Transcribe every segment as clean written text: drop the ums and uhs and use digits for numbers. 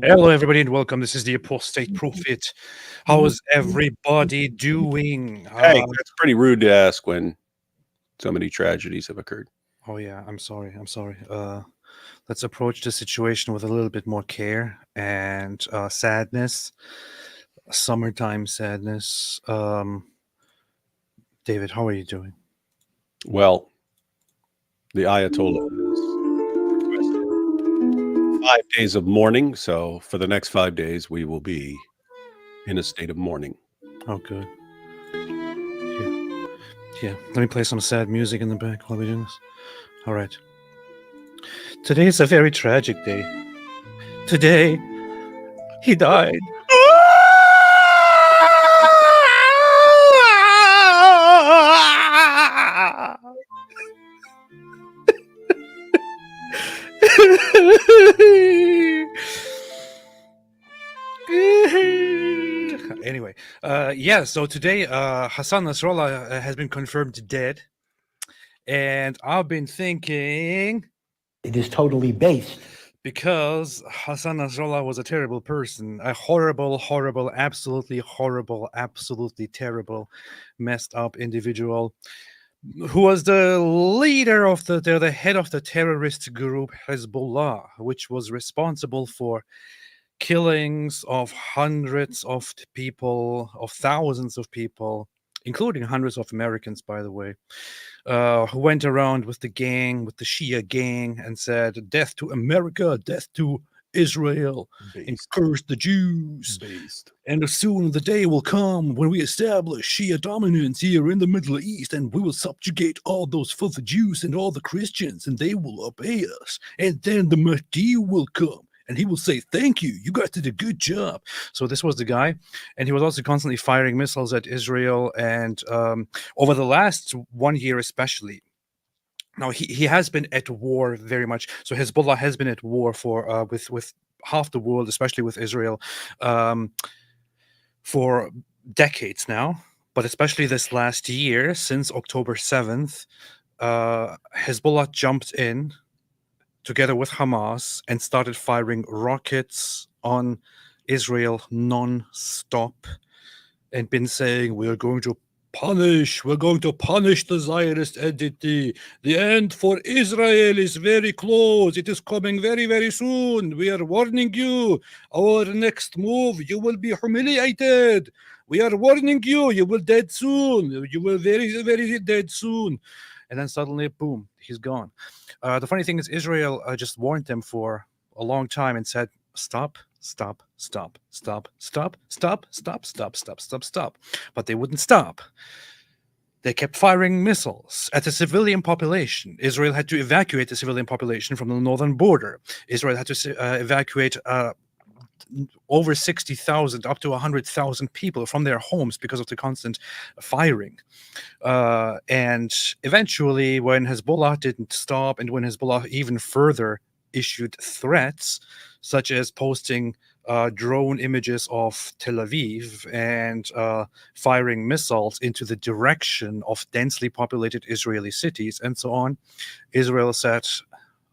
Hello, everybody, and welcome. This is the Apostate Prophet. How is everybody doing? Hey, that's pretty rude to ask when so many tragedies have occurred. Oh yeah, I'm sorry. I'm sorry. Let's approach the situation with a little bit more care and sadness, summertime sadness. David, how are you doing? Well, the Ayatollah has requested 5 days of mourning, so for the next 5 days, we will be in a state of mourning. Oh, good. Yeah. Let me play some sad music in the back while we do this. All right. Today is a very tragic day. Today, he died. Anyway, yeah, so today HASSAN NASRALLAH has been confirmed dead, and I've been thinking it is totally based, because HASSAN NASRALLAH was a terrible person, a horrible, absolutely horrible, absolutely terrible, messed up individual who was the leader of the head of the terrorist group HEZBOLLAH, which was responsible for killings of hundreds of people, of thousands of people, including hundreds of Americans, by the way, who went around with the gang, with the Shia gang, and said, "Death to America, death to Israel, and curse the Jews. And soon the day will come when we establish Shia dominance here in the Middle East, and we will subjugate all those filthy Jews and all the Christians, and they will obey us. And then the Mahdi will come, and he will say, 'Thank you, you guys did a good job.'" So this was the guy, and he was also constantly firing missiles at Israel, and over the last 1 year especially. Now, he has been at war very much. So Hezbollah has been at war for with half the world, especially with Israel, for decades now. But especially this last year, since October 7th, Hezbollah jumped in together with Hamas and started firing rockets on Israel non-stop, and been saying, we're going to punish the Zionist entity. The end for Israel is very close. It is coming very, very soon. We are warning you. Our next move, you will be humiliated. We are warning you. You will dead soon. You will very, very dead soon. And then suddenly, boom, he's gone. The funny thing is, Israel just warned them for a long time and said, stop. But they wouldn't stop. They kept firing missiles at the civilian population. Israel had to evacuate the civilian population from the northern border. Israel had to evacuate over 60,000, up to 100,000 people from their homes because of the constant firing. And eventually, when Hezbollah didn't stop, and when Hezbollah even further issued threats, such as posting drone images of Tel Aviv and firing missiles into the direction of densely populated Israeli cities and so on, Israel said,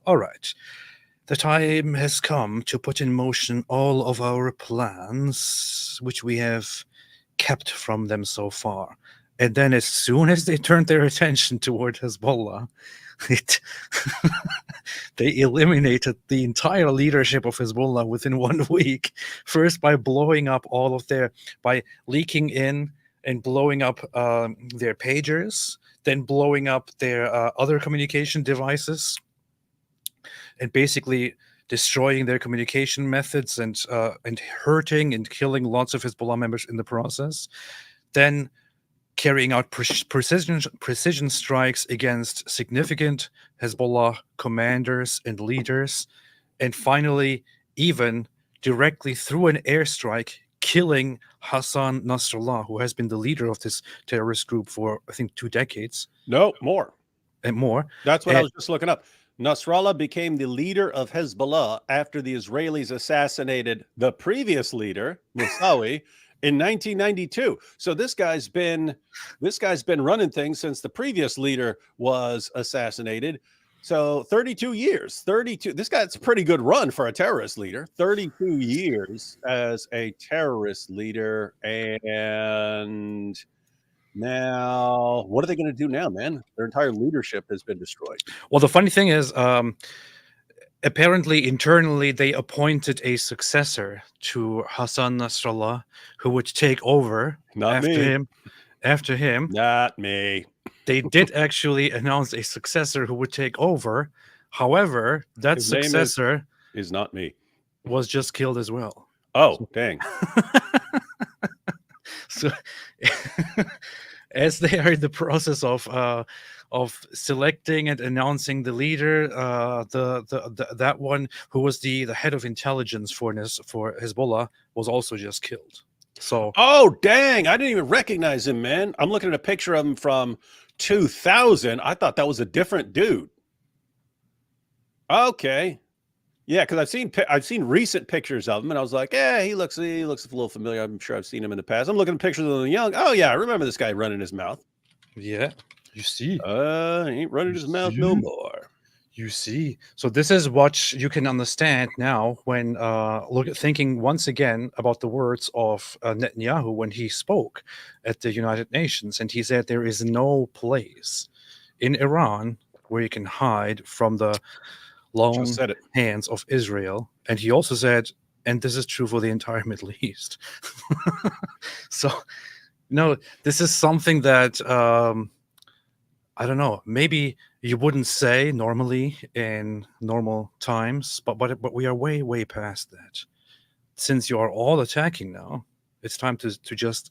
all right, the time has come to put in motion all of our plans, which we have kept from them so far. And then as soon as they turned their attention toward Hezbollah, they eliminated the entire leadership of Hezbollah within 1 week. First, by blowing up by leaking in and blowing up their pagers, then blowing up their other communication devices, and basically destroying their communication methods and hurting and killing lots of Hezbollah members in the process. Then carrying out precision strikes against significant Hezbollah commanders and leaders, and finally, even directly through an airstrike, killing HASSAN NASRALLAH, who has been the leader of this terrorist group for, I think, 2 decades. No, more. And more. That's what I was just looking up. Nasrallah became the leader of Hezbollah after the Israelis assassinated the previous leader, Moussawi, in 1992. So this guy's been running things since the previous leader was assassinated. So 32 years, 32. This guy's a pretty good run for a terrorist leader. 32 years as a terrorist leader. And now what are they going to do now, man? Their entire leadership has been destroyed. Well, the funny thing is, apparently internally they appointed a successor to Hassan Nasrallah who would take over Not after me. him. After him, Not me. they did actually announce a successor who would take over. However, that His name successor is not me. was just killed as well. Oh, dang. So, as they are in the process of selecting and announcing the leader, that one who was the head of intelligence for Hezbollah was also just killed. So, oh, dang. I didn't even recognize him, man. I'm looking at a picture of him from 2000. I thought that was a different dude. Okay. Yeah, because I've seen recent pictures of him, and I was like, yeah, he looks a little familiar. I'm sure I've seen him in the past. I'm looking at pictures of him young. Oh yeah, I remember this guy running his mouth. yeah, you see, He ain't running his mouth no more. You see, so this is what you can understand now when thinking once again about the words of Netanyahu when he spoke at the United Nations, and he said there is no place in Iran where you can hide from the long hands of Israel. And he also said, and this is true for the entire Middle East. So, no, this is something that I don't know, maybe you wouldn't say normally in normal times, but we are way past that. Since you are all attacking now, it's time to just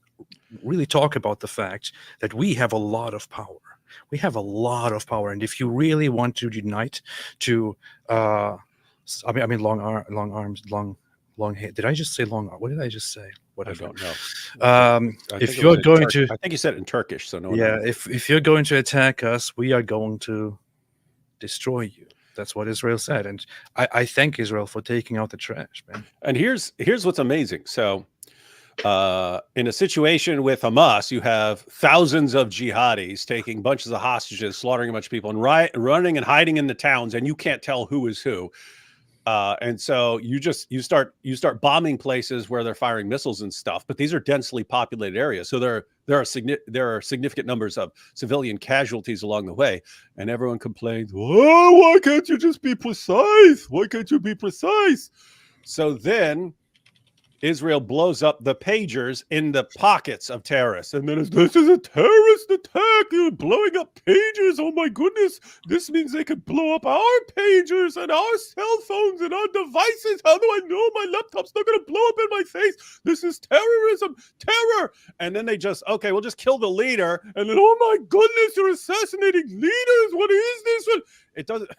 really talk about the fact that we have a lot of power. We have a lot of power, and if you really want to unite to, I mean, long arms, long hair. Did I just say long arm? What did I just say? Whatever. I don't know. If you're going to, I think you said it in Turkish. So no. Yeah, if you're going to attack us, we are going to destroy you. That's what Israel said, and I thank Israel for taking out the trash, man. And here's what's amazing. So, in a situation with Hamas, you have thousands of jihadis taking bunches of hostages, slaughtering a bunch of people, and running and hiding in the towns, and you can't tell who is who. And so you start bombing places where they're firing missiles and stuff. But these are densely populated areas, so there are significant numbers of civilian casualties along the way. And everyone complains, "Oh, why can't you just be precise? Why can't you be precise?" So then Israel blows up the pagers in the pockets of terrorists. And then this is a terrorist attack. You're blowing up pagers. Oh my goodness. This means they could blow up our pagers and our cell phones and our devices. How do I know my laptop's not going to blow up in my face? This is terrorism, terror. And then we'll just kill the leader. And then, oh my goodness, you're assassinating leaders. What is this? It doesn't.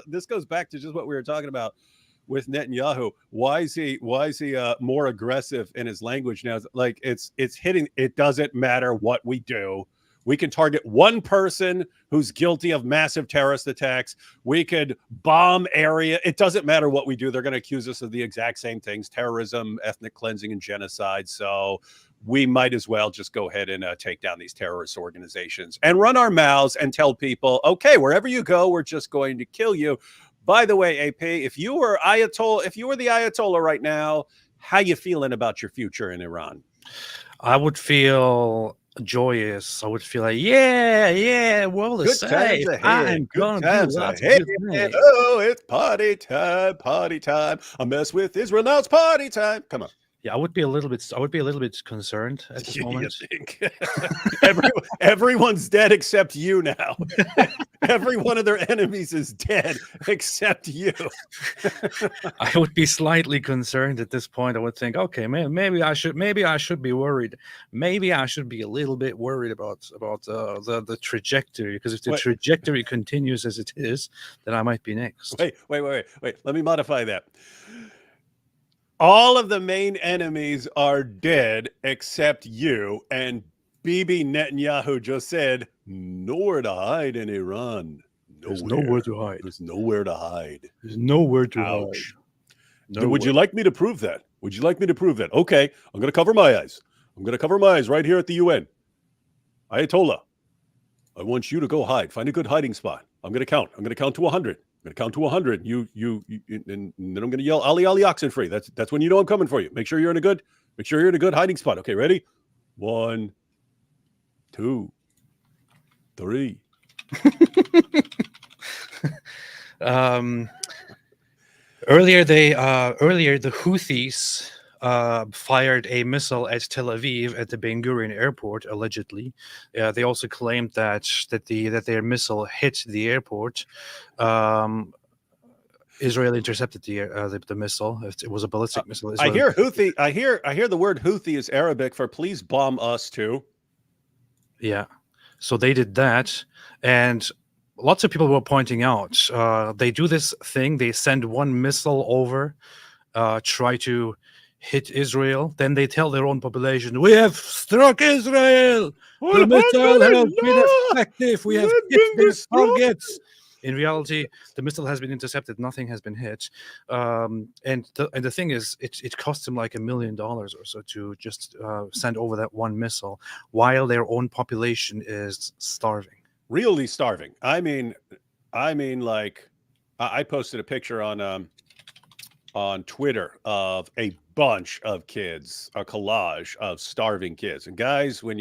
This goes back to just what we were talking about with Netanyahu. Why is he more aggressive in his language now? Like it's hitting. It doesn't matter what we do. We can target one person who's guilty of massive terrorist attacks. We could bomb area. It doesn't matter what we do. They're going to accuse us of the exact same things: terrorism, ethnic cleansing, and genocide. So we might as well just go ahead and take down these terrorist organizations and run our mouths and tell people, okay, wherever you go, we're just going to kill you. By the way, AP, if you were the Ayatollah right now, how you feeling about your future in Iran? I would feel joyous. I would feel like, yeah, world is safe. I'm gonna do lots of good things. Oh, it's party time. I mess with Israel, now it's party time. Come on. Yeah, I would be a little bit concerned at this moment. Think? Everyone's dead except you now. Every one of their enemies is dead except you. I would be slightly concerned at this point. I would think, okay, man, maybe I should be worried. Maybe I should be a little bit worried about the trajectory, because if the trajectory continues as it is, then I might be next. Wait. Let me modify that. All of the main enemies are dead except you, and Bibi Netanyahu just said, nowhere to hide in Iran. There's nowhere to hide. There's nowhere to hide. There's nowhere to hide. Nowhere. Would you like me to prove that? Okay, I'm going to cover my eyes. Right here at the UN. Ayatollah, I want you to go hide. Find a good hiding spot. I'm going to count. I'm going to count to 100. I'm going to count to 100. You, and then I'm going to yell, Ali, Ali, oxen free. That's when you know I'm coming for you. Make sure you're in a good hiding spot. Okay, ready? 1, 2, 3. Earlier, the Houthis fired a missile at Tel Aviv at the Ben Gurion airport. Allegedly, they also claimed that their missile hit the airport. Israel intercepted the missile. It was a ballistic missile. I hear Houthi. I hear the word Houthi is Arabic for please bomb us too. Yeah, so they did that, and lots of people were pointing out they do this thing. They send one missile over, try to hit Israel. Then they tell their own population, "We have struck Israel. The missile has been effective. We have hit their targets." In reality, the missile has been intercepted. Nothing has been hit. And the thing is, it cost them like $1 million or so to just send over that one missile, while their own population is starving. Really starving. I mean, like, I posted a picture on Twitter of a bunch of kids, a collage of starving kids. And guys, when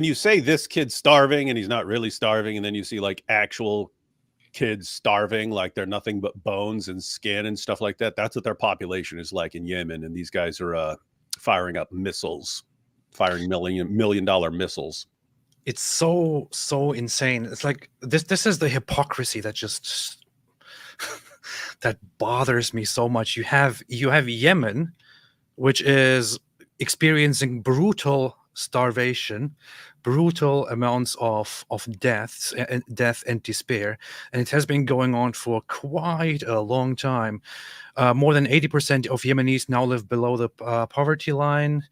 you say this kid's starving and he's not really starving, and then you see like actual kids starving, like they're nothing but bones and skin and stuff like that, that's what their population is like in Yemen. And these guys are firing up missiles, firing million-dollar missiles. It's so insane. It's like this is the hypocrisy that just that bothers me so much. You have Yemen, which is experiencing brutal starvation, brutal amounts of death and despair, and it has been going on for quite a long time. More than 80% of Yemenis now live below the poverty line.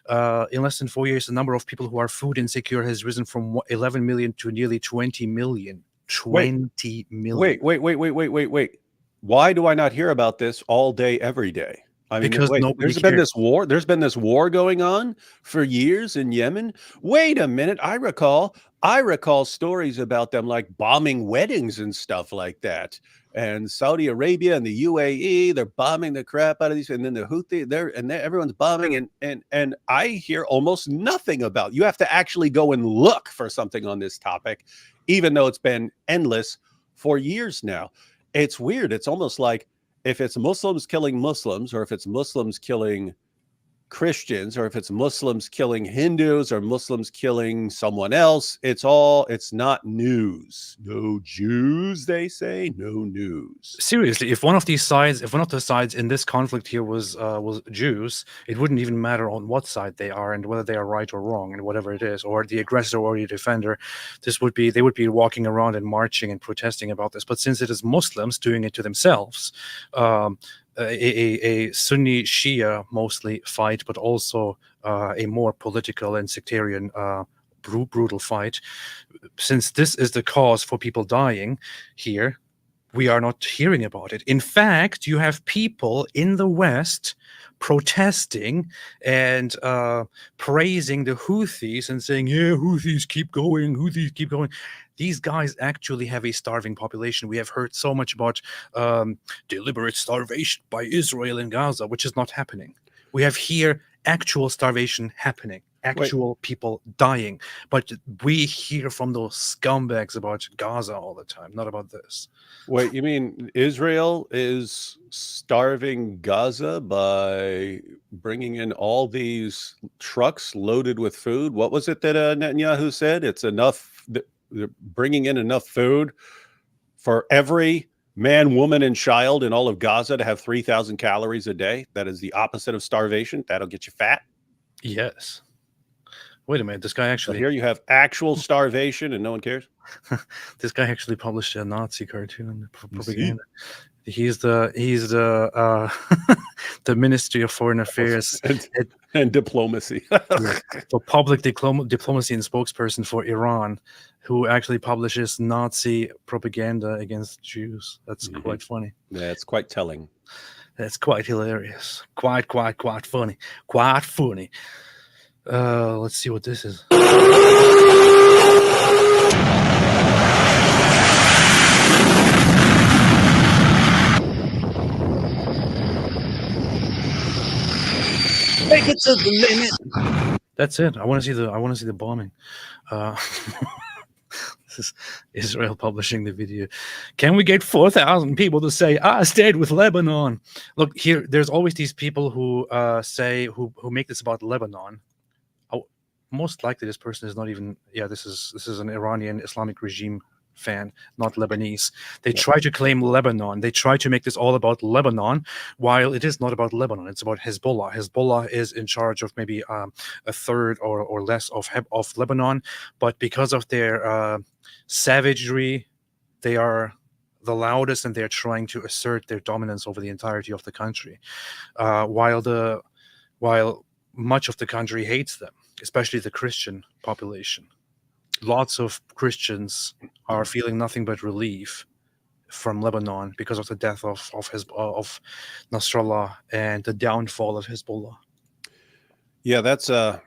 In less than 4 years, the number of people who are food insecure has risen from 11 million to nearly 20 million. 20 million. Wait. Why do I not hear about this all day, every day? I mean, because there's been this war. There's been this war going on for years in Yemen. Wait a minute. I recall stories about them like bombing weddings and stuff like that. And Saudi Arabia and the UAE, they're bombing the crap out of these. And then the Houthi, everyone's bombing. And I hear almost nothing about. You have to actually go and look for something on this topic, even though it's been endless for years now. It's weird. It's almost like, if it's Muslims killing Muslims, or if it's Muslims killing Christians, or if it's Muslims killing Hindus, or Muslims killing someone else, it's not news. No Jews, they say, no news. Seriously, if one of the sides in this conflict here was Jews, it wouldn't even matter on what side they are and whether they are right or wrong and whatever it is, or the aggressor or the defender. They would be walking around and marching and protesting about this. But since it is Muslims doing it to themselves, a Sunni Shia mostly fight, but also a more political and sectarian brutal fight. Since this is the cause for people dying here, we are not hearing about it. In fact, you have people in the West protesting and praising the Houthis and saying, yeah, Houthis keep going, Houthis keep going. These guys actually have a starving population. We have heard so much about deliberate starvation by Israel in Gaza, which is not happening. We have here actual starvation happening, actual people dying. But we hear from those scumbags about Gaza all the time, not about this. Wait, you mean Israel is starving Gaza by bringing in all these trucks loaded with food? What was it that Netanyahu said? It's enough. They're bringing in enough food for every man, woman, and child in all of Gaza to have 3,000 calories a day. That is the opposite of starvation. That'll get you fat. Yes. Wait a minute. This guy actually... So here you have actual starvation and no one cares? This guy actually published a Nazi cartoon propaganda. He's the the Ministry of Foreign Affairs and diplomacy. For public diplomacy and spokesperson for Iran, who actually publishes Nazi propaganda against Jews. That's quite funny. Yeah, it's quite telling. That's quite hilarious. Quite funny. Quite funny. Let's see what this is. Take it to the limit. That's it. I want to see the bombing. Uh, this is Israel publishing the video. Can we get 4,000 people to say I stayed with Lebanon? Look here. There's always these people who say who make this about Lebanon. Most likely, this person is not even. Yeah, this is an Iranian Islamic regime fan, not Lebanese. They try to claim Lebanon. They try to make this all about Lebanon, while it is not about Lebanon. It's about Hezbollah. Hezbollah is in charge of maybe a third or less of Lebanon, but because of their savagery, they are the loudest, and they're trying to assert their dominance over the entirety of the country, while much of the country hates them, especially the Christian population. Lots of Christians are feeling nothing but relief from Lebanon because of the death of Nasrallah and the downfall of Hezbollah. Yeah, that's I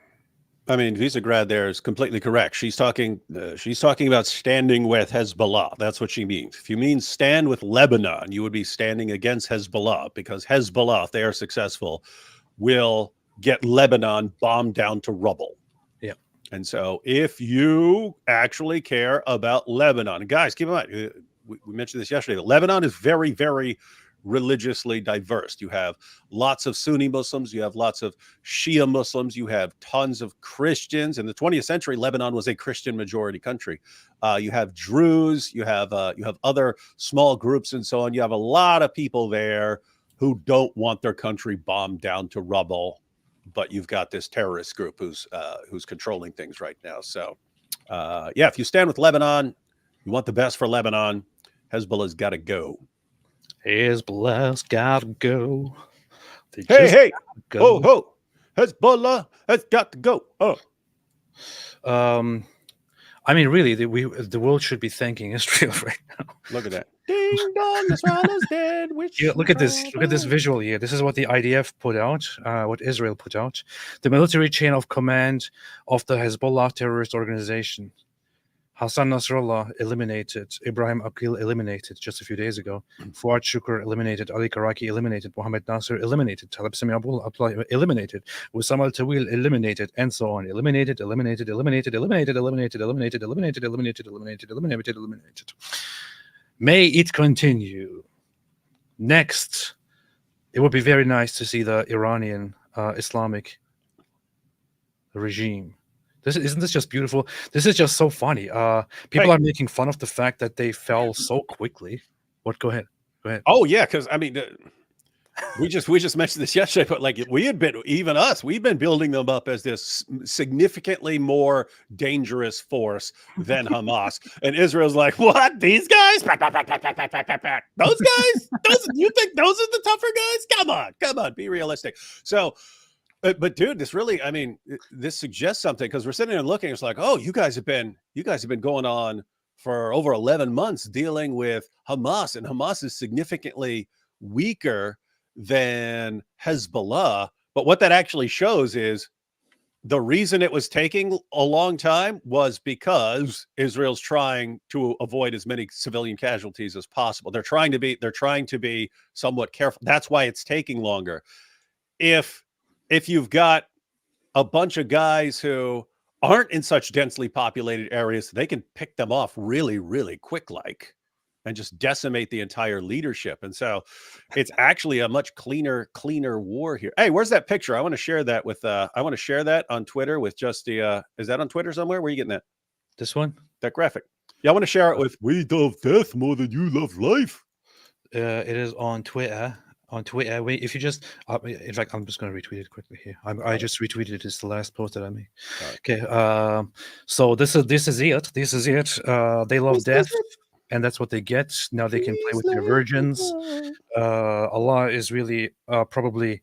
mean, Visegrad there is completely correct. She's talking about standing with Hezbollah. That's what she means. If you mean stand with Lebanon, you would be standing against Hezbollah, because Hezbollah, if they are successful, will get Lebanon bombed down to rubble. And so if you actually care about Lebanon, and guys, keep in mind, we mentioned this yesterday, Lebanon is very, very religiously diverse. You have lots of Sunni Muslims, you have lots of Shia Muslims, you have tons of Christians. In the 20th century, Lebanon was a Christian majority country. You have Druze, you have other small groups and so on. You have a lot of people there who don't want their country bombed down to rubble. But you've got this terrorist group who's controlling things right now. So, yeah, if you stand with Lebanon, you want the best for Lebanon, Hezbollah's got to go. Hezbollah's got to go. Hey, go. Ho, Hezbollah has got to go. I mean, really, the world should be thanking Israel right now. Look at that. Ding dong, NASRALLAH's dead. Yeah, look at this visual here. This is what the IDF put out, what Israel put out. The military chain of command of the Hezbollah terrorist organization. Hassan Nasrallah eliminated, Ibrahim Aqil eliminated just a few days ago, Fuad Shukr eliminated, Ali Karaki eliminated, Mohammed Nasser eliminated, Talib Sami Abdullah eliminated, Wissam al-Tawil eliminated, and so on. Eliminated. May it continue. Next, it would be very nice to see the Iranian Islamic regime. Isn't this just beautiful? This is just so funny. People are making fun of the fact that they fell so quickly. What? Go ahead. Oh yeah, because I mean, we just mentioned this yesterday, but like we've been building them up as this significantly more dangerous force than Hamas, and Israel's like, what? These guys? Those guys? You think those are the tougher guys? Come on, be realistic. So. But dude, this really, I mean, this suggests something, because we're sitting there and looking. It's like, oh, you guys have been going on for over 11 months dealing with Hamas, and Hamas is significantly weaker than Hezbollah. But what that actually shows is the reason it was taking a long time was because Israel's trying to avoid as many civilian casualties as possible. They're trying to be somewhat careful. That's why it's taking longer. If you've got a bunch of guys who aren't in such densely populated areas, they can pick them off really, really quick, and just decimate the entire leadership. And so it's actually a much cleaner war here. Hey, where's that picture? I want to share that on Twitter with just the, is that on Twitter somewhere? Where are you getting that? This one? That graphic. Yeah, I want to share it with, we love death more than you love life. It is on Twitter. If you just, in fact, I'm just going to retweet it quickly here. I just retweeted it. It's the last post that I made. Right. Okay. So this is it. They love death, and that's what they get. Now they can play with their virgins. Allah is really probably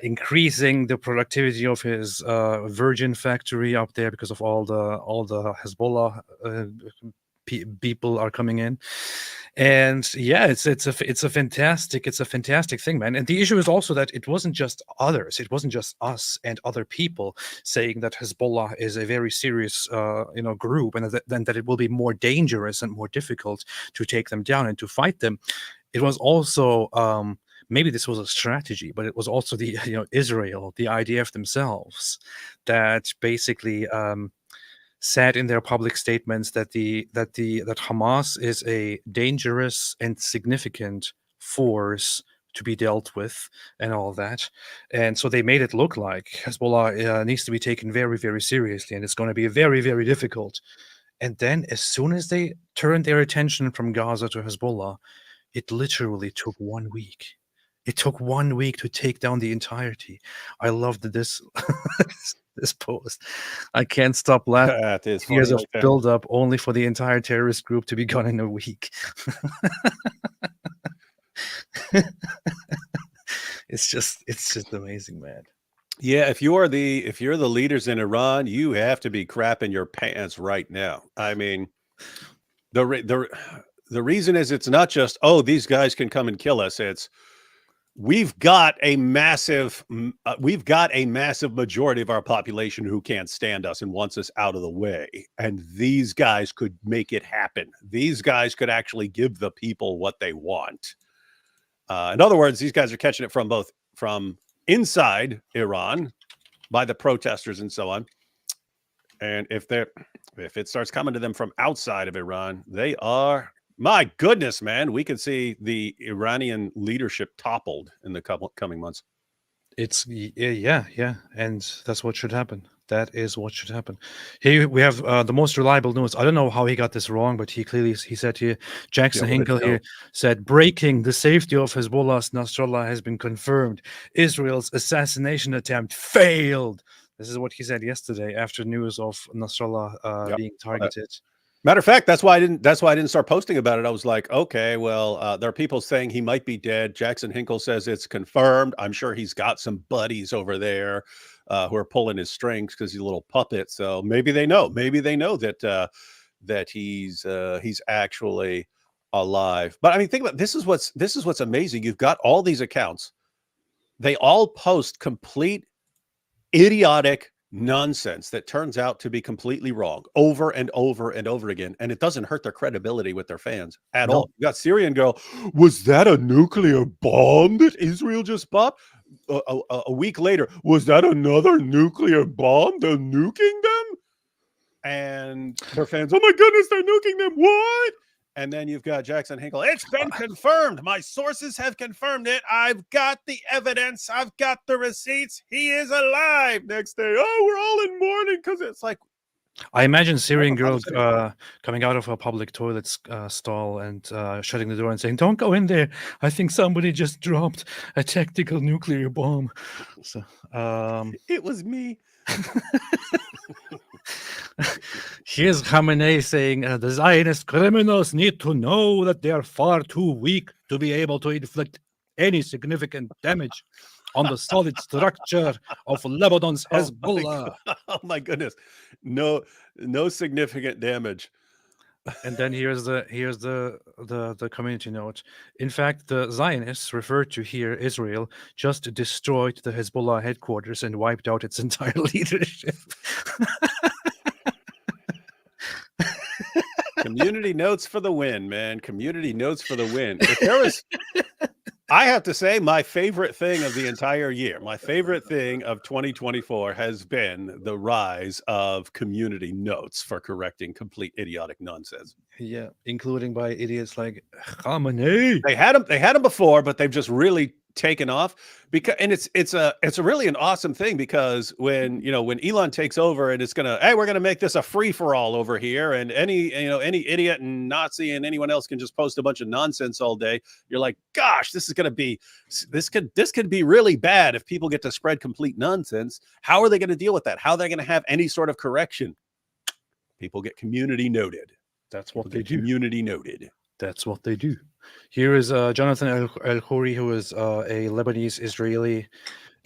increasing the productivity of his virgin factory up there because of all the Hezbollah people are coming in. And yeah, it's a fantastic thing, man. And the issue is also that it wasn't just others, it wasn't just us and other people saying that Hezbollah is a very serious group, and that it will be more dangerous and more difficult to take them down and to fight them. It was also maybe this was a strategy, but it was also the Israel, the IDF themselves, that basically said in their public statements that that Hamas is a dangerous and significant force to be dealt with and all that. And so they made it look like Hezbollah needs to be taken very, very seriously, and it's going to be very, very difficult. And then as soon as they turned their attention from Gaza to Hezbollah, it literally took 1 week. It took 1 week to take down the entirety. I loved this this post. I can't stop laughing. That is Years funny of right there. build up only for the entire terrorist group to be gone in a week. It's just amazing, man. Yeah, if you're the leaders in Iran, you have to be crapping your pants right now. I mean, the reason is it's not just, oh, these guys can come and kill us. It's we've got a massive majority of our population who can't stand us and wants us out of the way. And these guys could make it happen. These guys could actually give the people what they want. In other words, these guys are catching it from inside Iran by the protesters and so on. And if it starts coming to them from outside of Iran, they are, my goodness, man, we could see the Iranian leadership toppled in the coming months. It's yeah, and that's what should happen. That is what should happen. Here we have the most reliable news. I don't know how he got this wrong, but he said here, Jackson Hinkle here said, breaking, the safety of Hezbollah's Nasrallah has been confirmed. Israel's assassination attempt failed. This is what he said yesterday after news of Nasrallah being targeted. Matter of fact, that's why I didn't start posting about it. I was like, okay, well, there are people saying he might be dead. Jackson Hinkle says it's confirmed. I'm sure he's got some buddies over there who are pulling his strings because he's a little puppet. So maybe they know. Maybe they know that that he's actually alive. But I mean, think about this is what's amazing. You've got all these accounts. They all post complete idiotic nonsense that turns out to be completely wrong over and over and over again, and it doesn't hurt their credibility with their fans at all. You got Syrian girl, was that a nuclear bomb that Israel just bombed? A week later, was that another nuclear bomb? They're nuking them? And their fans, oh my goodness, they're nuking them. What? And then you've got Jackson Hinkle. It's been confirmed. My sources have confirmed it. I've got the evidence. I've got the receipts. He is alive. Next day, oh, we're all in mourning because it's like. I imagine Syrian girl coming out of a public toilet stall and shutting the door and saying, "Don't go in there. I think somebody just dropped a tactical nuclear bomb." So it was me. Here's Khamenei saying the Zionist criminals need to know that they are far too weak to be able to inflict any significant damage on the solid structure of Lebanon's Hezbollah. Oh my goodness, no significant damage. And then here's the community note. In fact, the Zionists referred to here Israel just destroyed the Hezbollah headquarters and wiped out its entire leadership. Community notes for the win, man. Community notes for the win. If there was, I have to say, my favorite thing of the entire year, my favorite thing of 2024 has been the rise of community notes for correcting complete idiotic nonsense. Yeah, including by idiots like Khamenei. They had them before, but they've just really taken off because, and it's a really an awesome thing because when Elon takes over and it's gonna, hey, we're gonna make this a free for all over here, and any idiot and Nazi and anyone else can just post a bunch of nonsense all day. You're like, gosh, this could be really bad if people get to spread complete nonsense. How are they going to deal with that? How are they going to have any sort of correction? People get community noted. That's what they do. Community noted. That's what they do. Here is Jonathan El-Khouri, who is a Lebanese Israeli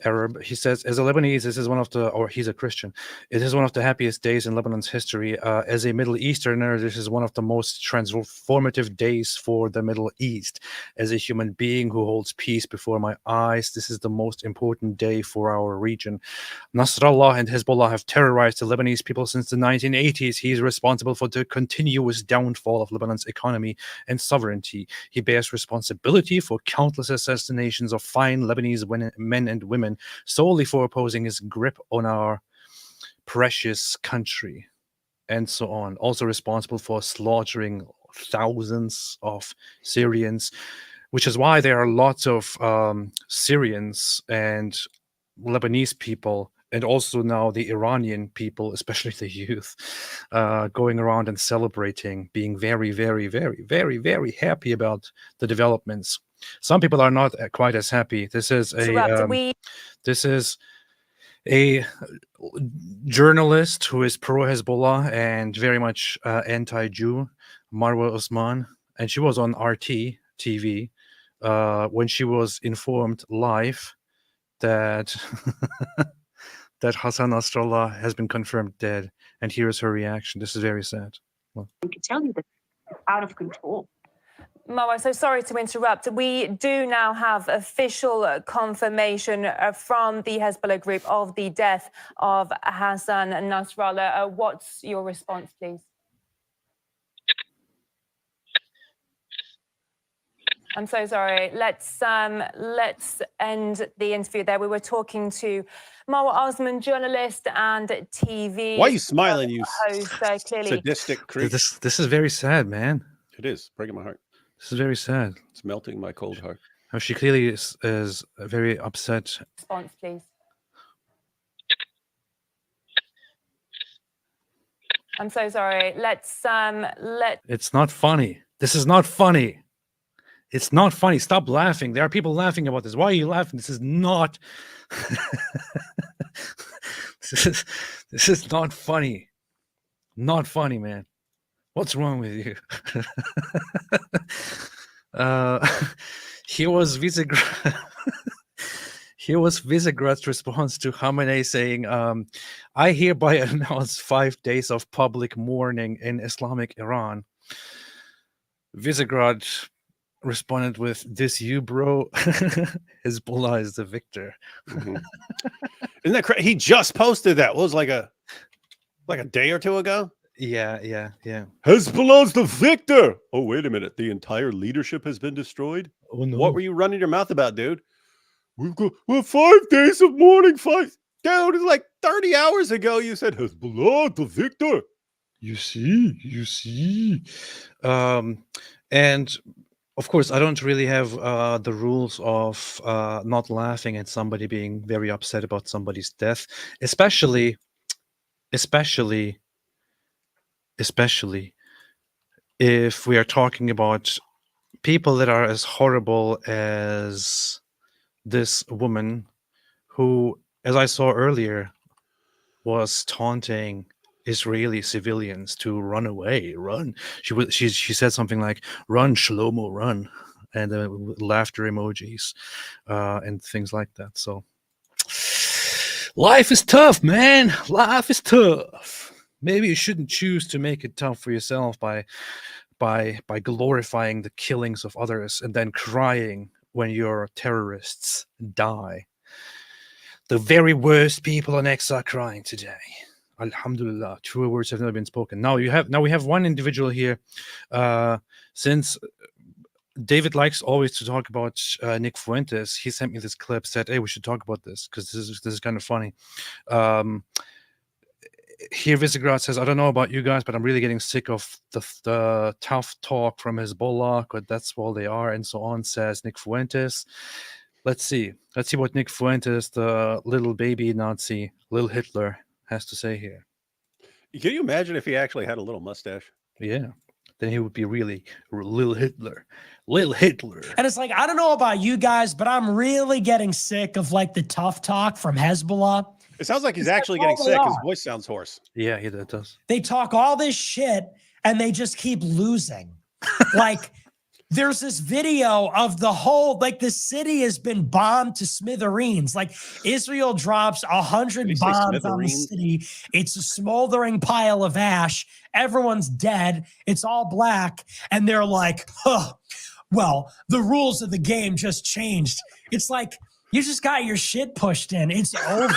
Arab. He says, as a Lebanese, this is one of the, or he's a Christian, it is one of the happiest days in Lebanon's history. As a Middle Easterner, this is one of the most transformative days for the Middle East. As a human being who holds peace before my eyes, this is the most important day for our region. Nasrallah and Hezbollah have terrorized the Lebanese people since the 1980s. He is responsible for the continuous downfall of Lebanon's economy and sovereignty. He bears responsibility for countless assassinations of fine Lebanese men and women solely for opposing his grip on our precious country, and so on. Also responsible for slaughtering thousands of Syrians, which is why there are lots of Syrians and Lebanese people, and also now the Iranian people, especially the youth, going around and celebrating, being very, very, very, very, very happy about the developments. Some people are not quite as happy. This is a journalist who is pro-Hezbollah and very much anti-Jew, Marwa Osman, and she was on RT TV when she was informed live that that Hassan Nasrallah has been confirmed dead, and here is her reaction. This is very sad. Well, I can tell you that it's out of control. Marwa, so sorry to interrupt. We do now have official confirmation from the Hezbollah group of the death of Hassan Nasrallah. What's your response, please? I'm so sorry. Let's end the interview there. We were talking to Marwa Osman, journalist and TV. Why are you smiling, you host? Clearly, sadistic creep? This is very sad, man. It is breaking my heart. This is very sad. It's melting my cold heart. How she clearly is very upset. Response, please. I'm so sorry. It's not funny. This is not funny. It's not funny. Stop laughing. There are people laughing about this. Why are you laughing? This is not. This is not funny. Not funny, man. What's wrong with you? Here was Visegrad's response to Khamenei saying, I hereby announce 5 days of public mourning in Islamic Iran. Visegrad responded with, this you, bro. Hezbollah is the victor. Isn't that crazy? He just posted that. What was like a day or two ago? Yeah. Hezbollah's the victor. Oh, wait a minute. The entire leadership has been destroyed? Oh, no. What were you running your mouth about, dude? We've got 5 days of mourning fights. Dude, it's like 30 hours ago you said Hezbollah, the victor. You see. And of course, I don't really have the rules of not laughing at somebody being very upset about somebody's death, especially if we are talking about people that are as horrible as this woman who, as I saw earlier, was taunting Israeli civilians to run away, run. She said something like, run, Shlomo, run, and laughter emojis and things like that. So life is tough, man. Life is tough. Maybe you shouldn't choose to make it tough for yourself by glorifying the killings of others and then crying when your terrorists die. The very worst people on X are crying today. Alhamdulillah, true words have never been spoken. Now we have one individual here. Since David likes always to talk about Nick Fuentes, he sent me this clip. Said, "Hey, we should talk about this because this is kind of funny." Here, Visegrad says, "I don't know about you guys, but I'm really getting sick of the tough talk from Hezbollah, because that's all they are," and so on. Says Nick Fuentes. Let's see what Nick Fuentes, the little baby Nazi, little Hitler, has to say here. Can you imagine if he actually had a little mustache? Yeah, then he would be really little Hitler. Little Hitler. And it's like, I don't know about you guys, but I'm really getting sick of like the tough talk from Hezbollah. It sounds like he's actually getting sick. His voice sounds hoarse. Yeah, it does. They talk all this shit and they just keep losing. Like, there's this video of the whole, like the city has been bombed to smithereens. Like Israel drops 100 bombs on the city. It's a smoldering pile of ash. Everyone's dead. It's all black. And they're like, huh, well, the rules of the game just changed. It's like, you just got your shit pushed in. It's over.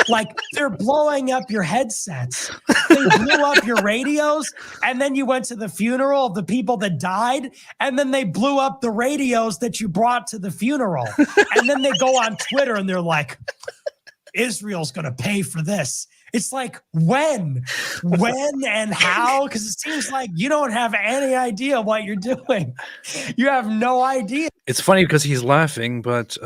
Like, they're blowing up your headsets. They blew up your radios, and then you went to the funeral of the people that died, and then they blew up the radios that you brought to the funeral. And then they go on Twitter, and they're like, Israel's going to pay for this. It's like, when and how? Because it seems like you don't have any idea what you're doing. You have no idea. It's funny because he's laughing, but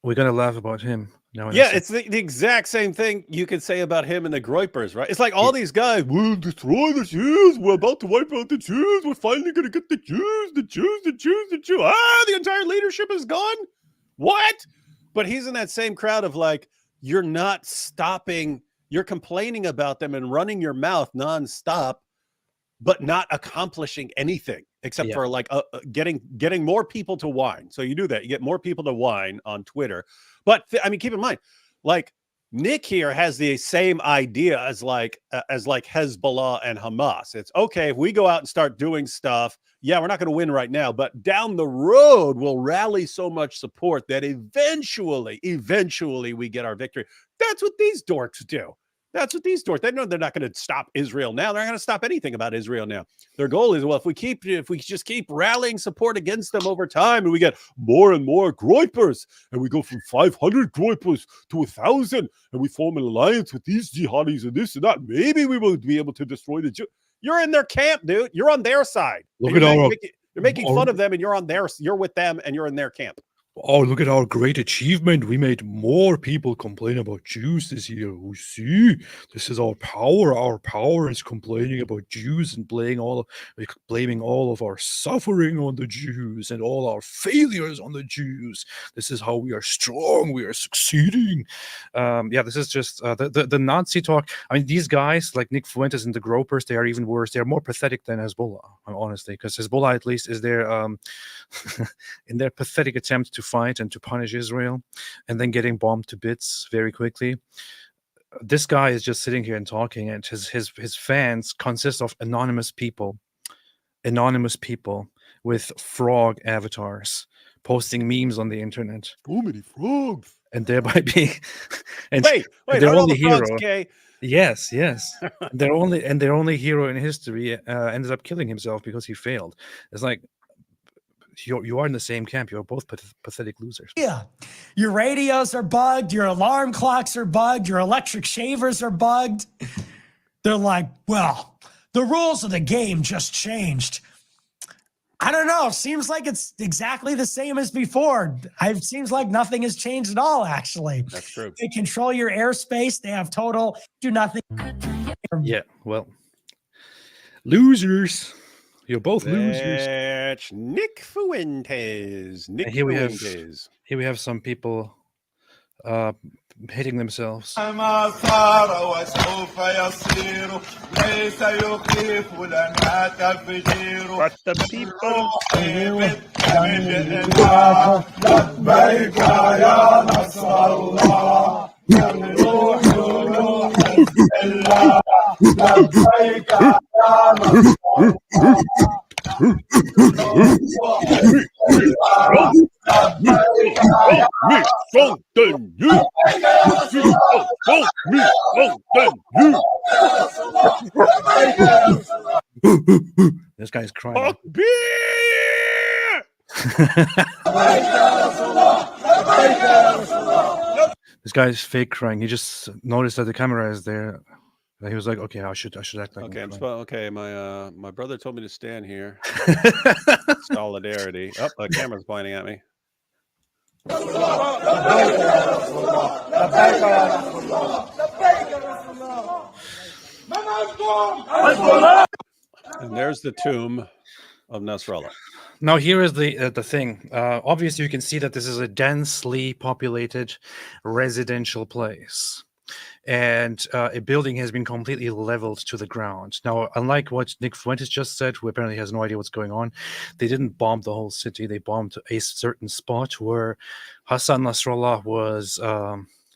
we're going to laugh about him. No, yeah, it's the exact same thing you could say about him and the Groypers, right? It's like all these guys, we'll destroy the Jews. We're about to wipe out the Jews. We're finally going to get the Jews, the Jews, the Jews, the Jews. Ah, the entire leadership is gone. What? But he's in that same crowd of like, you're not stopping. You're complaining about them and running your mouth nonstop, but not accomplishing anything except for like getting more people to whine. So you do that. You get more people to whine on Twitter. But I mean, keep in mind, like Nick here has the same idea as like Hezbollah and Hamas. It's okay if we go out and start doing stuff. Yeah, we're not going to win right now, but down the road we'll rally so much support that eventually we get our victory. That's what these dorks do. That's what these dorks. They know they're not going to stop Israel now. They're not going to stop anything about Israel now. Their goal is, well, if we just keep rallying support against them over time, and we get more and more Groypers, and we go from 500 Groypers to 1,000, and we form an alliance with these jihadis and this and that, maybe we will be able to destroy the Jew. You're in their camp, dude. You're on their side. You're making fun of them, and you're with them, and you're in their camp. Oh, look at our great achievement. We made more people complain about Jews this year. Oh, see, this is our power. Our power is complaining about Jews and blaming all of our suffering on the Jews and all our failures on the Jews. This is how we are strong. We are succeeding. Yeah, this is just the Nazi talk. I mean, these guys like Nick Fuentes and the Gropers, they are even worse. They are more pathetic than Hezbollah, honestly, because Hezbollah at least is there in their pathetic attempt to fight and to punish Israel and then getting bombed to bits very quickly. This guy is just sitting here and talking, and his fans consist of anonymous people with frog avatars posting memes on the internet. So many frogs. And thereby being wait, their only hero. Okay. Yes. their only hero in history ended up killing himself because he failed. It's like, you are in the same camp. You're both pathetic losers. Yeah. Your radios are bugged. Your alarm clocks are bugged. Your electric shavers are bugged. They're like, well, the rules of the game just changed. I don't know. Seems like it's exactly the same as before. It seems like nothing has changed at all, actually. That's true. They control your airspace. They have total do nothing. Yeah, well, losers. You're both losers. That's Nick Fuentes. Here we have some people hitting themselves. But the people. This guy's crying. This guy's fake crying. He just noticed that the camera is there. And he was like, "Okay, I should act like." Okay, my brother told me to stand here. Solidarity. Oh, the camera's pointing at me. And there's the tomb of Nasrallah. Now here is the thing. Obviously, you can see that this is a densely populated residential place. and a building has been completely leveled to the ground. Now, unlike what Nick Fuentes just said, who apparently has no idea what's going on, they didn't bomb the whole city. They bombed a certain spot where Hassan Nasrallah was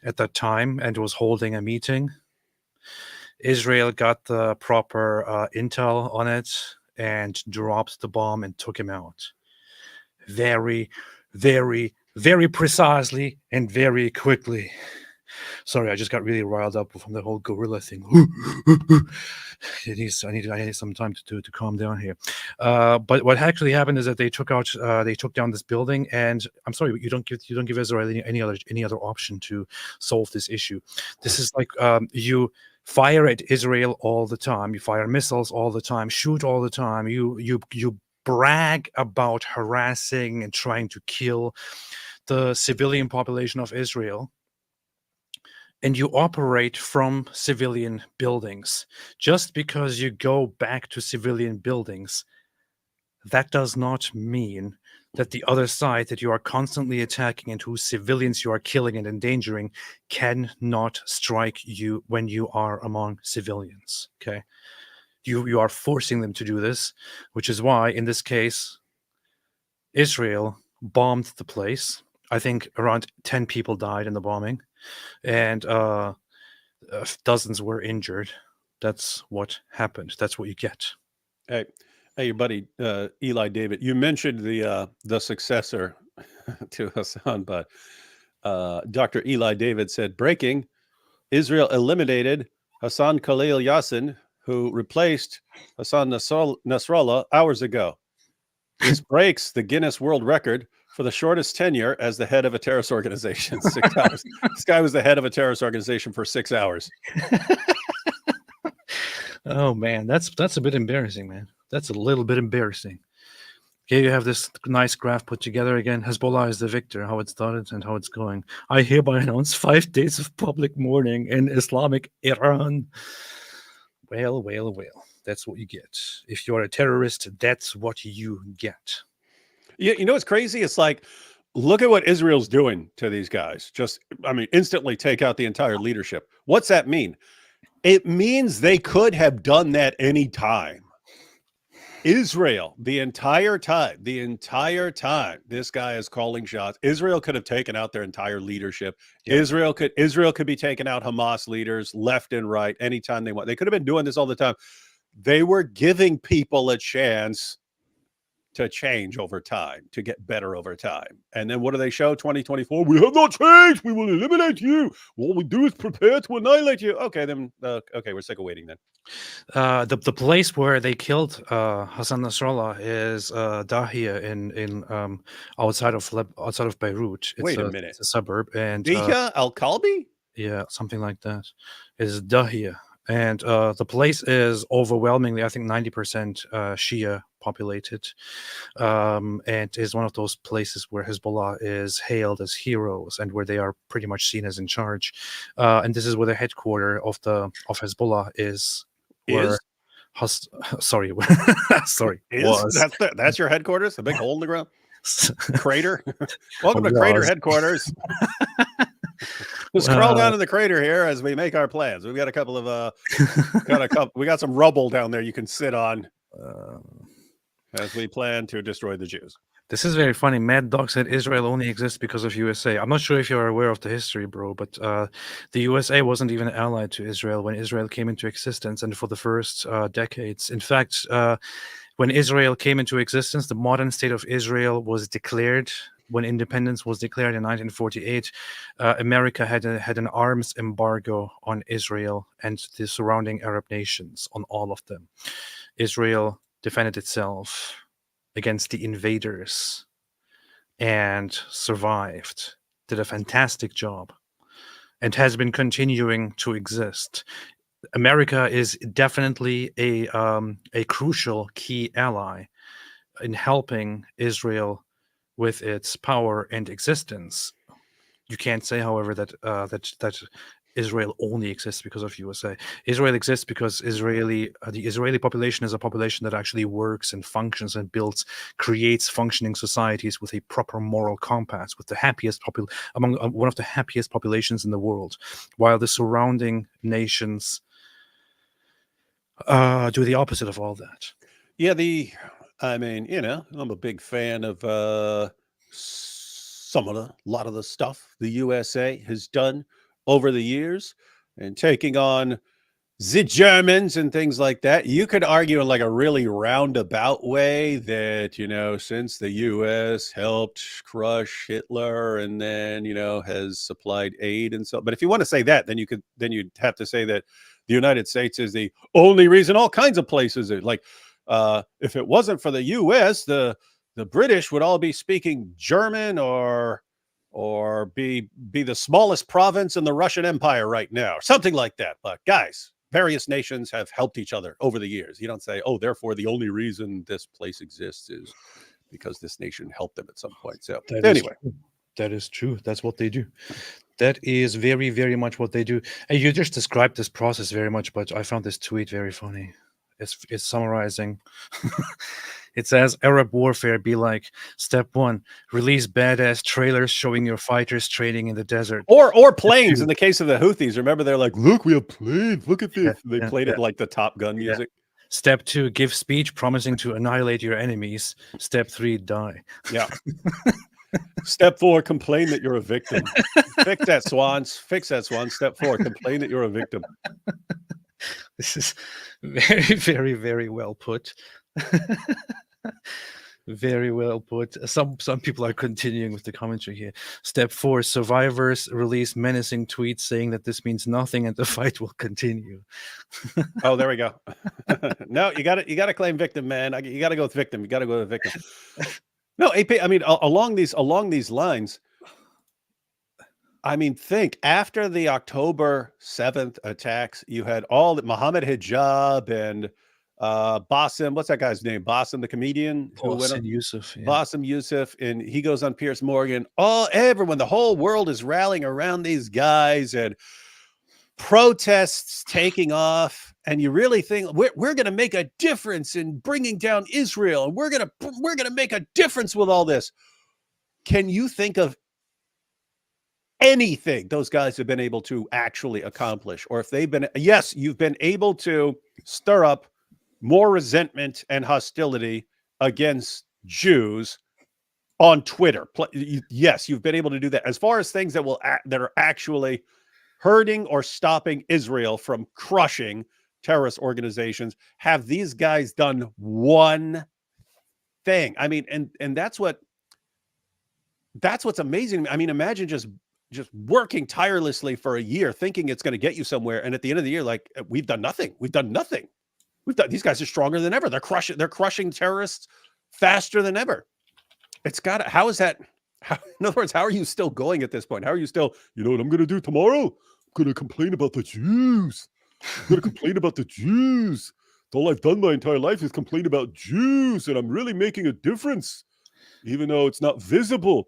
at that time and was holding a meeting. Israel got the proper intel on it and dropped the bomb and took him out. Very, very, very precisely and very quickly. Sorry, I just got really riled up from the whole gorilla thing. I need some time to calm down here. But what actually happened is that they took down this building, and I'm sorry, but you don't give Israel any other option to solve this issue. This is like you fire at Israel all the time, you fire missiles all the time, shoot all the time, you brag about harassing and trying to kill the civilian population of Israel, and you operate from civilian buildings. Just because you go back to civilian buildings, that does not mean that the other side that you are constantly attacking and whose civilians you are killing and endangering cannot strike you when you are among civilians. Okay, you are forcing them to do this, which is why in this case Israel bombed the place. I think around 10 people died in the bombing, and dozens were injured. That's what happened. That's what you get. Hey, your buddy Eli David, you mentioned the successor to Hassan, but Dr. Eli David said, breaking, Israel eliminated Hassan Khalil Yassin, who replaced Hassan Nasrallah hours ago. This breaks the Guinness World Record for the shortest tenure as the head of a terrorist organization. 6 hours. This guy was the head of a terrorist organization for 6 hours. Oh man, that's a bit embarrassing, man. That's a little bit embarrassing. Here you have this nice graph put together again. Hezbollah is the victor, how it started and how it's going. I hereby announce 5 days of public mourning in Islamic Iran. Well, well, well. That's what you get. If you're a terrorist, that's what you get. Yeah, you know what's crazy? It's like, look at what Israel's doing to these guys. Just, I mean, instantly take out the entire leadership. What's that mean? It means they could have done that any time. Israel, the entire time, this guy is calling shots. Israel could have taken out their entire leadership. Yeah. Israel could be taking out Hamas leaders left and right anytime they want. They could have been doing this all the time. They were giving people a chance to change over time, to get better over time. And then what do they show? 2024, we have not changed. We will eliminate you. What we do is prepare to annihilate you. Okay, then. Okay, we're sick of waiting then. The place where they killed Hassan Nasrallah is Dahia in outside of Beirut. Wait a minute. It's a suburb. And Dahia al-Kalbi? Yeah, something like that. It's Dahia. And the place is overwhelmingly, I think, 90% Shia populated, and is one of those places where Hezbollah is hailed as heroes and where they are pretty much seen as in charge. And this is where the headquarters of Hezbollah is. Sorry, that's your headquarters? The big hole in the ground? Crater? Welcome to Crater headquarters. Just crawl down in the crater here as we make our plans. We've got a couple of we got some rubble down there you can sit on as we plan to destroy the Jews. This is very funny. Mad Dog said Israel only exists because of USA. I'm not sure if you're aware of the history, bro, but the USA wasn't even allied to Israel when Israel came into existence, and for the first decades. In fact, when Israel came into existence, the modern state of Israel was declared. When independence was declared in 1948, America had an arms embargo on Israel and the surrounding Arab nations, on all of them. Israel defended itself against the invaders and survived, did a fantastic job, and has been continuing to exist. America is definitely a crucial key ally in helping Israel with its power and existence. You can't say, however, that that Israel only exists because of USA. Israel exists because the Israeli population is a population that actually works and functions and creates functioning societies with a proper moral compass, with the happiest among one of the happiest populations in the world, while the surrounding nations do the opposite of all that. Yeah, I mean, I'm a big fan of a lot of the stuff the USA has done over the years and taking on the Germans and things like that. You could argue in like a really roundabout way that, since the US helped crush Hitler and then, has supplied aid and so, but if you want to say that, then you'd have to say that the United States is the only reason all kinds of places are like, if it wasn't for the US, the British would all be speaking German or be the smallest province in the Russian Empire right now, or something like that. But guys, various nations have helped each other over the years. You don't say, oh, therefore the only reason this place exists is because this nation helped them at some point. So anyway, that is true. That's what they do. That is very, very much what they do. And you just described this process very much, but I found this tweet very funny. It's summarizing. It says, Arab warfare be like, step 1, release badass trailers showing your fighters training in the desert. Or planes in the case of the Houthis. Remember, they're like, look, we have planes. Look at this. They played it like the Top Gun music. Step 2, give speech promising to annihilate your enemies. Step 3, die. Yeah. Step 4, complain that you're a victim. Fix that, Swans. Fix that, Swans. Step 4, complain that you're a victim. This is very, very, very well put. Very well put. Some people are continuing with the commentary here. Step 4, survivors release menacing tweets saying that this means nothing and the fight will continue. Oh, there we go. No, you got to claim victim, man. You got to go with victim. You got to go with victim. No, AP. I mean, along these lines. I mean, think after the October 7th attacks, you had all that Mohammed Hijab and Bassem, what's that guy's name? Bassem, the comedian, Bassem Youssef. Yeah. Bassem Youssef, and he goes on Piers Morgan. Everyone, the whole world is rallying around these guys and protests taking off. And you really think we're going to make a difference in bringing down Israel, and we're going to make a difference with all this. Can you think of anything those guys have been able to actually accomplish? Or if they've been, yes, you've been able to stir up more resentment and hostility against Jews on Twitter. Yes, you've been able to do that. As far as things that are actually hurting or stopping Israel from crushing terrorist organizations, have these guys done one thing? I mean, and that's what's amazing. I mean, imagine just working tirelessly for a year, thinking it's going to get you somewhere, and at the end of the year, like, we've done nothing. These guys are stronger than ever. They're crushing terrorists faster than ever. How is that? In other words, how are you still going at this point? How are you still, you know what I'm going to do tomorrow? I'm going to complain about the Jews. I'm going to complain about the Jews. All I've done my entire life is complain about Jews, and I'm really making a difference, even though it's not visible.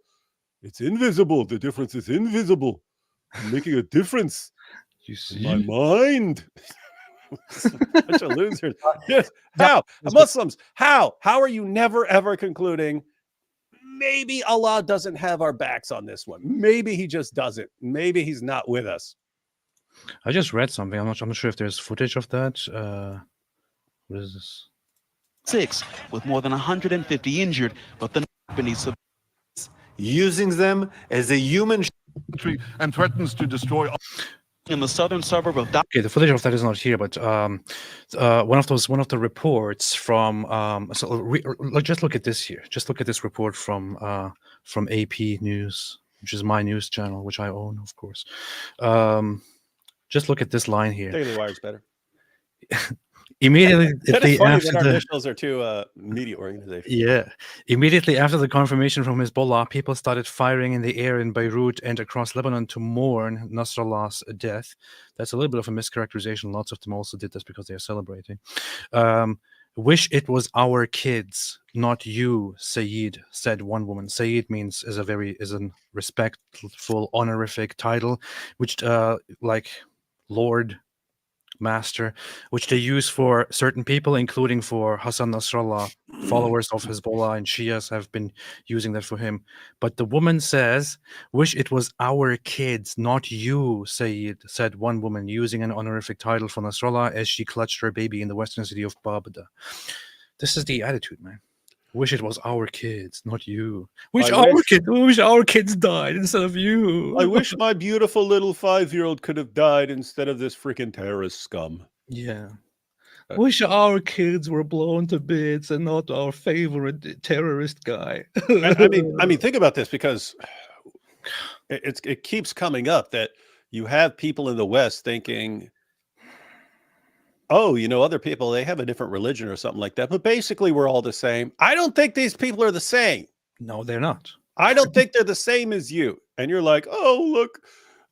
It's invisible. The difference is invisible. I'm making a difference. You see? In my mind. Such a loser. Yes. How? Muslims, how are you never, ever concluding maybe Allah doesn't have our backs on this one? Maybe he just doesn't. Maybe he's not with us. I just read something. I'm not sure if there's footage of that. What is this? 6, with more than 150 injured, but the Japanese using them as a human and threatens to destroy in the southern suburb of Okay, the footage of that is not here, but one of the reports from just look at this here. Just look at this report from AP News, which is my news channel, which I own, of course. Just look at this line here. Daily Wire's better. Immediately after our initials are two media organizations. Yeah. Immediately after the confirmation from Hezbollah, people started firing in the air in Beirut and across Lebanon to mourn Nasrallah's death. That's a little bit of a mischaracterization. Lots of them also did this because they are celebrating. Wish it was our kids, not you, Sayyid, said one woman. Sayyid means is a respectful, honorific title, which like Lord, Master, which they use for certain people, including for Hassan Nasrallah. Followers of Hezbollah and Shias have been using that for him. But the woman says, wish it was our kids, not you, Sayyid, said one woman, using an honorific title for Nasrallah as she clutched her baby in the western city of Babada. This is the attitude, man. Wish it was our kids, not you. Wish our kids died instead of you. I wish my beautiful little 5-year-old could have died instead of this freaking terrorist scum. Yeah. Wish our kids were blown to bits and not our favorite terrorist guy. I mean, think about this, because it keeps coming up that you have people in the West thinking, oh, other people, they have a different religion or something like that. But basically, we're all the same. I don't think these people are the same. No, they're not. I don't think they're the same as you. And you're like, oh, look,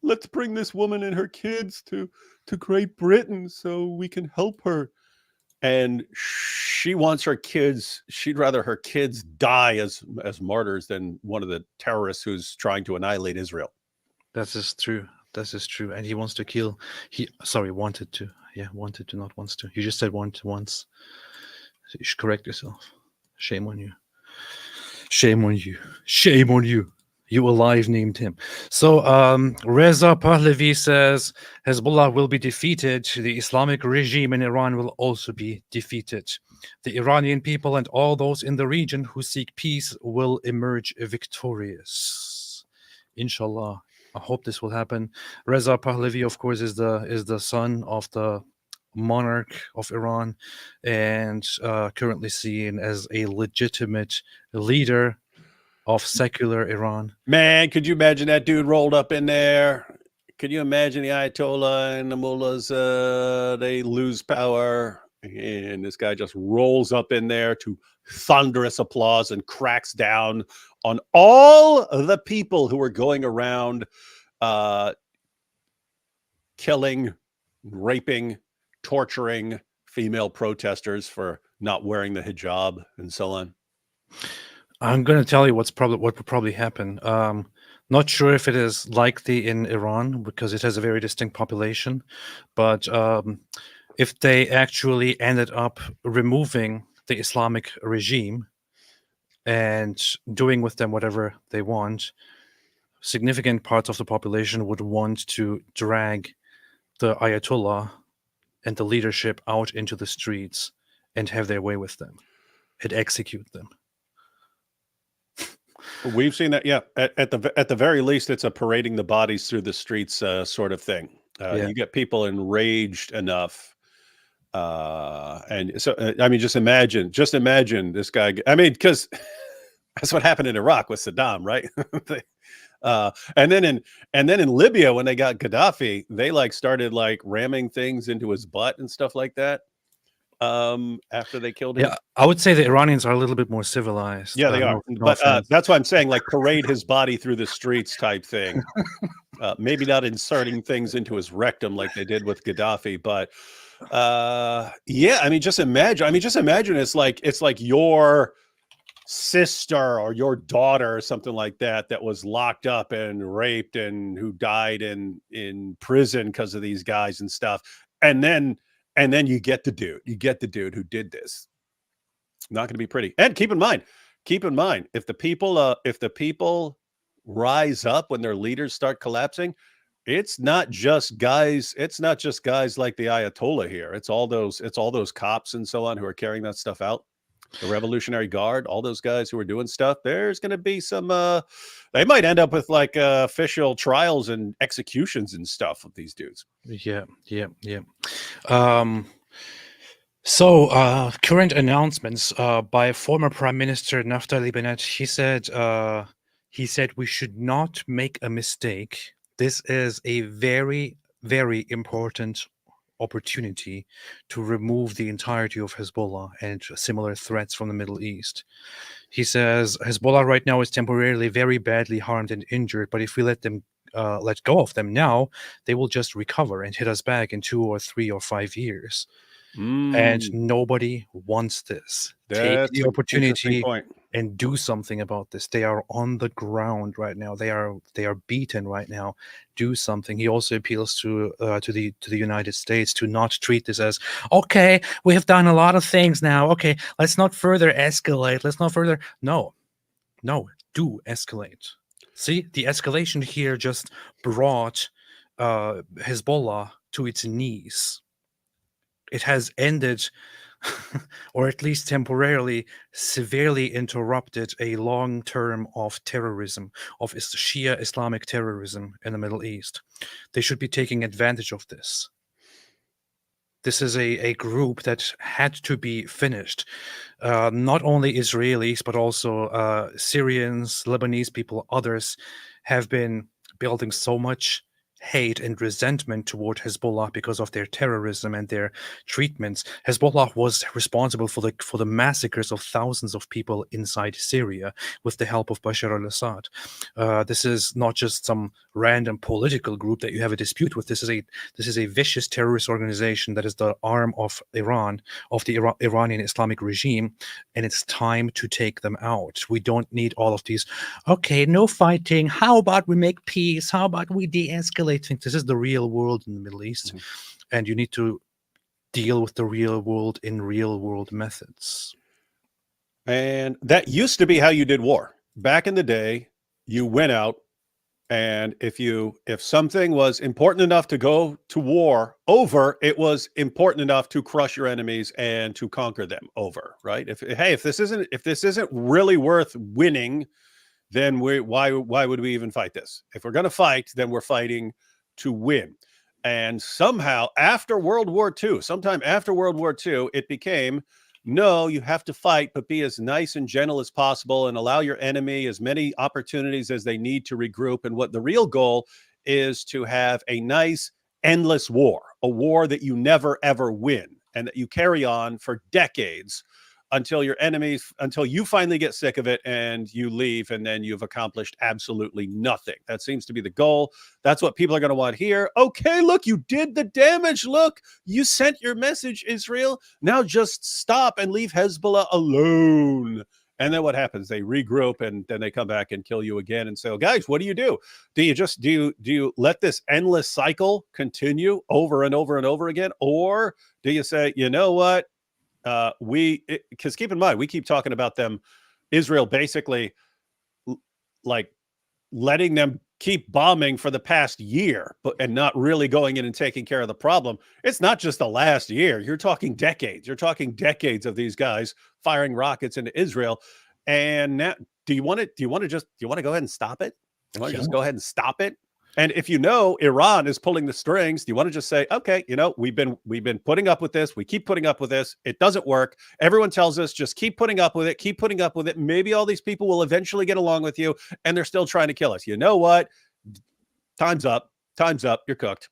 let's bring this woman and her kids to Great Britain so we can help her. And she wants her kids. She'd rather her kids die as martyrs than one of the terrorists who's trying to annihilate Israel. That is true. That is true. And he wants to kill. Wanted to. Yeah, wanted to, not wants to. You just said want to once. So you should correct yourself. Shame on you. Shame on you. Shame on you. You alive named him. So Reza Pahlavi says Hezbollah will be defeated. The Islamic regime in Iran will also be defeated. The Iranian people and all those in the region who seek peace will emerge victorious. Inshallah. I hope this will happen. Reza Pahlavi, of course, is the son of the monarch of Iran and currently seen as a legitimate leader of secular Iran. Man, could you imagine that dude rolled up in there? Could you imagine the Ayatollah and the mullahs, they lose power, and this guy just rolls up in there to thunderous applause and cracks down on all of the people who are going around killing, raping, torturing female protesters for not wearing the hijab and so on? I'm going to tell you what would probably happen. Not sure if it is likely in Iran because it has a very distinct population, but if they actually ended up removing the Islamic regime and doing with them whatever they want, significant parts of the population would want to drag the Ayatollah and the leadership out into the streets and have their way with them and execute them. We've seen that, yeah. At the very least, it's a parading the bodies through the streets sort of thing. You get people enraged enough, and so I mean, just imagine this guy. I mean, because that's what happened in Iraq with Saddam, right? And then in Libya, when they got Gaddafi, they started ramming things into his butt and stuff like that. After they killed him. Yeah, I would say the Iranians are a little bit more civilized. Yeah, they are. But that's why I'm saying parade his body through the streets type thing. Maybe not inserting things into his rectum like they did with Gaddafi, but yeah, I mean, just imagine. It's like your sister or your daughter or something like that was locked up and raped and who died in prison because of these guys and stuff. And then you get the dude who did this. Not going to be pretty. And keep in mind, if the people rise up when their leaders start collapsing, it's not just guys like the Ayatollah here. It's all those cops and so on who are carrying that stuff out. The Revolutionary Guard, all those guys who are doing stuff. There's going to be some, they might end up with official trials and executions and stuff with these dudes. Yeah. So current announcements by former Prime Minister Naftali Bennett. He said we should not make a mistake. This is a very, very important opportunity to remove the entirety of Hezbollah and similar threats from the Middle East. He says Hezbollah right now is temporarily very badly harmed and injured, but if we let go of them now, they will just recover and hit us back in 2 or 3 or 5 years. and nobody wants this. Take That's the an interesting opportunity point. and do something about this. They are on the ground right now. They are beaten right now. Do something. He also appeals to the United States to not treat this as, okay, we have done a lot of things now. Okay, let's not further escalate. Let's not further. No, do escalate. See, the escalation here just brought Hezbollah to its knees. It has ended, or at least temporarily, severely interrupted a long term of terrorism, of Shia Islamic terrorism in the Middle East. They should be taking advantage of this. This is a group that had to be finished. Not only Israelis, but also Syrians, Lebanese people, others have been building so much hate and resentment toward Hezbollah because of their terrorism and their treatments. Hezbollah was responsible for the massacres of thousands of people inside Syria with the help of Bashar al-Assad. This is not just some random political group that you have a dispute with. This is a vicious terrorist organization that is the arm of Iran, of the Iranian Islamic regime, and it's time to take them out. We don't need all of these, okay, no fighting, how about we make peace, how about we de-escalate things. This is the real world in the Middle East, and you need to deal with the real world in real world methods. And that used to be how you did war. Back in the day, you went out, and if something was important enough to go to war over, it was important enough to crush your enemies and to conquer them over, right? If this isn't really worth winning, then why would we even fight this? If we're going to fight, then we're fighting to win. And somehow after World War II, sometime after World War II, it became, no, you have to fight, but be as nice and gentle as possible and allow your enemy as many opportunities as they need to regroup. And what the real goal is, to have a nice, endless war, a war that you never, ever win and that you carry on for decades until you finally get sick of it and you leave, and then you've accomplished absolutely nothing. That seems to be the goal. That's what people are going to want here. Okay, look, you did the damage. Look, you sent your message, Israel. Now just stop and leave Hezbollah alone. And then what happens? They regroup, and then they come back and kill you again. And so, guys, what do? Do you let this endless cycle continue over and over and over again? Or do you say, you know what? Because keep in mind, we keep talking about Israel basically like letting them keep bombing for the past year, and not really going in and taking care of the problem. It's not just the last year. You're talking decades. You're talking decades of these guys firing rockets into Israel. And now, do you want to go ahead and stop it? You want to just go ahead and stop it? And if Iran is pulling the strings, do you want to just say, okay, we've been putting up with this. We keep putting up with this. It doesn't work. Everyone tells us just keep putting up with it. Keep putting up with it. Maybe all these people will eventually get along with you, and they're still trying to kill us. You know what? Time's up. Time's up. You're cooked.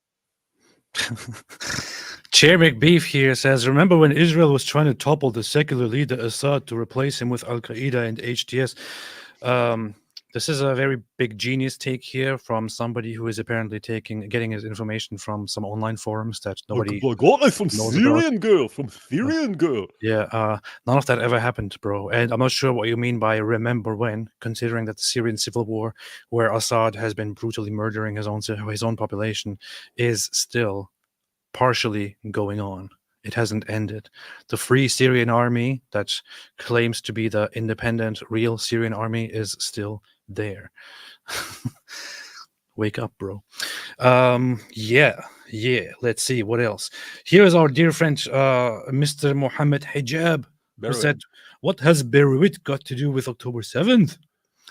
Chair McBeef here says, remember when Israel was trying to topple the secular leader Assad to replace him with Al-Qaeda and HTS? This is a very big genius take here from somebody who is apparently getting his information from some online forums that nobody got this from knows Syrian about. girl, from Syrian girl. Yeah, none of that ever happened, bro. And I'm not sure what you mean by remember when, considering that the Syrian civil war, where Assad has been brutally murdering his own population, is still partially going on. It hasn't ended. The Free Syrian Army that claims to be the independent, real Syrian army is still there. Wake up, bro. Yeah. Let's see what else. Here is our dear friend, Mr. Mohammed Hijab, who said, "What has Beirut got to do with October 7th?"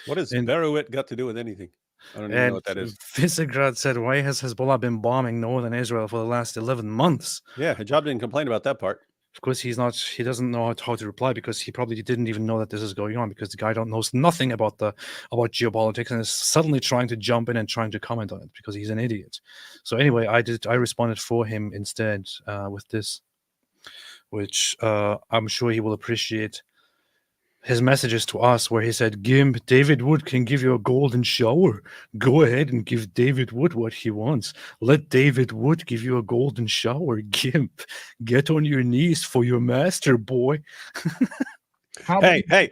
What has Beirut got to do with anything? I don't even know what that is. Visegrad said, "Why has Hezbollah been bombing northern Israel for the last 11 months?" Yeah, Hijab didn't complain about that part. Of course, he doesn't know how to reply, because he probably didn't even know that this is going on, because the guy knows nothing about geopolitics and is suddenly trying to jump in and trying to comment on it because he's an idiot. So anyway, I responded for him instead with this, which I'm sure he will appreciate. his messages to us where he said, Gimp, David Wood can give you a golden shower. Go ahead and give David Wood what he wants. Let David Wood give you a golden shower. Gimp, get on your knees for your master, boy. Hey.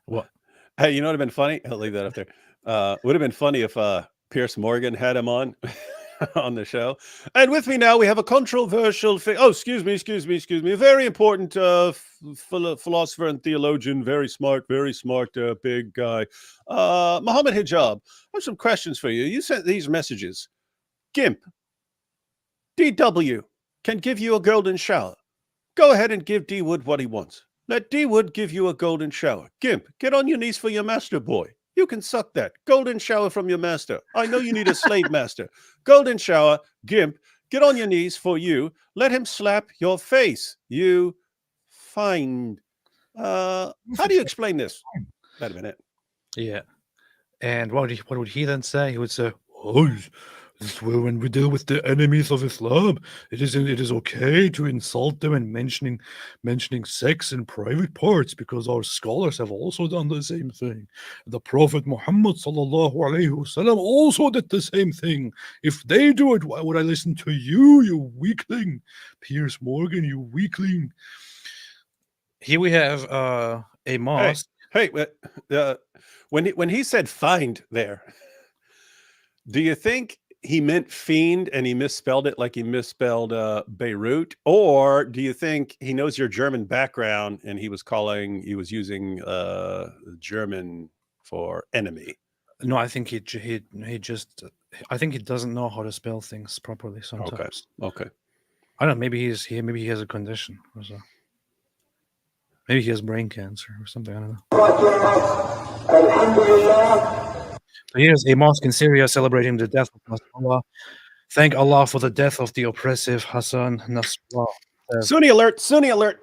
What? Hey, you know what would have been funny? I'll leave that up there. Would have been funny if Pierce Morgan had him on the show. And with me now, we have a controversial excuse me. A very important philosopher and theologian, very smart, big guy. Muhammad Hijab, I have some questions for you. You sent these messages. Gimp, DW can give you a golden shower. Go ahead and give D Wood what he wants. Let D Wood give you a golden shower. Gimp, get on your knees for your master, boy. You can suck that. Golden shower from your master. I know you need a slave master. Golden shower. Gimp, get on your knees for you. Let him slap your face. You find. How do you explain this? Wait a minute. Yeah. And what would he then say? He would say, oh, this way when we deal with the enemies of Islam, it is okay to insult them and mentioning sex in private parts, because our scholars have also done the same thing. The Prophet Muhammad sallallahu alaihi wasallam also did the same thing. If they do it, why would I listen to you, you weakling? Piers Morgan, you weakling. Here we have a mosque. Hey, when he said find there, do you think he meant fiend and he misspelled it like he misspelled Beirut? Or do you think he knows your German background and he was using German for enemy? No, I think he just I think he doesn't know how to spell things properly sometimes. Okay. I don't know, maybe he has a condition or so. Maybe he has brain cancer or something, I don't know. So here's a mosque in Syria celebrating the death of Nasrallah. Thank Allah for the death of the oppressive Hassan Nasrallah. Sunni alert! Sunni alert!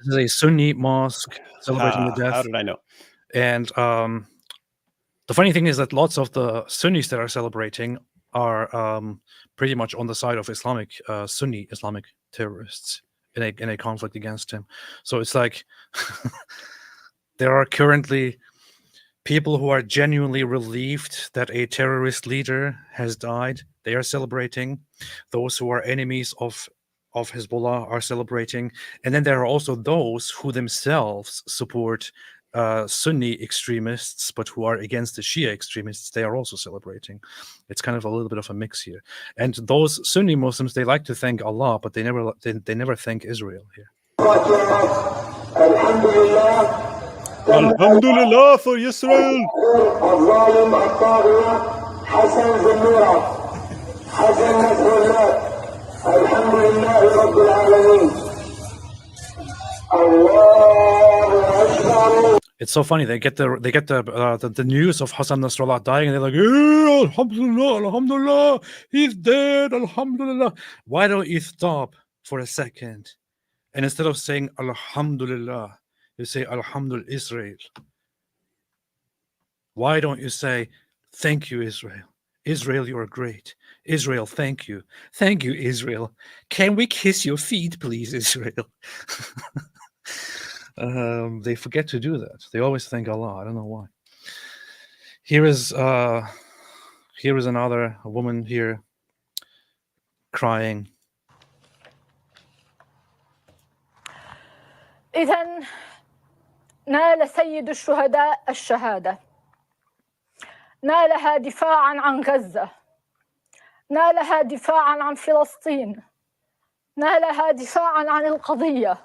This is a Sunni mosque celebrating the death. How did I know? And the funny thing is that lots of the Sunnis that are celebrating are pretty much on the side of Sunni Islamic terrorists in a conflict against him. So it's like there are currently people who are genuinely relieved that a terrorist leader has died. They are celebrating. Those who are enemies of Hezbollah are celebrating. And then there are also those who themselves support Sunni extremists, but who are against the Shia extremists. They are also celebrating. It's kind of a little bit of a mix here. And those Sunni Muslims, they like to thank Allah, but they never thank Israel here. Alhamdulillah for Israel. It's so funny. They get the news of Hassan Nasrallah dying, and they're like, "Yeah, Alhamdulillah, Alhamdulillah, he's dead, Alhamdulillah." Why don't you stop for a second, and instead of saying Alhamdulillah, you say Alhamdulillah Israel? Why don't you say thank you, Israel? Israel, you are great. Israel, thank you. Thank you, Israel. Can we kiss your feet, please, Israel? They forget to do that. They always thank Allah. I don't know why. Here is another woman here crying. إذن نال سيد الشهداء الشهادة، نالها دفاعا عن غزة، نالها دفاعا عن فلسطين، نالها دفاعا عن القضية،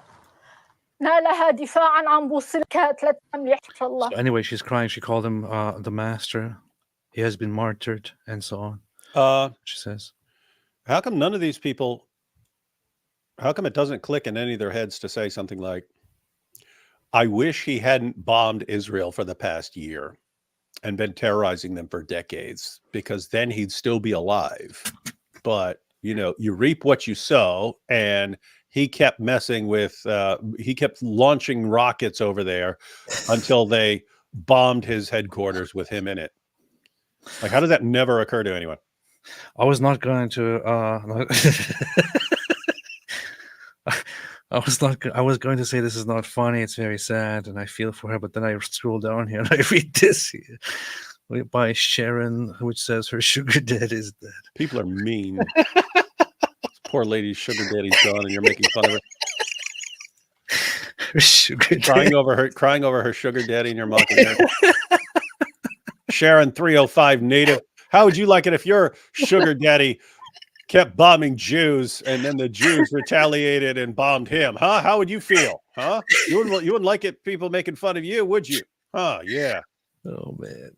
نالها دفاعا عن بوصلكات لا تملح الله. So anyway, she's crying. She called him the master. He has been martyred and so on. She says, how come none of these people, how come it doesn't click in any of their heads to say something like, I wish he hadn't bombed Israel for the past year and been terrorizing them for decades, because then he'd still be alive. But, you know, you reap what you sow, and he kept messing with, he kept launching rockets over there until they bombed his headquarters with him in it. Like, how does that never occur to anyone? I was not going to I was going to say this is not funny. It's very sad, and I feel for her. But then I scroll down here and I read this here by Sharon, which says her sugar daddy is dead. People are mean. Poor lady's sugar daddy's gone, and you're making fun of her. Her sugar crying over her sugar daddy, and you're mocking her. Sharon 305 native. How would you like it if your sugar daddy kept bombing Jews and then the Jews retaliated and bombed him? Huh? How would you feel? Huh? You wouldn't like it, people making fun of you, would you? Huh? Yeah. Oh man.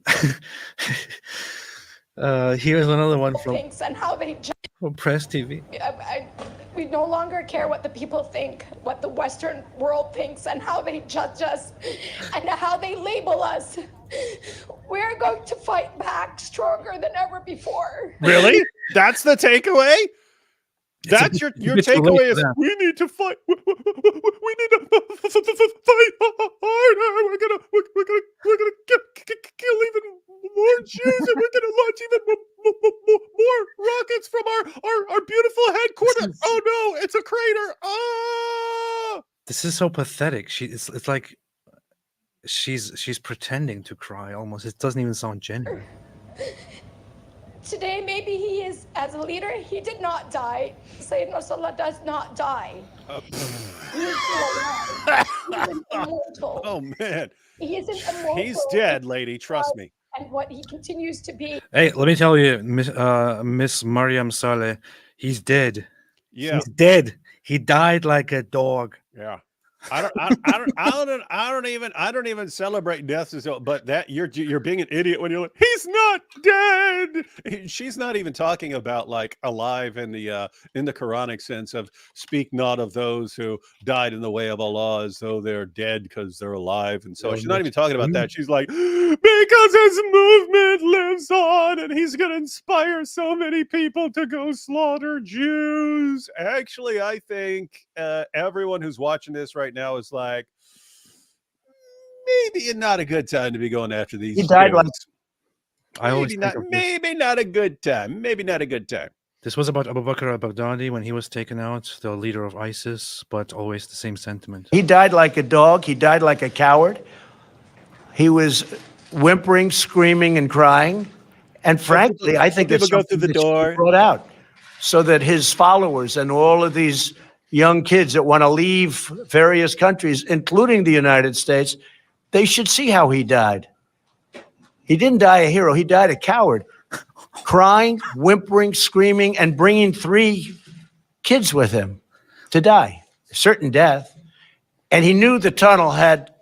Here's another one from and how they Press TV. we no longer care what the people think, what the Western world thinks, and how they judge us, and how they label us. We're going to fight back stronger than ever before. Really? That's the takeaway? That's your takeaway is we need to fight. We need to fight harder. We're gonna kill even more Jews, and we're gonna launch even more rockets from our beautiful headquarters. Oh no, it's a crater. Oh, this is so pathetic. It's like she's pretending to cry almost. It doesn't even sound genuine. Today, maybe he is, as a leader, he did not die. Sayyid NASRALLAH does not die. He is immortal. Oh, man. He isn't immortal. He's dead, lady. Trust me. And what he continues to be. Hey, let me tell you, Miss Mariam Saleh, he's dead. Yeah. He's dead. He died like a dog. Yeah. I don't even celebrate deaths, but that you're being an idiot when you're like, he's not dead. She's not even talking about like alive in the Quranic sense of speak not of those who died in the way of Allah as though they're dead because they're alive. And so she's not even talking about that. She's like, because his movement lives on and he's going to inspire so many people to go slaughter Jews. Actually, I think everyone who's watching this right now is like, maybe not a good time to be going after these. He died like maybe not a good time. Maybe not a good time. This was about Abu Bakr al-Baghdadi when he was taken out, the leader of ISIS, but always the same sentiment. He died like a dog. He died like a coward. He was whimpering, screaming, and crying. And frankly, I think people go through the door brought out so that his followers and all of these young kids that want to leave various countries, including the United States, they should see how he died. He didn't die a hero. He died a coward, crying, whimpering, screaming, and bringing 3 kids with him to die, certain death. And he knew the tunnel had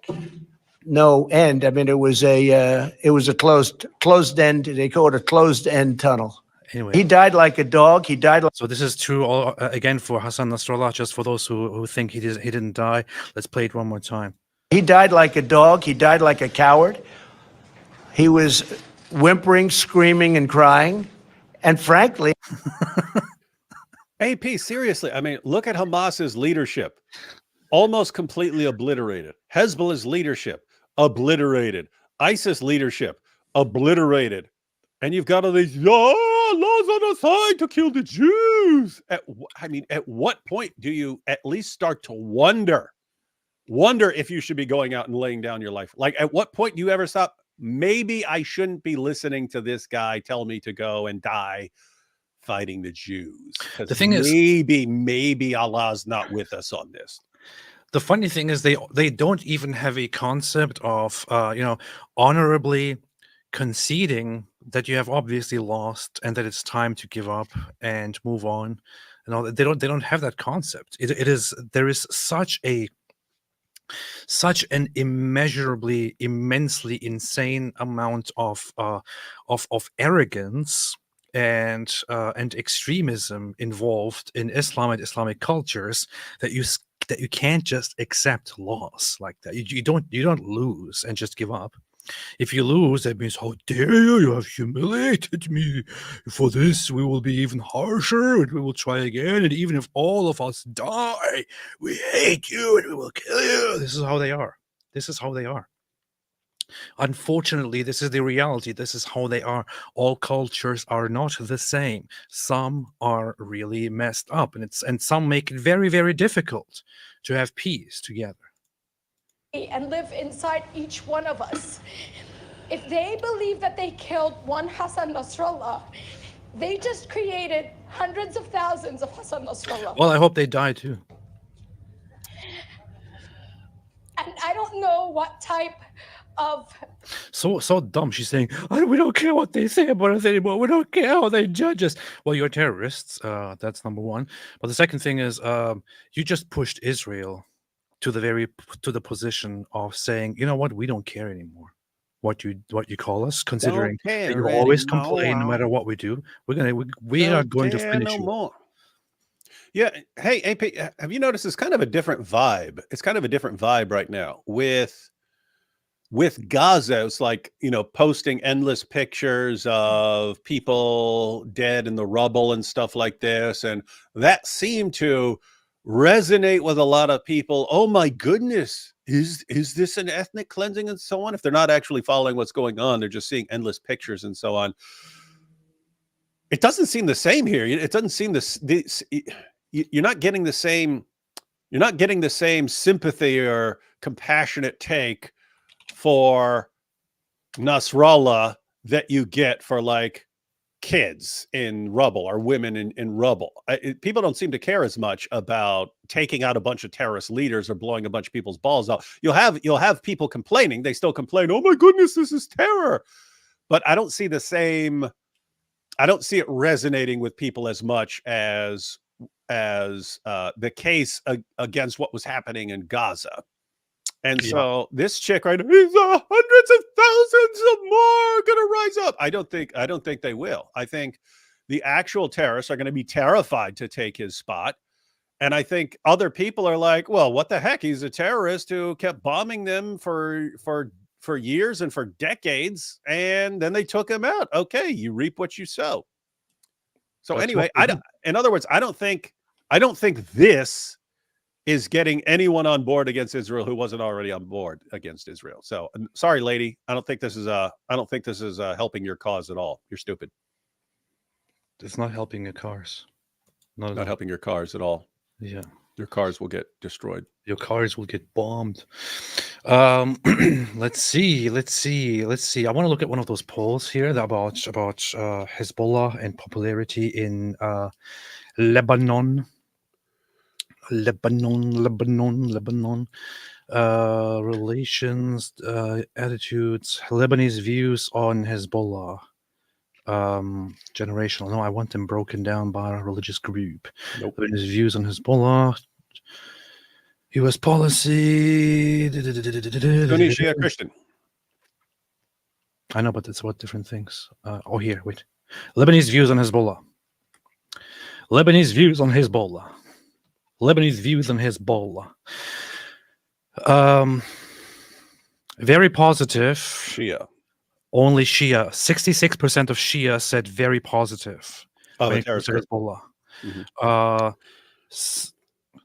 no end. I mean, it was a closed end. They call it a closed end tunnel. Anyway, he died like a dog. He died like. So this is true again for Hassan Nasrallah. Just for those who think he didn't die, let's play it one more time. He died like a dog. He died like a coward. He was whimpering, screaming, and crying. And frankly, AP, seriously, I mean, look at Hamas's leadership, almost completely obliterated. Hezbollah's leadership, obliterated. ISIS leadership, obliterated. And you've got all these, Allah's on our side to kill the Jews. At what point do you at least start to wonder if you should be going out and laying down your life? Like, at what point do you ever stop? Maybe I shouldn't be listening to this guy tell me to go and die fighting the Jews. The thing is, maybe Allah's not with us on this. The funny thing is they don't even have a concept of honorably conceding that you have obviously lost and that it's time to give up and move on. And all that. They don't have that concept. There is such an immeasurably, immensely insane amount of arrogance and extremism involved in Islam and Islamic cultures that you can't just accept loss like that. You don't lose and just give up. If you lose, that means, how dare you? You have humiliated me. For this, we will be even harsher, and we will try again. And even if all of us die, we hate you, and we will kill you. This is how they are. Unfortunately, this is the reality. This is how they are. All cultures are not the same. Some are really messed up, and some make it very, very difficult to have peace together. And live inside each one of us. If they believe that they killed one Hassan Nasrallah, they just created hundreds of thousands of Hassan Nasrallah. Well, I hope they die too. And I don't know what type of... So dumb. She's saying, we don't care what they say about us anymore. We don't care how they judge us. Well, you're terrorists. That's number one. But the second thing is, you just pushed Israel to the position of saying, you know what, we don't care anymore what you call us, considering that you always complain no matter what we do. We are going to finish you. More. Yeah. Hey, AP, have you noticed it's kind of a different vibe? It's kind of a different vibe right now with Gaza. It's like, you know, posting endless pictures of people dead in the rubble and stuff like this. And that seemed to resonate with a lot of people. Oh my goodness, is this an ethnic cleansing and so on? If they're not actually following what's going on, they're just seeing endless pictures and so on. It doesn't seem the same here. It doesn't seem you're not getting the same. You're not getting the same sympathy or compassionate take for Nasrallah that you get for like kids in rubble or women in rubble. People don't seem to care as much about taking out a bunch of terrorist leaders or blowing a bunch of people's balls out. You'll have people complaining. They still complain, oh my goodness, this is terror. But I don't see the same. I don't see it resonating with people as much as the case against what was happening in Gaza. And so this chick right now, hundreds of thousands of more going to rise up. I don't think they will. I think the actual terrorists are going to be terrified to take his spot. And I think other people are like, well, what the heck? He's a terrorist who kept bombing them for years and for decades. And then they took him out. Okay. You reap what you sow. So anyway, in other words, I don't think this is getting anyone on board against Israel who wasn't already on board against Israel. So sorry, lady. I don't think this is helping your cause at all. You're stupid. It's not helping your cars. Not helping your cars at all. Yeah. Your cars will get destroyed. Your cars will get bombed. Let's see. I want to look at one of those polls here about Hezbollah and popularity in Lebanon. Relations, attitudes, Lebanese views on Hezbollah. Generational. No, I want them broken down by a religious group. Nope. Lebanese views on Hezbollah. U.S. policy. Sunni, Shia, Christian. I know, but it's what different things. Here, wait. Lebanese views on Hezbollah. Lebanese views on Hezbollah. Lebanese views on Hezbollah. Very positive. Shia. Only Shia. 66% of Shia said very positive. Hezbollah.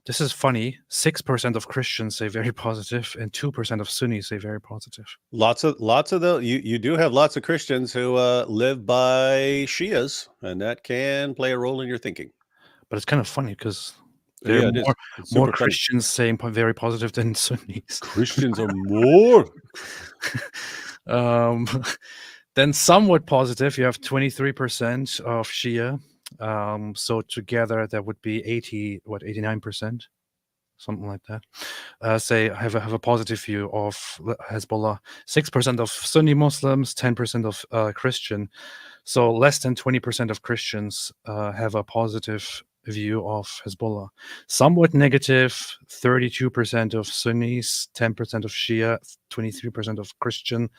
This is funny. 6% of Christians say very positive, and 2% of Sunnis say very positive. Lots of you do have lots of Christians who live by Shias, and that can play a role in your thinking. But it's kind of funny because there are more Christians saying very positive than Sunnis. Christians are more. Then somewhat positive, you have 23% of Shia. So together that would be 89%, something like that. Say have a positive view of Hezbollah. 6% of Sunni Muslims, 10% of Christian. So less than 20% of Christians have a positive view of Hezbollah. Somewhat negative, 32% of Sunnis, 10% of Shia, 23% of Christian,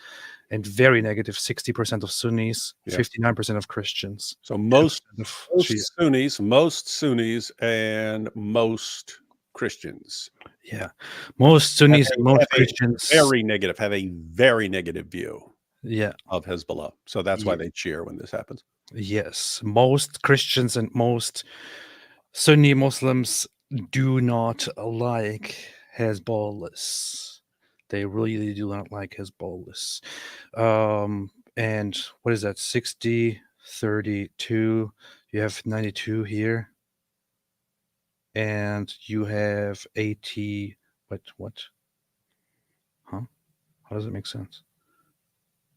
and very negative, 60% of Sunnis, 59% of Christians. So most Sunnis, and most Christians. Yeah, most Sunnis and most Christians have a very negative view. Yeah, of Hezbollah. So that's why they cheer when this happens. Yes, most Christians and most Sunni Muslims do not like Hezbollah. They really do not like Hezbollah. And what is that? 60, 32. You have 92 here. And you have 80. What? Huh? How does it make sense?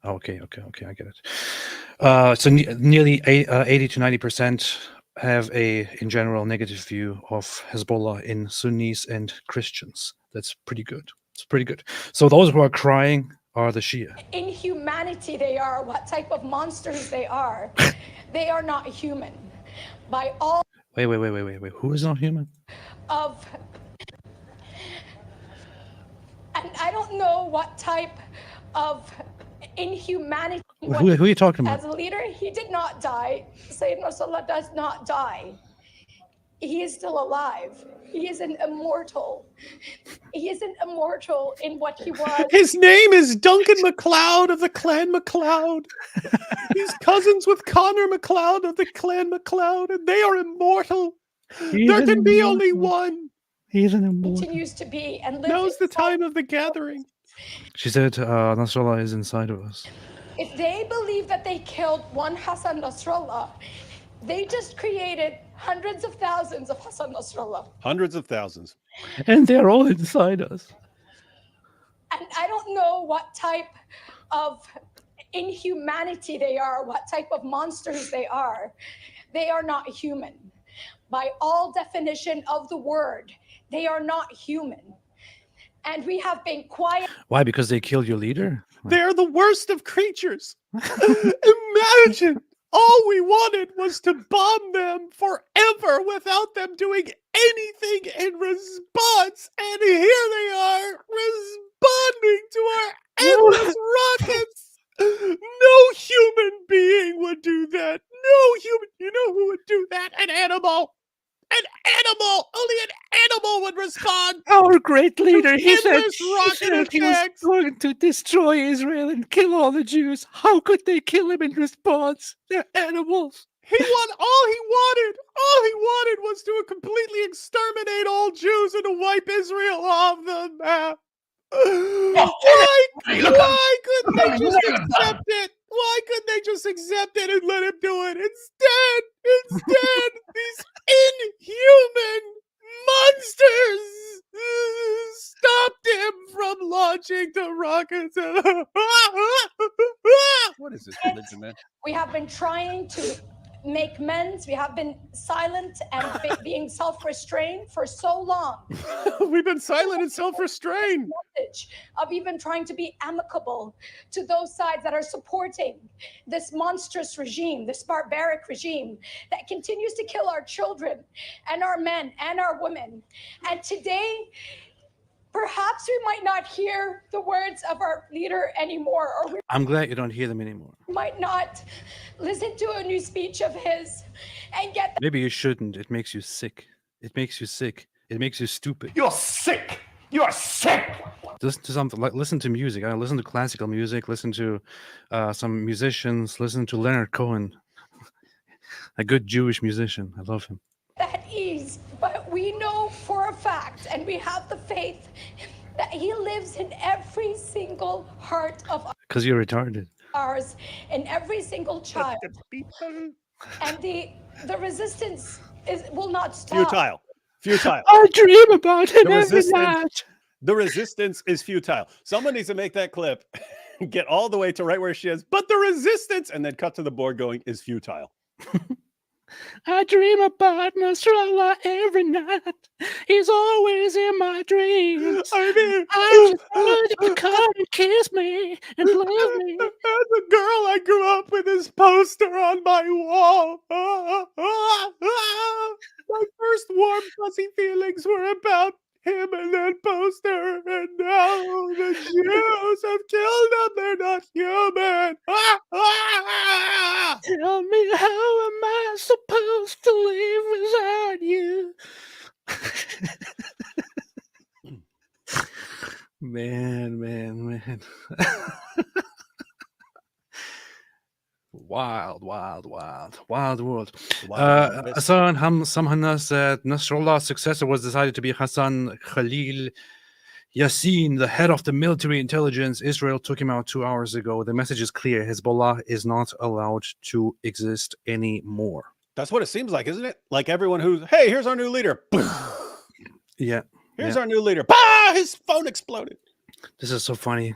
Oh, okay, I get it. So nearly 80 to 90% have in general, negative view of Hezbollah in Sunnis and Christians. That's pretty good. It's pretty good. So those who are crying are the Shia. Inhumanity they are, what type of monsters they are. They are not human. By all Wait. Who is not human? of, and I don't know what type of inhumanity. Who are you talking about? As a leader, he did not die. Sayyidina Rasulullah does not die. He is still alive. He is an immortal. He is an immortal in what he was. His name is Duncan MacLeod of the Clan MacLeod. He's cousins with Connor MacLeod of the Clan MacLeod, and they are immortal. There can be only one. He's an immortal. Continues to be and live. Now's the time of the gathering. She said Nasrallah is inside of us. If they believe that they killed one Hassan Nasrallah, they just created hundreds of thousands of Hassan Nasrallah. Hundreds of thousands. And they're all inside us. And I don't know what type of inhumanity they are, what type of monsters they are. They are not human. By all definition of the word, they are not human. And we have been quiet. Why? Because they killed your leader? They're the worst of creatures. Imagine. All we wanted was to bomb them forever without them doing anything in response. And here they are responding to our endless rockets. No human being would do that. No human. You know who would do that? An animal. An animal. Only an animal would respond. Our great leader, he said rocket he was going to destroy Israel and kill all the Jews. How could they kill him in response? They're animals. He won all he wanted. All he wanted was to completely exterminate all Jews and to wipe Israel off the map. Why couldn't they just accept it? Why couldn't they just accept it and let him do it? Instead, these inhuman monsters stopped him from launching the rockets. What is this religion, man? We have been trying to make amends. We have been silent and being self-restrained for so long. We've been silent and self-restrained. Of even trying to be amicable to those sides that are supporting this monstrous regime, this barbaric regime that continues to kill our children and our men and our women. And today, perhaps we might not hear the words of our leader anymore, or I'm glad you don't hear them anymore. we might not listen to a new speech of his and get Maybe you shouldn't. It makes you sick. It makes you sick. It makes you stupid. You're sick. You're sick. Listen to something like listen to music. I listen to classical music. Listen to some musicians. Listen to Leonard Cohen, a good Jewish musician. I love him. that ease, but we know for a fact, and we have the faith, that he lives in every single heart of Because you're retarded. ours, in every single child. And the resistance will not stop. Futile. I dream about him every night. The resistance is futile. Someone needs to make that clip, get all the way to right where she is, but the resistance, and then cut to the board going, is futile. I dream about Nasrallah every night. He's always in my dreams. I just wanted to come and kiss me and love me. And the girl I grew up with is poster on my wall. My first warm, fuzzy feelings were about him and that poster, and now the Jews have killed him. They're not human. Tell me, how am I supposed to live without you? Man. Wild world. Hassan, some Hanna said Nasrallah's successor was decided to be Hassan Khalil. Yassin, the head of the military intelligence, Israel took him out 2 hours ago. The message is clear. Hezbollah is not allowed to exist anymore. That's what it seems like, isn't it? Like everyone who's, hey, here's our new leader. Yeah. Here's our new leader. Bah! His phone exploded. This is so funny.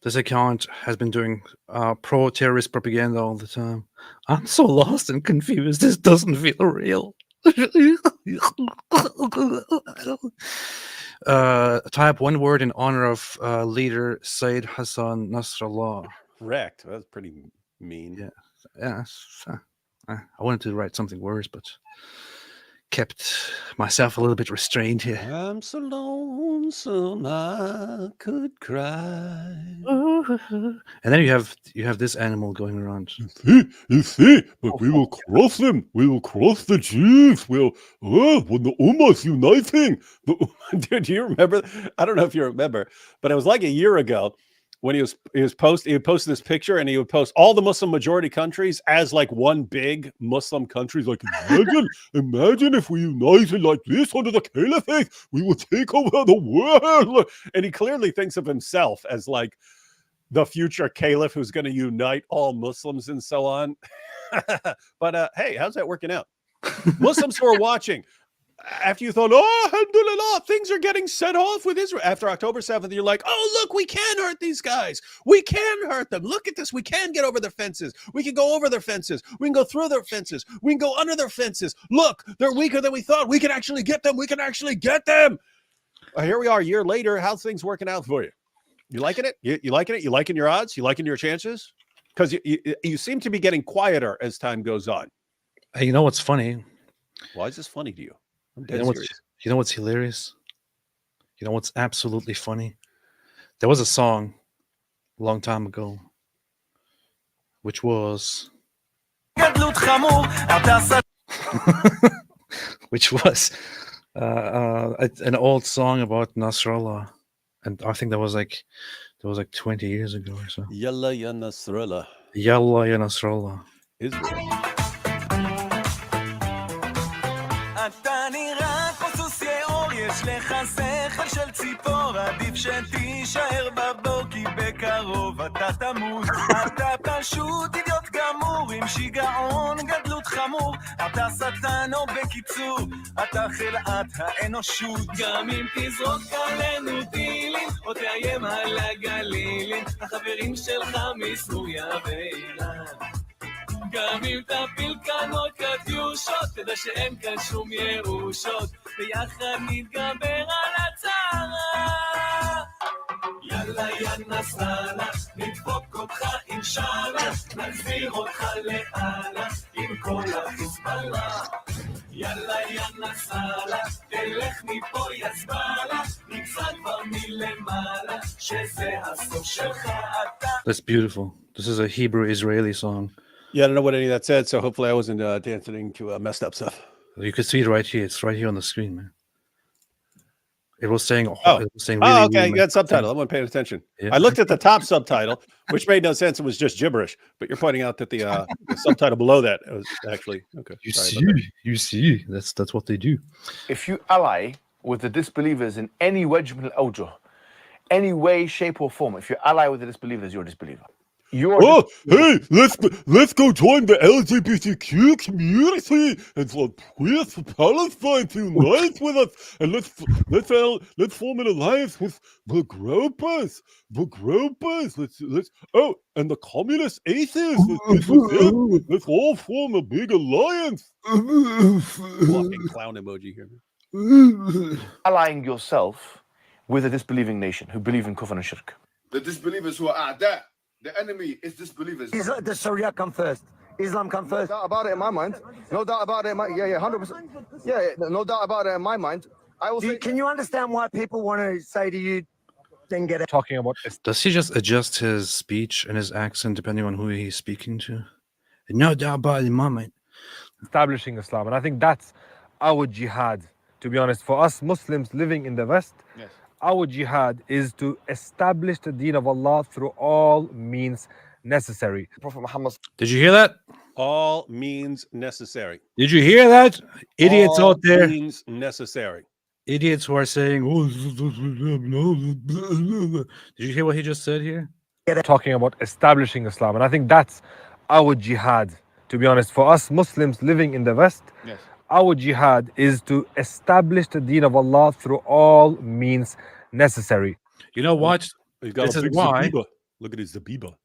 This account has been doing pro-terrorist propaganda all the time. I'm so lost and confused. This doesn't feel real. Type one word in honor of leader Said Hassan Nasrallah. Wrecked. That's pretty mean. Yeah. I wanted to write something worse, but kept myself a little bit restrained here. I'm so lonesome I could cry. And then you have this animal going around. You see, but we will cross them. We will cross the Jews. When the Ummah's uniting. Dude, do you remember? I don't know if you remember, but it was like a year ago when he would post this picture, and he would post all the Muslim majority countries as like one big Muslim country. Like, imagine if we united like this under the caliphate, we would take over the world. And he clearly thinks of himself as like the future caliph who's going to unite all Muslims and so on. But hey, how's that working out? Muslims who are watching, after you thought, oh, alhamdulillah, things are getting set off with Israel. After October 7th, you're like, oh, look, we can hurt these guys. We can hurt them. Look at this. We can get over their fences. We can go over their fences. We can go through their fences. We can go under their fences. Look, they're weaker than we thought. We can actually get them. We can actually get them. Here we are a year later. How's things working out for you? You liking it? You liking it? You liking your odds? You liking your chances? Because you seem to be getting quieter as time goes on. Hey, you know what's funny? Why is this funny to you? You know what's hilarious? You know what's absolutely funny? There was a song a long time ago, which was an old song about Nasrallah, and I think that was like 20 years ago or so. Yalla ya Nasrallah. Yalla ya Nasrallah. Israel. יש לך שכל של ציפור, עדיף שתישאר בבור, כי בקרוב אתה תמות. אתה פשוט אידיוט גמור, עם שיגעון גדלות חמור. אתה שטן או בקיצור, אתה חלאת האנושות. גם אם תזרוק עלינו טילים, או תאיים על הגלילים, החברים שלך מסוריה ואיראן. גם אם תפיל כאן עוד קטיושות, תדע שאין כאן שום ירושות, ביחד נתגבר על הצרה. יאללה יא נסראללה, נדפוק אותך אינשאללה, נחזיר אותך לאללה, עם כל החיזבאללה. יאללה יא נסראללה, תלך מפה יזבאללה, נמצא כבר מלמעלה, שזה הסוף שלך אתה. That's beautiful. This is a Hebrew-Israeli song. Yeah, I don't know what any of that said, so hopefully I wasn't dancing to messed up stuff. You can see it right here. It's right here on the screen, man. It was saying, it was saying really, okay, really you got subtitle. I wasn't paying attention. Yeah. I looked at the top subtitle, which made no sense. It was just gibberish. But you're pointing out that the subtitle below that was actually okay. You see, that's what they do. If you ally with the disbelievers in any wajh min al-awjuh, any way, shape, or form, if you ally with the disbelievers, you're a disbeliever. Hey, let's go join the LGBTQ community and please for Palestine to unite with us, and let's form an alliance with the gropers. Let's and the communist atheists. Let's all form a big alliance. Walking clown emoji here. Allying yourself with a disbelieving nation who believe in kufr and shirk. The disbelievers who are a'da. The enemy is disbelievers. The Sharia come first. Islam come first. No doubt about it in my mind. No doubt about it. 100%. Yeah, no doubt about it in my mind. I will say. Can you understand why people want to say to you, then get it? Talking about this. Does he just adjust his speech and his accent depending on who he's speaking to? No doubt about it in my mind. Establishing Islam. And I think that's our jihad, to be honest. For us Muslims living in the West, yes. Our jihad is to establish the deen of Allah through all means necessary. Prophet Muhammad. Did you hear that? All means necessary. Did you hear that? Idiots all out there. Means necessary. idiots who are saying, "Oh, did you hear what he just said here?" Talking about establishing Islam, and I think that's our jihad. To be honest, for us Muslims living in the West, Yes. our jihad is to establish the deen of Allah through all means necessary. You know what? He's got This a is big why. Zabiba. Look at his Zabiba.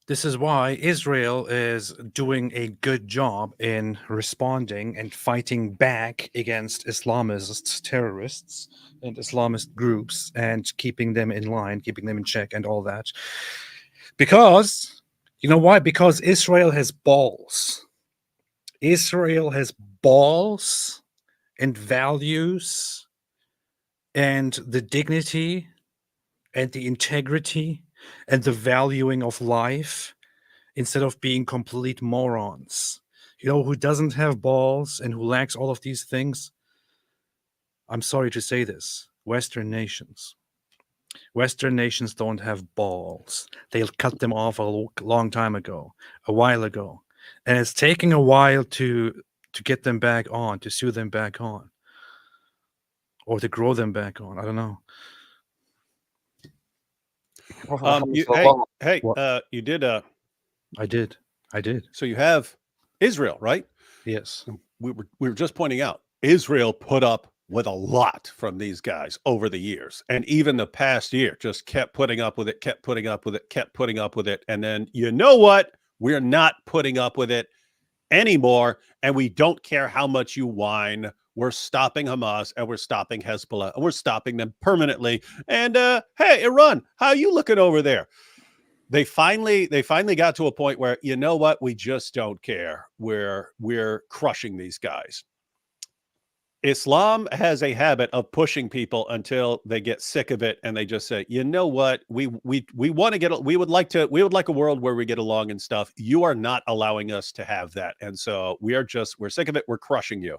This is why Israel is doing a good job in responding and fighting back against Islamist terrorists and Islamist groups and keeping them in line, keeping them in check, and all that. Because, you know why? Because Israel has balls. Israel has balls and values and the dignity and the integrity and the valuing of life instead of being complete morons. You know who doesn't have balls and who lacks all of these things? I'm sorry to say this. Western nations. Western nations don't have balls. They'll cut them off a long time ago, a while ago. And it's taking a while to get them back on, to sew them back on. Or to grow them back on. I don't know. Hey, you did. I did. So you have Israel, right? Yes. We were just pointing out Israel put up with a lot from these guys over the years, and even the past year just kept putting up with it, kept putting up with it, kept putting up with it, and then you know what? We're not putting up with it anymore, and we don't care how much you whine. We're stopping Hamas and we're stopping Hezbollah and we're stopping them permanently. And hey, Iran, how are you looking over there? They finally got to a point where, you know what, we just don't care. We're crushing these guys. Islam has a habit of pushing people until they get sick of it and they just say, you know what, we want to get, we would like a world where we get along and stuff. You are not allowing us to have that. And so we're sick of it. We're crushing you.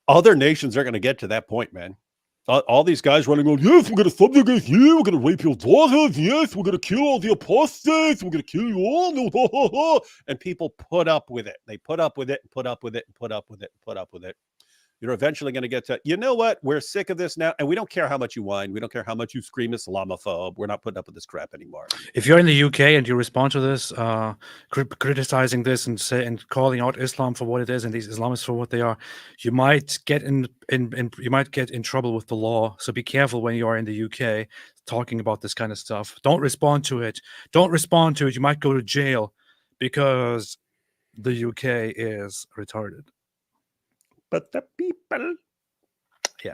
Other nations are going to get to that point, man. All these guys running on, yes, we're going to subjugate you, we're going to rape your daughters, yes, we're going to kill all the apostates, we're going to kill you all. And people put up with it. They put up with it, and put up with it, and put up with it, and put up with it. You're eventually going to get to, you know what, we're sick of this now, and we don't care how much you whine, we don't care how much you scream Islamophobe, we're not putting up with this crap anymore. If you're in the UK and you respond to this, criticizing this and calling out Islam for what it is and these Islamists for what they are, you might get in trouble with the law. So be careful when you are in the UK talking about this kind of stuff. Don't respond to it. Don't respond to it. You might go to jail because the UK is retarded. But the people, yeah.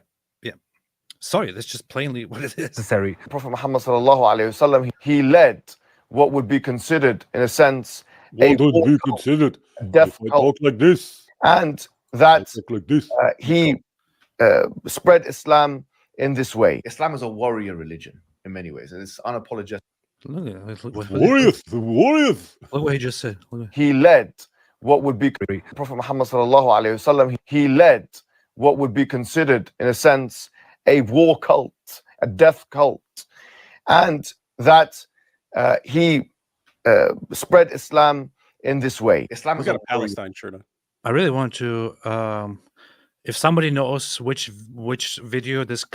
Sorry, that's just plainly what it is. Necessary. Prophet Muhammad sallallahu alaihi wasallam, he led what would be considered, in a sense, what would be considered death if I talk like this, and that like this. He spread Islam in this way. Islam is a warrior religion in many ways, and it's unapologetic. Warriors. Look what he just said. He led what would be Prophet Muhammad sallallahu alaihi wasallam. He led what would be considered, in a sense, a war cult, a death cult, and that he spread Islam in this way. Islam is got a Palestine shirt on. I really want to. If somebody knows which video this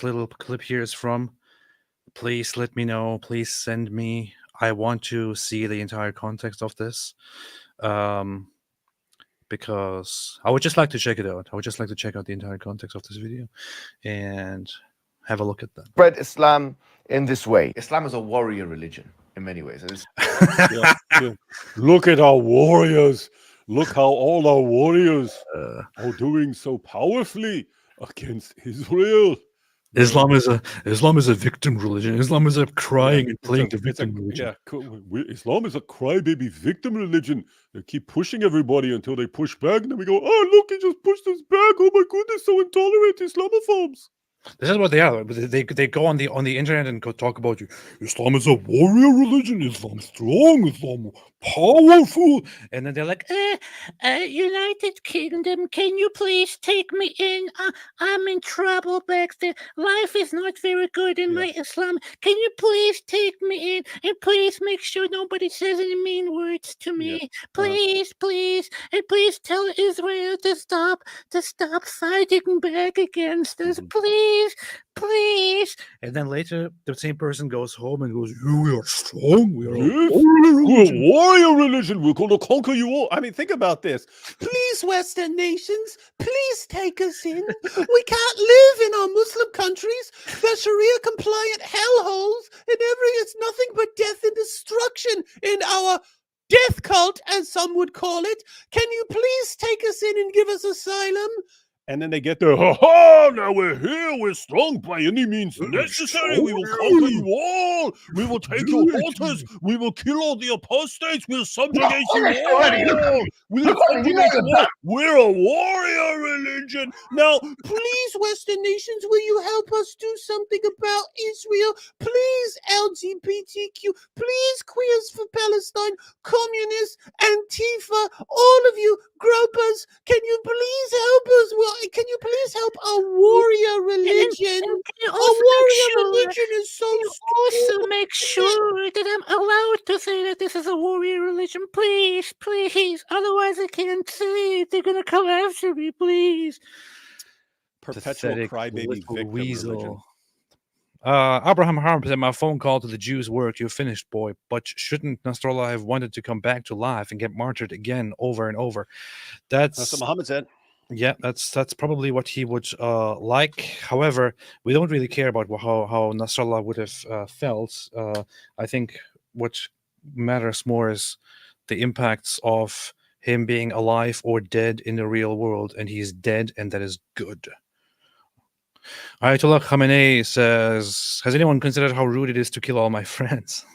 little clip here is from, please let me know. Please send me. I want to see the entire context of this. Because I would just like to check it out. I would just like to check out the entire context of this video and have a look at that. Spread Islam in this way. Islam is a warrior religion in many ways. Yeah. Look at our warriors. Look how all our warriors are doing so powerfully against Israel. Islam is a victim religion. Islam is a crying and playing the victim religion. Yeah, Islam is a crybaby victim religion. They keep pushing everybody until they push back, and then we go, oh, look, he just pushed us back. Oh my goodness, so intolerant, Islamophobes. This is what they are. They go on the internet and go talk about you. Islam is a warrior religion. Islam strong. Islam powerful. And then they're like, United Kingdom, can you please take me in? I'm in trouble back there. Life is not very good in my Islam. Can you please take me in? And please make sure nobody says any mean words to me. Please, please. And please tell Israel to stop fighting back against us. Please, please. and then later the same person goes home and goes, we are strong. We are a Yes, warrior we're a religion." warrior religion. We're going to conquer you all. I mean, think about this. Please, Western nations, please take us in. We can't live in our Muslim countries. They're Sharia compliant hellholes, and it's nothing but death and destruction in our death cult, as some would call it. Can you please take us in and give us asylum? And then they get there. Ha ha! Now we're here. We're strong by any means necessary. We will conquer you all. We will take your daughters. We will kill all the apostates. We'll subjugate you all. We'll subjugate you all. We're a warrior religion. Now, please, Western nations, will you help us do something about Israel? Please, LGBTQ. Please, Queers for Palestine, communists, Antifa, all of you, gropers, can you please help us? Can you please help our warrior religion? Our warrior religion is so Also make sure that I'm allowed to say that this is a warrior religion. Please, please. Otherwise I can't say it. They're going to come after me, please. Perpetual Pathetic crybaby little victim weasel. religion. Abraham Harm said, my phone call to the Jews worked. You're finished, boy. But shouldn't Nasrallah have wanted to come back to life and get martyred again over and over? That's what Muhammad said. Yeah, that's probably what he would like. However, we don't really care about how Nasrallah would have felt. I think what matters more is the impacts of him being alive or dead in the real world, and he's dead, and that is good. Ayatollah Khamenei says, has anyone considered how rude it is to kill all my friends?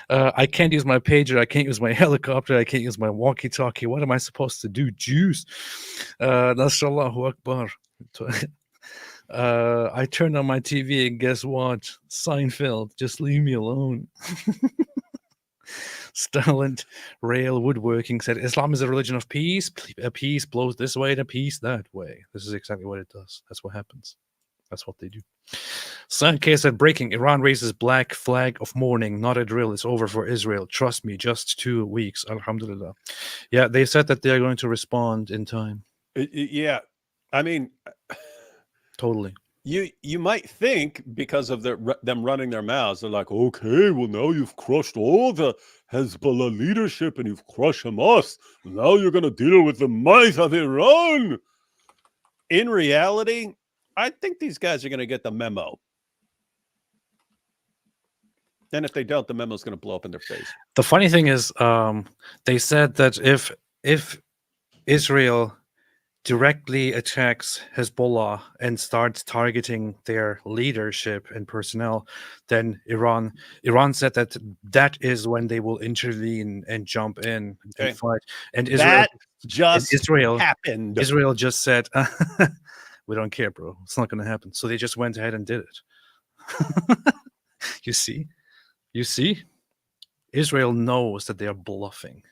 I can't use my pager, I can't use my helicopter, I can't use my walkie-talkie. What am I supposed to do? Jews. Nasrallahu Akbar. I turned on my TV and guess what? Seinfeld, just leave me alone. Stalin Rail Woodworking said, Islam is a religion of peace. A peace blows this way and a peace that way. This is exactly what it does. That's what happens. That's what they do. Sanke said, breaking, Iran raises black flag of mourning. Not a drill. It's over for Israel. Trust me, just 2 weeks. Alhamdulillah. Yeah, they said that they are going to respond in time. Yeah. I mean, totally. You might think because of them running their mouths, they're like, okay, well, now you've crushed all the Hezbollah leadership and you've crushed Hamas. Now you're going to deal with the might of Iran. In reality, I think these guys are going to get the memo. Then if they don't, the memo is going to blow up in their face. The funny thing is, they said that if Israel directly attacks Hezbollah and starts targeting their leadership and personnel, then Iran said that is when they will intervene and jump in and fight. And Israel happened. Israel just said, we don't care, bro. It's not going to happen. So they just went ahead and did it. You see? Israel knows that they are bluffing.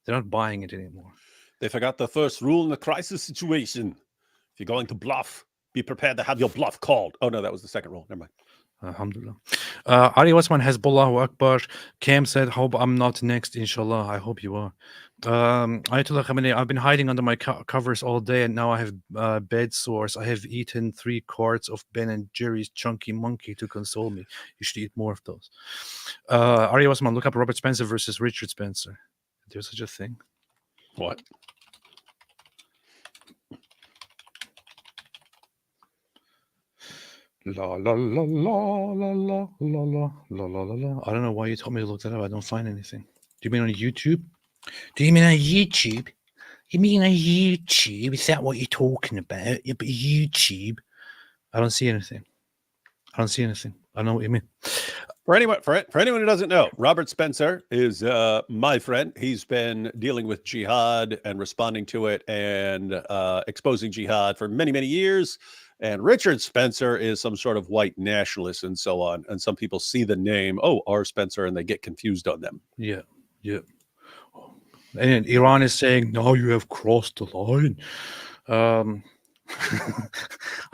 They're not buying it anymore. They forgot the first rule in a crisis situation. If you're going to bluff, be prepared to have your bluff called. Oh, no, that was the second rule. Never mind. Alhamdulillah. Ari Osman, Hezbollah Akbar. Cam said, hope I'm not next, inshallah. I hope you are. Ayatollah Khamenei, I've been hiding under my covers all day and now I have bed sores. I have eaten 3 quarts of Ben & Jerry's Chunky Monkey to console me. You should eat more of those. Ari Osman, look up Robert Spencer versus Richard Spencer. There's such a thing. What? La la la la la la la la la la la. I don't know why you told me to look that up. I don't find anything. Do you mean on YouTube? You mean on YouTube? Is that what you're talking about? Yeah, but YouTube. I don't see anything. I know what you mean. For anyone who doesn't know, Robert Spencer is my friend. He's been dealing with jihad and responding to it and exposing jihad for many, many years. And Richard Spencer is some sort of white nationalist and so on. And some people see the name, oh, R. Spencer, and they get confused on them. Yeah, yeah. And Iran is saying, no, you have crossed the line.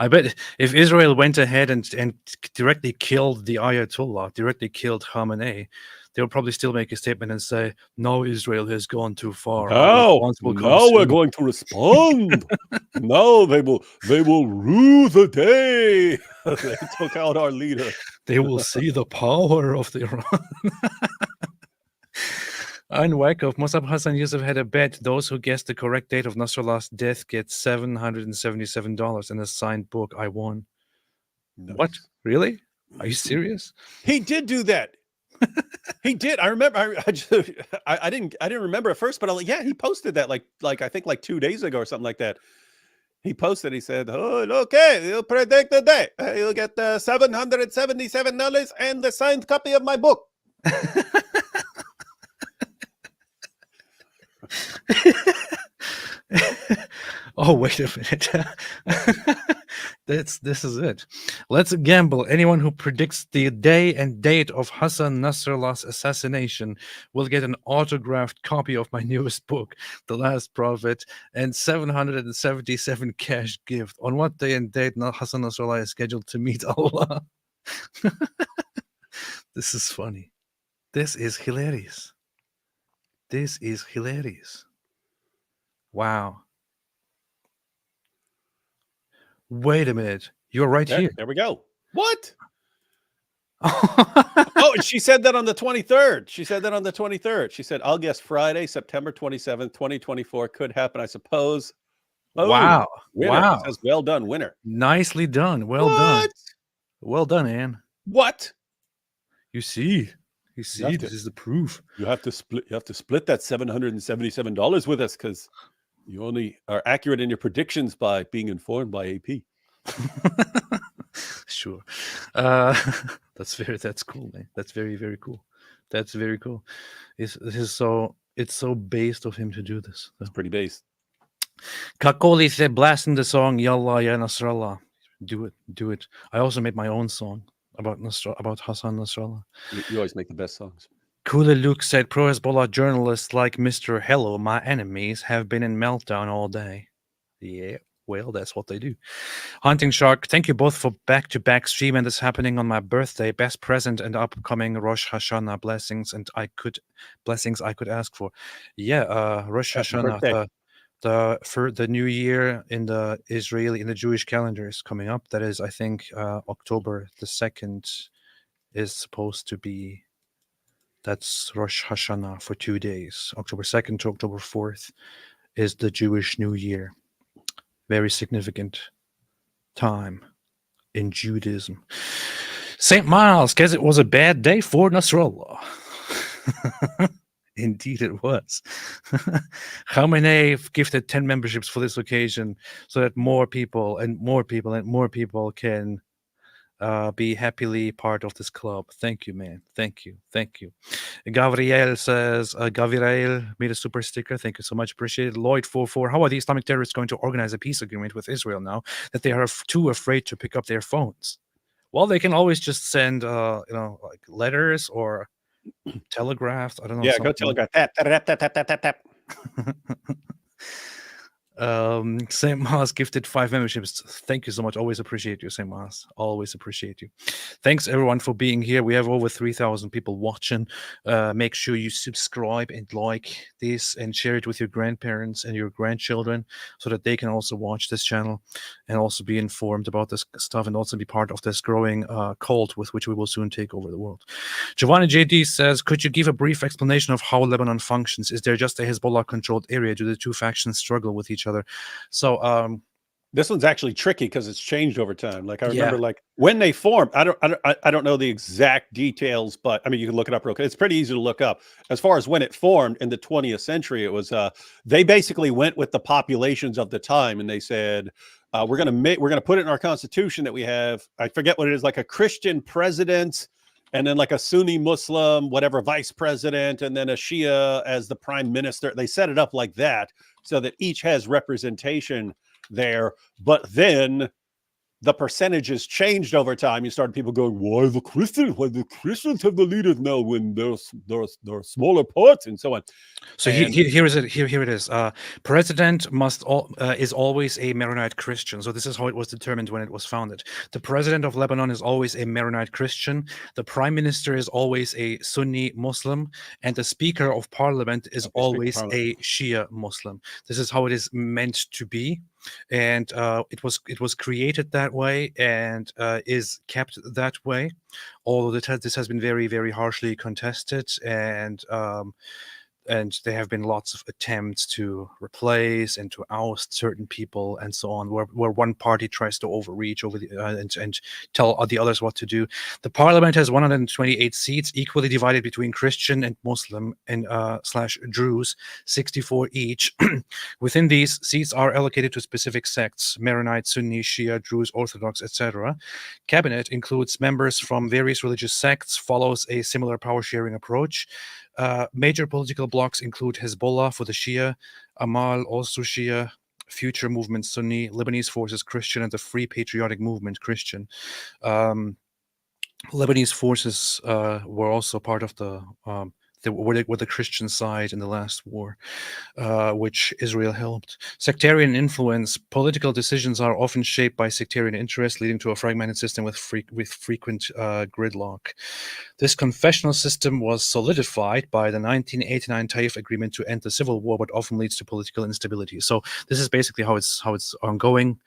I bet if Israel went ahead and directly killed the Ayatollah, directly killed Khamenei, they'll probably still make a statement and say, no, Israel has gone too far. Now we're going to respond. Now they will rue the day they took out our leader. They will see the power of the Iran. On Wyckoff, Musab Hassan Yusuf had a bet. Those who guessed the correct date of Nasrallah's death get $777 in a signed book. I won. Nice. What? Really? Are you serious? He did do that. He did. I remember. I didn't remember at first, but yeah, he posted that like I think like 2 days ago or something like that. He posted. He said, "Oh, okay, you'll predict the day. You'll get $777 and the signed copy of my book." Oh, wait a minute. This is it. Let's gamble. Anyone who predicts the day and date of Hassan Nasrallah's assassination will get an autographed copy of my newest book, The Last Prophet, and 777 cash gift. On what day and date Hassan Nasrallah is scheduled to meet Allah? This is funny. This is hilarious. This is hilarious. Wow. Wait a minute. You're right here. There we go. What? Oh, she said that on the 23rd. She said that on the 23rd. She said, I'll guess Friday, September 27th, 2024 could happen, I suppose. Oh, wow. Winner. Wow. It says, well done, winner. Nicely done. Well done. Well done, Anne. What? You see. You see, this is the proof. You have to split that $777 with us because you only are accurate in your predictions by being informed by AP. Sure. That's cool, man. That's very, very cool. That's very cool. It's so based of him to do this. It's pretty based. Kakoli said, blasting the song Yallah Ya Nasrallah. Do it. I also made my own song about Hassan Nasrallah. You always make the best songs. Kula Luke said, pro-Hezbollah journalists like Mr. Hello, my enemies, have been in meltdown all day. Yeah, well, that's what they do. Hunting Shark, thank you both for back-to-back stream, and this happening on my birthday. Best present and upcoming Rosh Hashanah blessings I could ask for. Yeah, Rosh Hashanah, the new year in the Jewish calendar is coming up. That is, I think, October the 2nd is supposed to be. That's Rosh Hashanah for 2 days. October 2nd to October 4th is the Jewish New Year. Very significant time in Judaism. St. Miles, guess it was a bad day for Nasrallah. Indeed it was. Khamenei gifted 10 memberships for this occasion so that more people can be happily part of this club. Thank you, man. Thank you. Gabriel says, Gabriel made a super sticker. Thank you so much. Appreciate it. Lloyd44, how are the Islamic terrorists going to organize a peace agreement with Israel now that they are too afraid to pick up their phones? Well, they can always just send, like letters or telegraphs. I don't know. Yeah, go telegraph. Tap. St. Mas gifted 5 memberships. Thank you so much. Always appreciate you, St. Mas. Always appreciate you. Thanks everyone for being here. We have over 3,000 people watching. Make sure you subscribe and like this and share it with your grandparents and your grandchildren so that they can also watch this channel and also be informed about this stuff and also be part of this growing cult with which we will soon take over the world. Giovanni JD says, could you give a brief explanation of how Lebanon functions? Is there just a Hezbollah controlled area? Do the two factions struggle with each other? So this one's actually tricky because it's changed over time. Like I remember, like when they formed, I don't know the exact details, but I mean you can look it up real quick. It's pretty easy to look up. As far as when it formed in the 20th century, it was they basically went with the populations of the time and they said we're gonna put it in our constitution that we have. I forget what it is, like a Christian president, and then like a Sunni Muslim, whatever, vice president, and then a Shia as the prime minister. They set it up like that so that each has representation there. But then the percentages changed over time. You started people going, why the Christians? Why the Christians have the leaders now when they're smaller parts and so on. So here it is. President is always a Maronite Christian. So this is how it was determined when it was founded. The president of Lebanon is always a Maronite Christian. The prime minister is always a Sunni Muslim, and the speaker of parliament is always a Shia Muslim. This is how it is meant to be, and it was created that way and is kept that way. Although this has been very, very harshly contested, and there have been lots of attempts to replace and to oust certain people and so on, where one party tries to overreach over the and tell the others what to do. The parliament has 128 seats, equally divided between Christian and Muslim and / Druze, 64 each. Within these, seats are allocated to specific sects: Maronite, Sunni, Shia, Druze, Orthodox, etc. Cabinet includes members from various religious sects, follows a similar power-sharing approach. Major political blocs include Hezbollah for the Shia, Amal also Shia, Future Movement Sunni, Lebanese Forces Christian, and the Free Patriotic Movement Christian. Lebanese forces were also part of were the Christian side in the last war, which Israel helped. Sectarian influence. Political decisions are often shaped by sectarian interests, leading to a fragmented system with frequent gridlock. This confessional system was solidified by the 1989 Taif Agreement to end the civil war, but often leads to political instability. So this is basically how it's ongoing.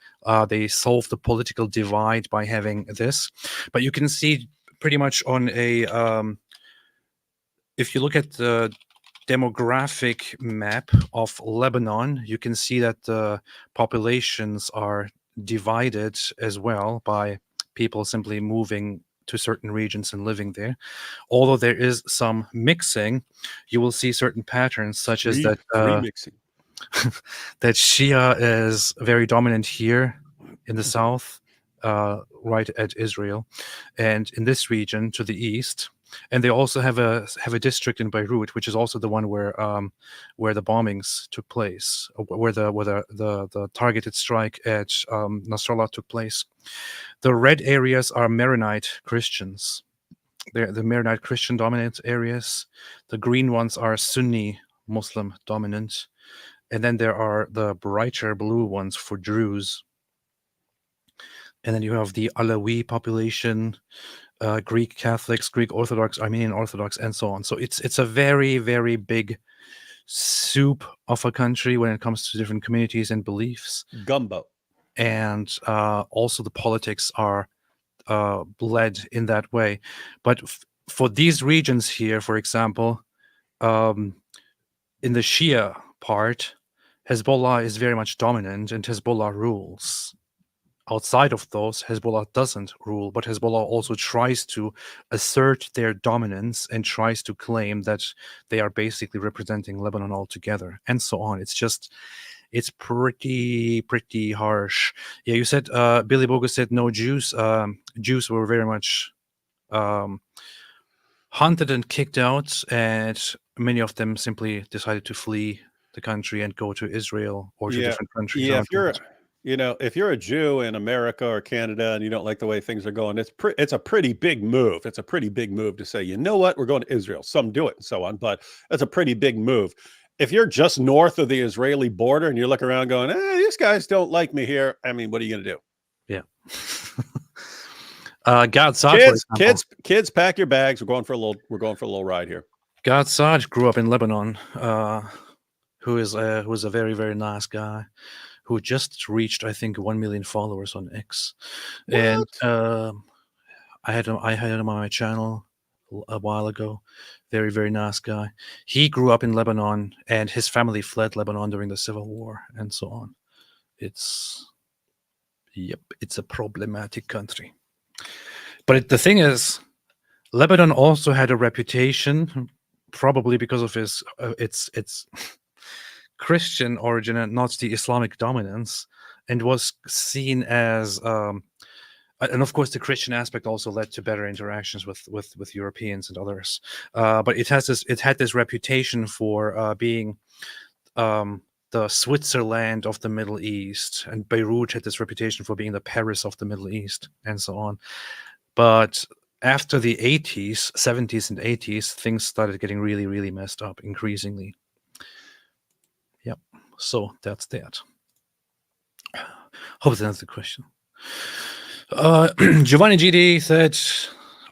They solve the political divide by having this, but you can see pretty much on a if you look at the demographic map of Lebanon, you can see that the populations are divided as well by people simply moving to certain regions and living there. Although there is some mixing, you will see certain patterns, such as that remixing. that Shia is very dominant here in the south, right at Israel, and in this region to the east. And they also have a district in Beirut, which is also the one where the bombings took place, where the targeted strike at Nasrallah took place. The red areas are Maronite Christians. They're the Maronite Christian dominant areas. The green ones are Sunni Muslim dominant, and then there are the brighter blue ones for Druze. And then you have the Alawi population, Greek Catholics, Greek Orthodox, Armenian Orthodox, and so on. So it's a very, very big soup of a country when it comes to different communities and beliefs. Gumbo. And also the politics are bled in that way. But for these regions here, for example, in the Shia part, Hezbollah is very much dominant and Hezbollah rules. Outside of those, Hezbollah doesn't rule, but Hezbollah also tries to assert their dominance and tries to claim that they are basically representing Lebanon altogether, and so on. It's pretty harsh. Yeah, you said, Billy Bogus said no Jews. Jews were very much hunted and kicked out, and many of them simply decided to flee the country and go to Israel or to different countries. Yeah, if you're a Jew in America or Canada and you don't like the way things are going, it's a pretty big move. It's a pretty big move to say, you know what, we're going to Israel. Some do it and so on, but it's a pretty big move. If you're just north of the Israeli border and you look around going, these guys don't like me here, I mean, what are you going to do? Yeah. Gad Saad, kids, pack your bags. We're going for a little ride here. Gad Saad grew up in Lebanon, who is a very, very nice guy, who just reached, I think, 1 million followers on X. What? And I had him on my channel a while ago. Very, very nice guy. He grew up in Lebanon, and his family fled Lebanon during the Civil War, and so on. It's a problematic country. But the thing is, Lebanon also had a reputation, probably because of its Christian origin and not the Islamic dominance, and was seen as and of course the Christian aspect also led to better interactions with Europeans and others, but it had this reputation for being the Switzerland of the Middle East, and Beirut had this reputation for being the Paris of the Middle East, and so on. But after the 80s, 70s and 80s, things started getting really, really messed up increasingly. Yep. So that's that. Hope that answers the question. Giovanni GD said,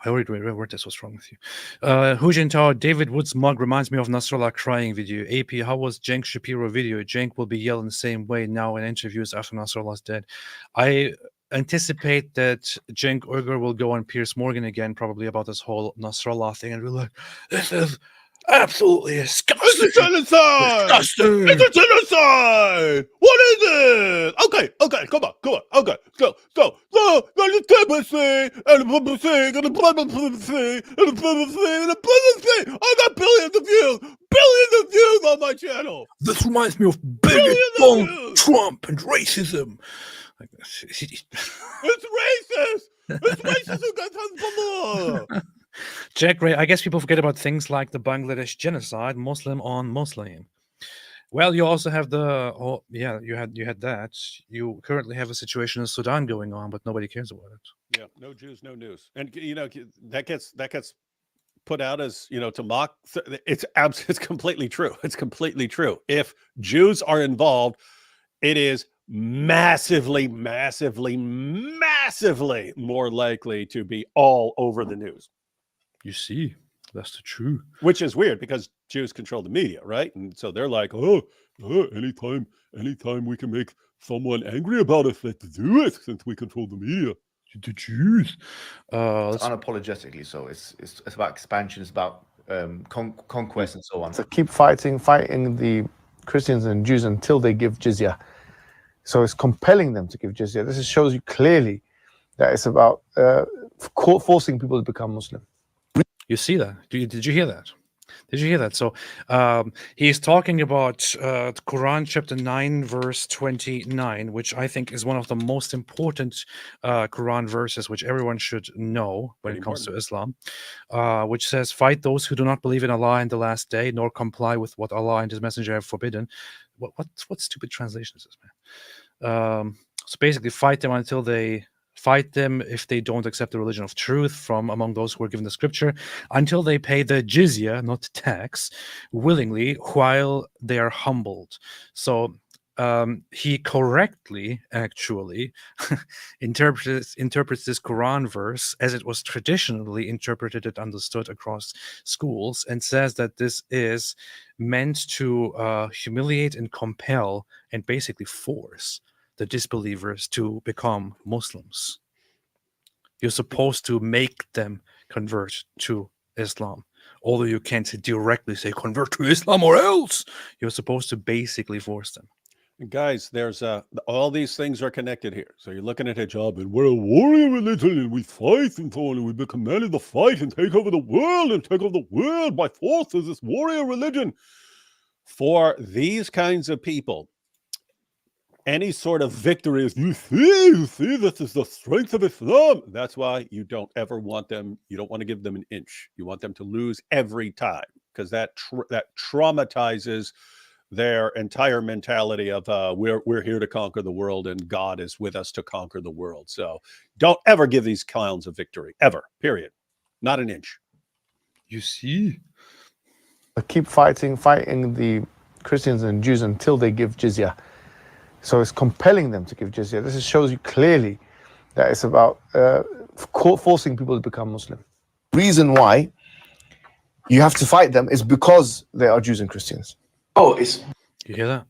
I already read this. What's wrong with you? Hu Jintao, David Wood's mug reminds me of Nasrallah crying video. AP, how was Cenk Shapiro video? Cenk will be yelling the same way now in interviews after Nasrallah's dead. I anticipate that Cenk Uygur will go on Piers Morgan again, probably about this whole Nasrallah thing, and be like, this is absolutely disgusting. It's a genocide! Disgusting! It's a genocide! What is it? Okay, come on. Okay, so, the democracy, and the publicity, and the publicity, and the publicity, and the publicity. I got billions of views on my channel. This reminds me of bigot Donald Trump and racism. It's racist! It's racist against Hezbollah! Jack Ray, I guess people forget about things like the Bangladesh genocide, Muslim on Muslim. Well, you also have you had that. You currently have a situation in Sudan going on, but nobody cares about it. Yeah, no Jews, no news, and that gets put out as to mock. It's completely true. It's completely true. If Jews are involved, it is massively more likely to be all over the news. You see, that's the truth. Which is weird because Jews control the media, right? And so they're like, anytime we can make someone angry about us, let's do it since we control the media. The Jews. It's unapologetically so. It's about expansion. It's about conquest and so on. So keep fighting the Christians and Jews until they give jizya. So it's compelling them to give jizya. This shows you clearly that it's about forcing people to become Muslim. You see that? Did you hear that? Did you hear that? So he's talking about Quran chapter 9, verse 29, which I think is one of the most important Quran verses, which everyone should know when it comes to Islam, which says, fight those who do not believe in Allah in the last day, nor comply with what Allah and his messenger have forbidden. What stupid translation is this, man? So basically, fight them until they... Fight them if they don't accept the religion of truth from among those who are given the scripture, until they pay the jizya, not tax, willingly while they are humbled. So he correctly, actually, interprets this Quran verse as it was traditionally interpreted and understood across schools, and says that this is meant to humiliate and compel and basically force the disbelievers to become Muslims. You're supposed to make them convert to Islam. Although you can't directly say convert to Islam or else. You're supposed to basically force them. Guys, there's all these things are connected here. So you're looking at hijab, And we're a warrior religion, and we fight and so on, and we've been commanded to fight and take over the world by force as this warrior religion. For these kinds of people, any sort of victory is, you see, this is the strength of Islam. That's why you don't ever want them, you don't want to give them an inch. You want them to lose every time, because that traumatizes their entire mentality of we're here to conquer the world and God is with us to conquer the world. So don't ever give these clowns a victory, ever, period. Not an inch. You see? Keep fighting the Christians and Jews until they give jizya. So it's compelling them to give jizya. This shows you clearly that it's about forcing people to become Muslim. Reason why you have to fight them is because they are Jews and Christians. You hear that?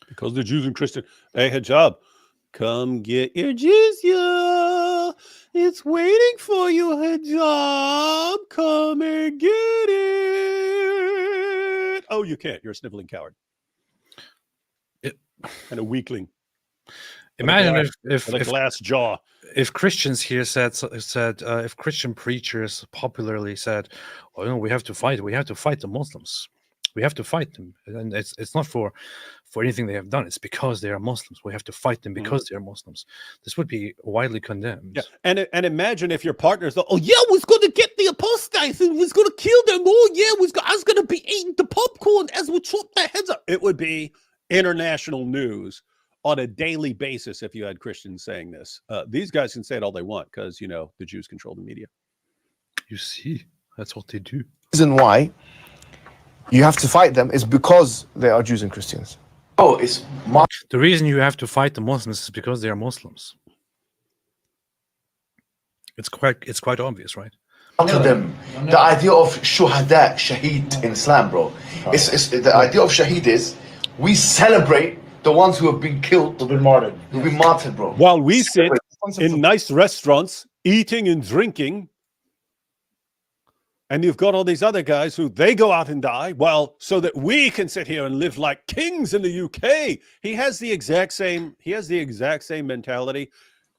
Because they're Jews and Christian. Hey, hijab, come get your jizya. It's waiting for you, hijab. Come and get it. Oh, you can't. You're a sniveling coward. And a weakling. Imagine if a glass jaw. If Christians here said if Christian preachers popularly said, "Oh, we have to fight the Muslims. We have to fight them," and it's not for anything they have done. It's because they are Muslims. We have to fight them because they are Muslims. This would be widely condemned. Yeah, and imagine if your partner's like, "Oh yeah, we're going to get the apostates and we're going to kill them. Oh yeah, I was going to be eating the popcorn as we chop their heads up." It would be international news on a daily basis if you had Christians saying this. These guys can say it all they want because, you know, the Jews control the media. You see, that's what they do. The reason why you have to fight them is because they are Jews and Christians. Oh, it's the reason you have to fight the Muslims is because they are Muslims. It's quite obvious, right? To them, the idea of shuhada, shaheed in Islam, bro. It's the idea of shaheed is we celebrate the ones who have been killed, who've been martyred, bro. While we sit in nice restaurants, eating and drinking, and you've got all these other guys who they go out and die, well, so that we can sit here and live like kings in the UK. He has the exact same mentality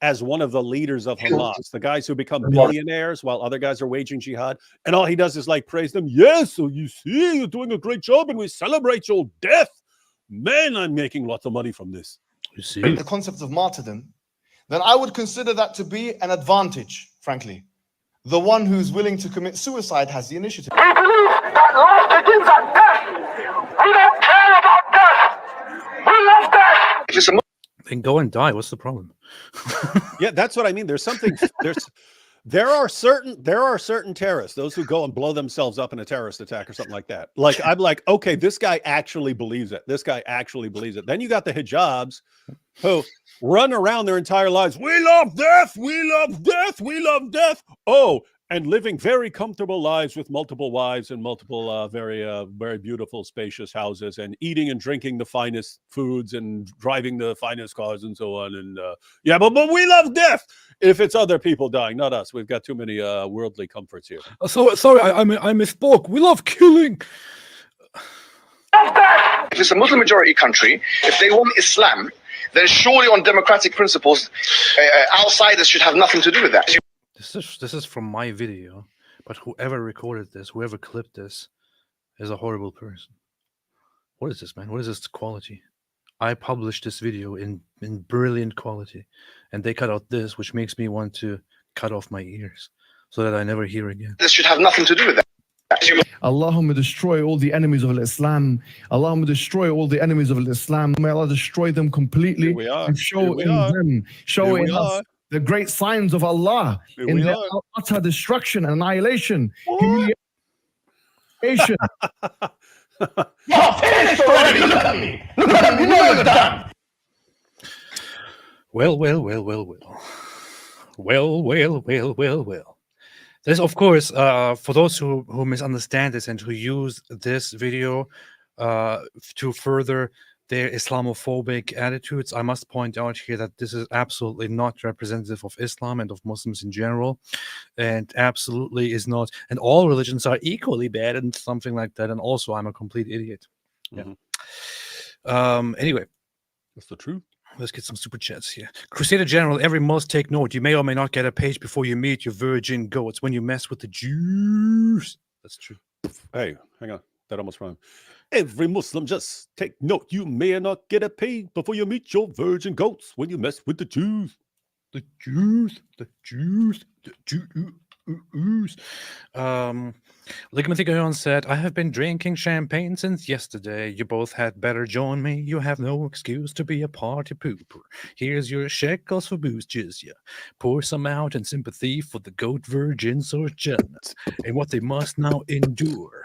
as one of the leaders of Hamas, the guys who become billionaires while other guys are waging jihad. And all he does is like praise them. Yes, so you see, you're doing a great job and we celebrate your death. Man, I'm making lots of money from this. You see? The concept of martyrdom, then I would consider that to be an advantage, frankly. The one who's willing to commit suicide has the initiative. We believe that life begins at death. We don't care about death. We love death. Then go and die. What's the problem? Yeah, that's what I mean. There's something. There are certain terrorists, those who go and blow themselves up in a terrorist attack or something like that. Like I'm like, okay, this guy actually believes it. This guy actually believes it. Then you got the hijabs who run around their entire lives. We love death. We love death. We love death. Oh, and living very comfortable lives with multiple wives and multiple very beautiful, spacious houses, and eating and drinking the finest foods and driving the finest cars and so on. And yeah, but we love death. If it's other people dying, not us. We've got too many worldly comforts here. So sorry, I misspoke. We love killing. If it's a Muslim majority country, if they want Islam, then surely on democratic principles, outsiders should have nothing to do with that. This is from my video, but whoever recorded this, whoever clipped this, is a horrible person. What is this, man? What is this quality? I published this video in brilliant quality, and they cut out this, which makes me want to cut off my ears so that I never hear again. This should have nothing to do with that. Allahumma destroy all the enemies of Islam. Allahumma destroy all the enemies of Islam. May Allah destroy them completely and show in them, show in us the great signs of Allah in their utter destruction and annihilation, humiliation. You're finished already. Look at me. Look at me. You know you're done. Well. This, of course, for those who misunderstand this and who use this video to further their Islamophobic attitudes, I must point out here that this is absolutely not representative of Islam and of Muslims in general, and absolutely is not. And all religions are equally bad and something like that. And also, I'm a complete idiot. Yeah. Anyway, that's the truth. Let's get some super chats here. Crusader General, every must take note. You may or may not get a page before you meet your virgin goats when you mess with the Jews. That's true. Hey, hang on. That almost rhymed. Every Muslim just take note. You may or not get a page before you meet your virgin goats when you mess with the Jews. The Jews. The Jews. The Jews. Ligmathigayon said, I have been drinking champagne since yesterday. You both had better join me. You have no excuse to be a party pooper. Here's your shekels for booze jizya. Pour some out in sympathy for the goat virgins or jannats and what they must now endure.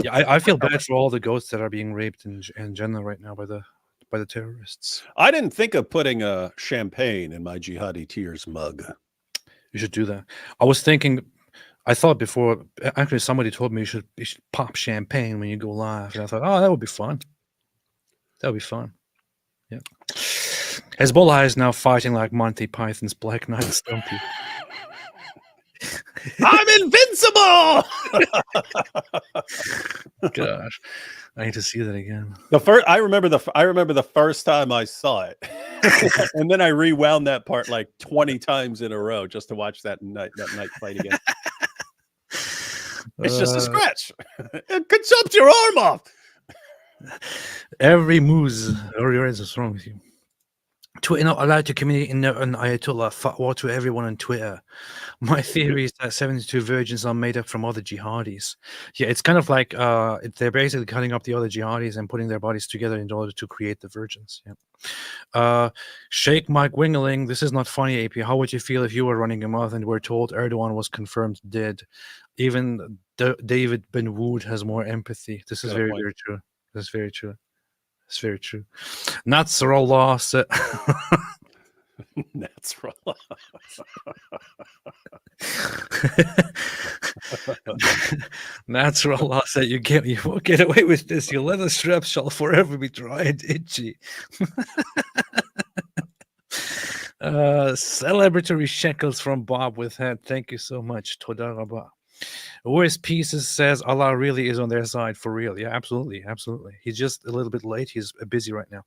Yeah, I feel bad for all the goats that are being raped in Jannah right now by the terrorists. I didn't think of putting a champagne in my jihadi tears mug. You should do that. I was thinking, I thought before, actually somebody told me you should pop champagne when you go live. And I thought, oh, that would be fun. That would be fun. Yeah. Hezbollah is now fighting like Monty Python's Black Knight Stumpy. I'm invincible. Gosh, I need to see that again. I remember the first time I saw it, and then I rewound that part like 20 times in a row just to watch that night fight again. It's just a scratch. It could chop your arm off. Every moose, or is wrong with you. Twitter not allowed to communicate in an Ayatollah fatwa to everyone on Twitter. My theory is that 72 virgins are made up from other jihadis. Yeah, it's kind of like they're basically cutting up the other jihadis and putting their bodies together in order to create the virgins. Yeah. Sheikh Mike Wingeling, this is not funny, AP. How would you feel if you were running a marathon and were told Erdogan was confirmed dead? Even David Ben Wood has more empathy. This is very, very true. This is very true. It's very true. NASRALLAH said. NASRALLAH. NASRALLAH said, "You won't get away with this. Your leather straps shall forever be dry and itchy." Celebratory shekels from Bob with head. Thank you so much. Toda Rabah. Worst Pieces says Allah really is on their side for real. Yeah, absolutely, absolutely. He's just a little bit late. He's busy right now.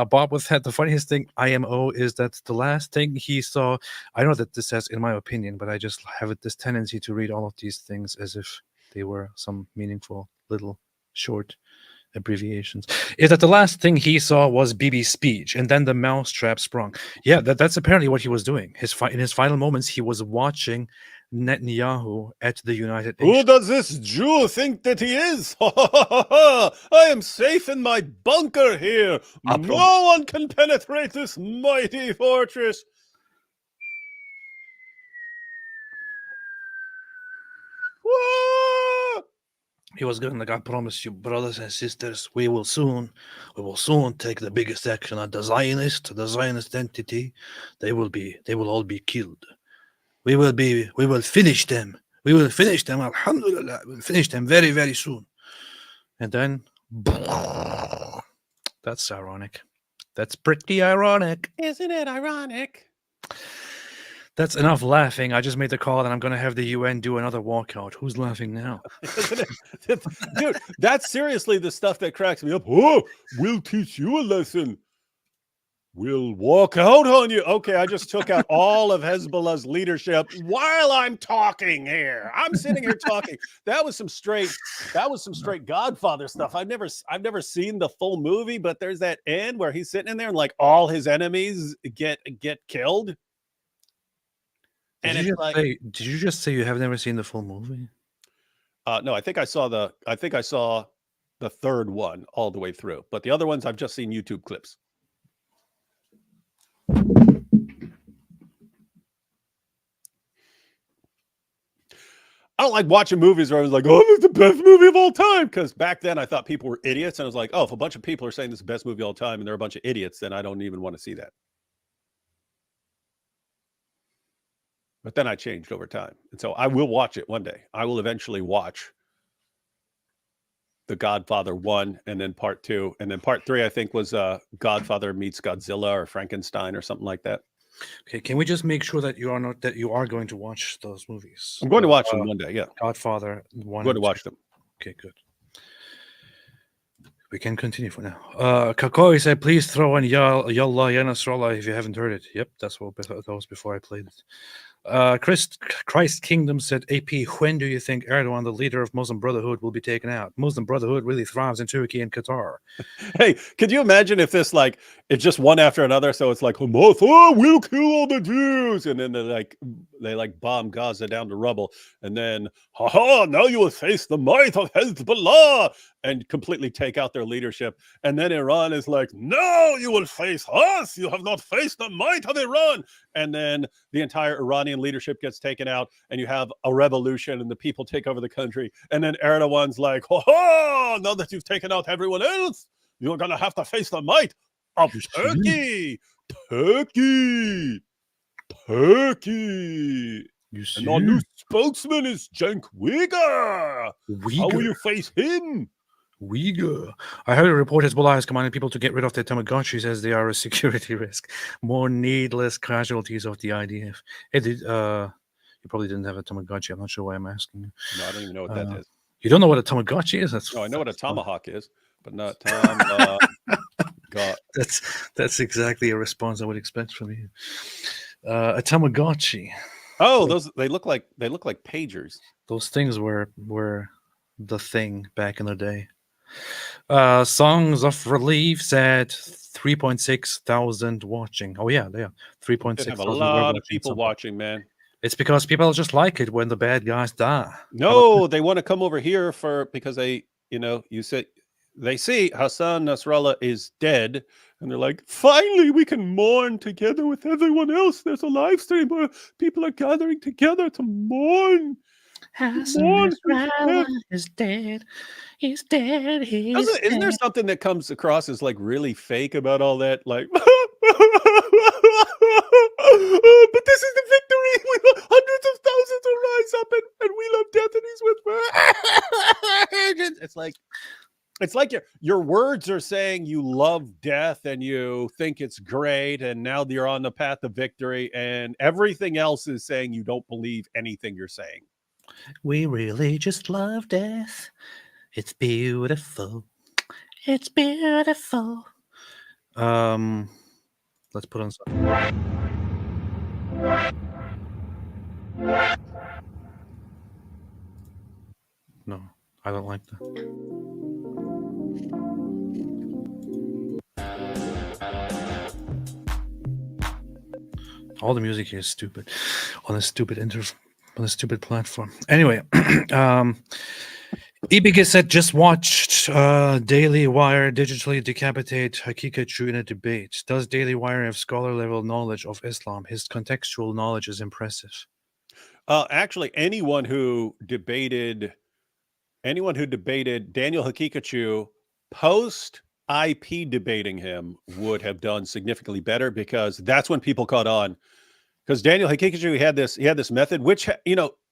Bob with head. The funniest thing IMO is that the last thing he saw. I know that this says in my opinion, but I just have this tendency to read all of these things as if they were some meaningful little short abbreviations. Is that the last thing he saw was Bibi's speech, and then the mousetrap sprung. Yeah, that's apparently what he was doing. In his final moments, he was watching Netanyahu at the United Nations. Who does this Jew think that he is? I am safe in my bunker here. No one can penetrate this mighty fortress. He was going like, I promise you, brothers and sisters, we will soon take the biggest action at the Zionist entity. They will all be killed. We will finish them. We will finish them. Alhamdulillah. We'll finish them very, very soon. And then, that's ironic. That's pretty ironic. Isn't it ironic? That's enough laughing. I just made the call and I'm going to have the UN do another walkout. Who's laughing now? Dude, that's seriously the stuff that cracks me up. Oh, we'll teach you a lesson. We'll walk out on you. Okay, I just took out all of Hezbollah's leadership while I'm talking here. I'm sitting here talking. That was some straight Godfather stuff. I've never seen the full movie, but there's that end where he's sitting in there and like all his enemies get killed. Did you just say you have never seen the full movie? No, I think I saw the third one all the way through, but the other ones I've just seen YouTube clips. I don't like watching movies where I was like, oh, this is the best movie of all time. Because back then I thought people were idiots. And I was like, oh, if a bunch of people are saying this is the best movie of all time and they're a bunch of idiots, then I don't even want to see that. But then I changed over time. And so I will watch it one day. I will eventually watch The Godfather 1 and then Part 2. And then Part 3, I think, was Godfather meets Godzilla or Frankenstein or something like that. Okay, can we just make sure that you are going to watch those movies? I'm going to watch them one day, yeah. Godfather 1. I'm going to watch them. Okay, good. We can continue for now. Kakoi said, please throw in Yallah Ya Nasrallah if you haven't heard it. Yep, that was before I played it. Christ Kingdom said, AP, when do you think Erdogan, the leader of Muslim Brotherhood, will be taken out? Muslim Brotherhood really thrives in Turkey and Qatar. Hey, could you imagine if this, like, it's just one after another? So it's like, Hamas, oh, we'll kill all the Jews. And then they bomb Gaza down to rubble. And then, haha, now you will face the might of Hezbollah and completely take out their leadership. And then Iran is like, no, you will face us. You have not faced the might of Iran. And then the entire Iranian leadership gets taken out and you have a revolution and the people take over the country. And then Erdogan's like, ha, now that you've taken out everyone else, you're going to have to face the might of Turkey. Turkey. And our new spokesman is Cenk Uygur. How will you face him? Uygur. I heard a report Hezbollah has commanded people to get rid of their Tamagotchis as they are a security risk. More needless casualties of the IDF. Hey, you probably didn't have a Tamagotchi. I'm not sure why I'm asking you. No, I don't even know what that is. You don't know what a Tamagotchi is? No, I know what a tomahawk is, but not Tom. That's exactly a response I would expect from you. A Tamagotchi. Oh, those they look like pagers. Those things were the thing back in the day. Songs of Relief said 3.6 thousand watching. Oh yeah, they are Did 3.6 have a thousand. lot of people watching, man. It's because people just like it when the bad guys die. No, they want to come over here because they, you said they see Hassan Nasrallah is dead, and they're like, finally, we can mourn together with everyone else. There's a live stream where people are gathering together to mourn. Hassan Nasrallah is dead. He's dead. Isn't there something that comes across as like really fake about all that? Like, but this is the victory. Hundreds of thousands will rise up, and we love death, and he's with. It's like your words are saying you love death and you think it's great, and now you're on the path of victory, and everything else is saying you don't believe anything you're saying. We really just love death. It's beautiful. It's beautiful. Let's put on some. No, I don't like that. All the music here is stupid on a stupid on a stupid platform. Anyway, Ibiga said just watched Daily Wire digitally decapitate Hakikachu in a debate. Does Daily Wire have scholar level knowledge of Islam? His contextual knowledge is impressive. Actually, anyone who debated Daniel Hakikachu post IP debating him would have done significantly better, because that's when people caught on. Because Daniel Hakikachu, he had this method, which,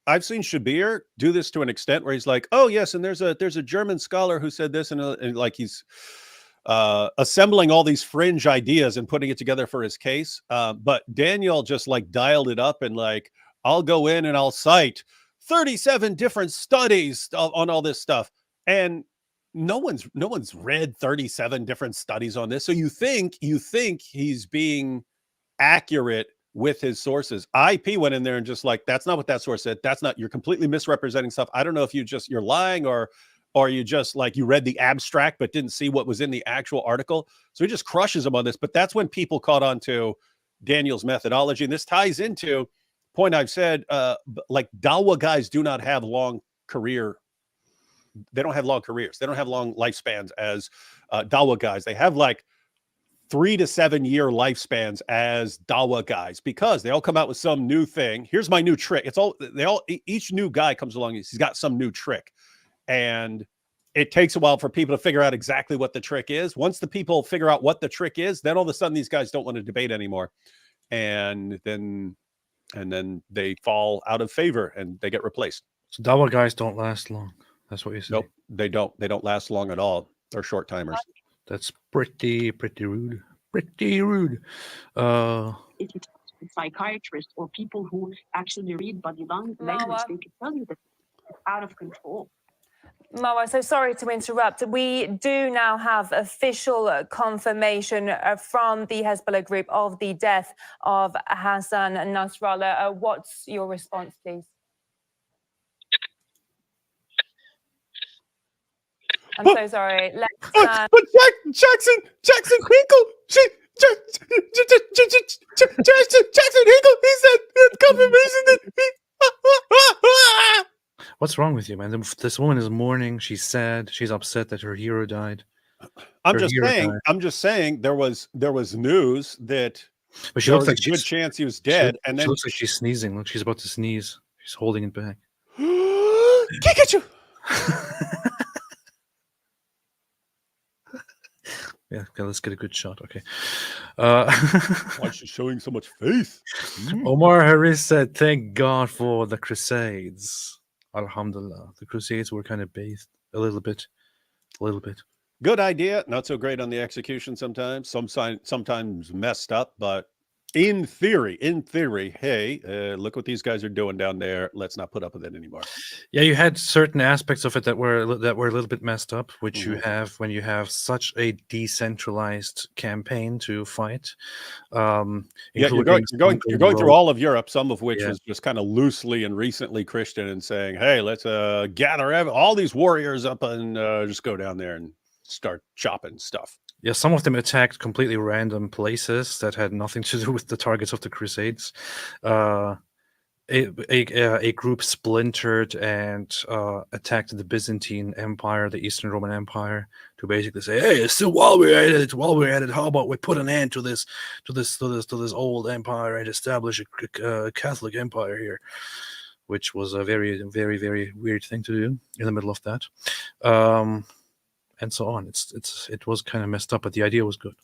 I've seen Shabir do this to an extent where he's like, oh yes, and there's a German scholar who said this, and like he's assembling all these fringe ideas and putting it together for his case. But Daniel just like dialed it up, and like, I'll go in and I'll cite 37 different studies on all this stuff, and no one's read 37 different studies on this. So you think he's being accurate with his sources. IP went in there and just like, that's not what that source said. That's not, you're completely misrepresenting stuff. I don't know if you're lying, or you just like, you read the abstract but didn't see what was in the actual article. So he just crushes them on this. But that's when people caught on to Daniel's methodology. And this ties into a point I've said, like Dawah guys do not have long career. They don't have long careers. They don't have long lifespans as Dawah guys. They have like 3 to 7 year lifespans as Dawah guys, because they all come out with some new thing. Here's my new trick. Each new guy comes along, he's got some new trick, and it takes a while for people to figure out exactly what the trick is. Once the people figure out what the trick is, then all of a sudden these guys don't want to debate anymore, and then they fall out of favor and they get replaced. So Dawah guys don't last long. That's what you say. Nope, they don't. They don't last long at all. They're short timers. That's pretty rude. Pretty rude. If you talk to psychiatrists or people who actually read body language, they can tell you that it's out of control. Marwa, so sorry to interrupt. We do now have official confirmation from the Hezbollah group of the death of Hassan Nasrallah. What's your response, please? I'm so sorry. But Jackson Hinkle, Jackson Hinkle, he said confirmation that What's wrong with you, man? This woman is mourning. She's sad. She's upset that her hero died. I'm just saying there was news that but she there looks was like a good chance he was dead, and then she looks like she's sneezing. Look, she's about to sneeze. She's holding it back. Pikachu. Yeah, okay, let's get a good shot. Okay. Why is she showing so much faith? Omar Harris said, thank God for the Crusades. Alhamdulillah. The Crusades were kind of bathed a little bit. Good idea. Not so great on the execution sometimes. Sometimes messed up, but in theory, hey, look what these guys are doing down there. Let's not put up with it anymore. Yeah, you had certain aspects of it that were a little bit messed up, which you have when you have such a decentralized campaign to fight. Yeah, you're going through all of Europe, some of which was just kind of loosely and recently Christian, and saying, hey, let's gather all these warriors up and just go down there. And start chopping stuff. Yeah, some of them attacked completely random places that had nothing to do with the targets of the Crusades. A group splintered and attacked the Byzantine Empire, the Eastern Roman Empire, to basically say, "Hey, so while we're at it, how about we put an end to this old empire and establish a Catholic empire here," which was a very, very, very weird thing to do in the middle of that, and so on. It was kind of messed up, but the idea was good.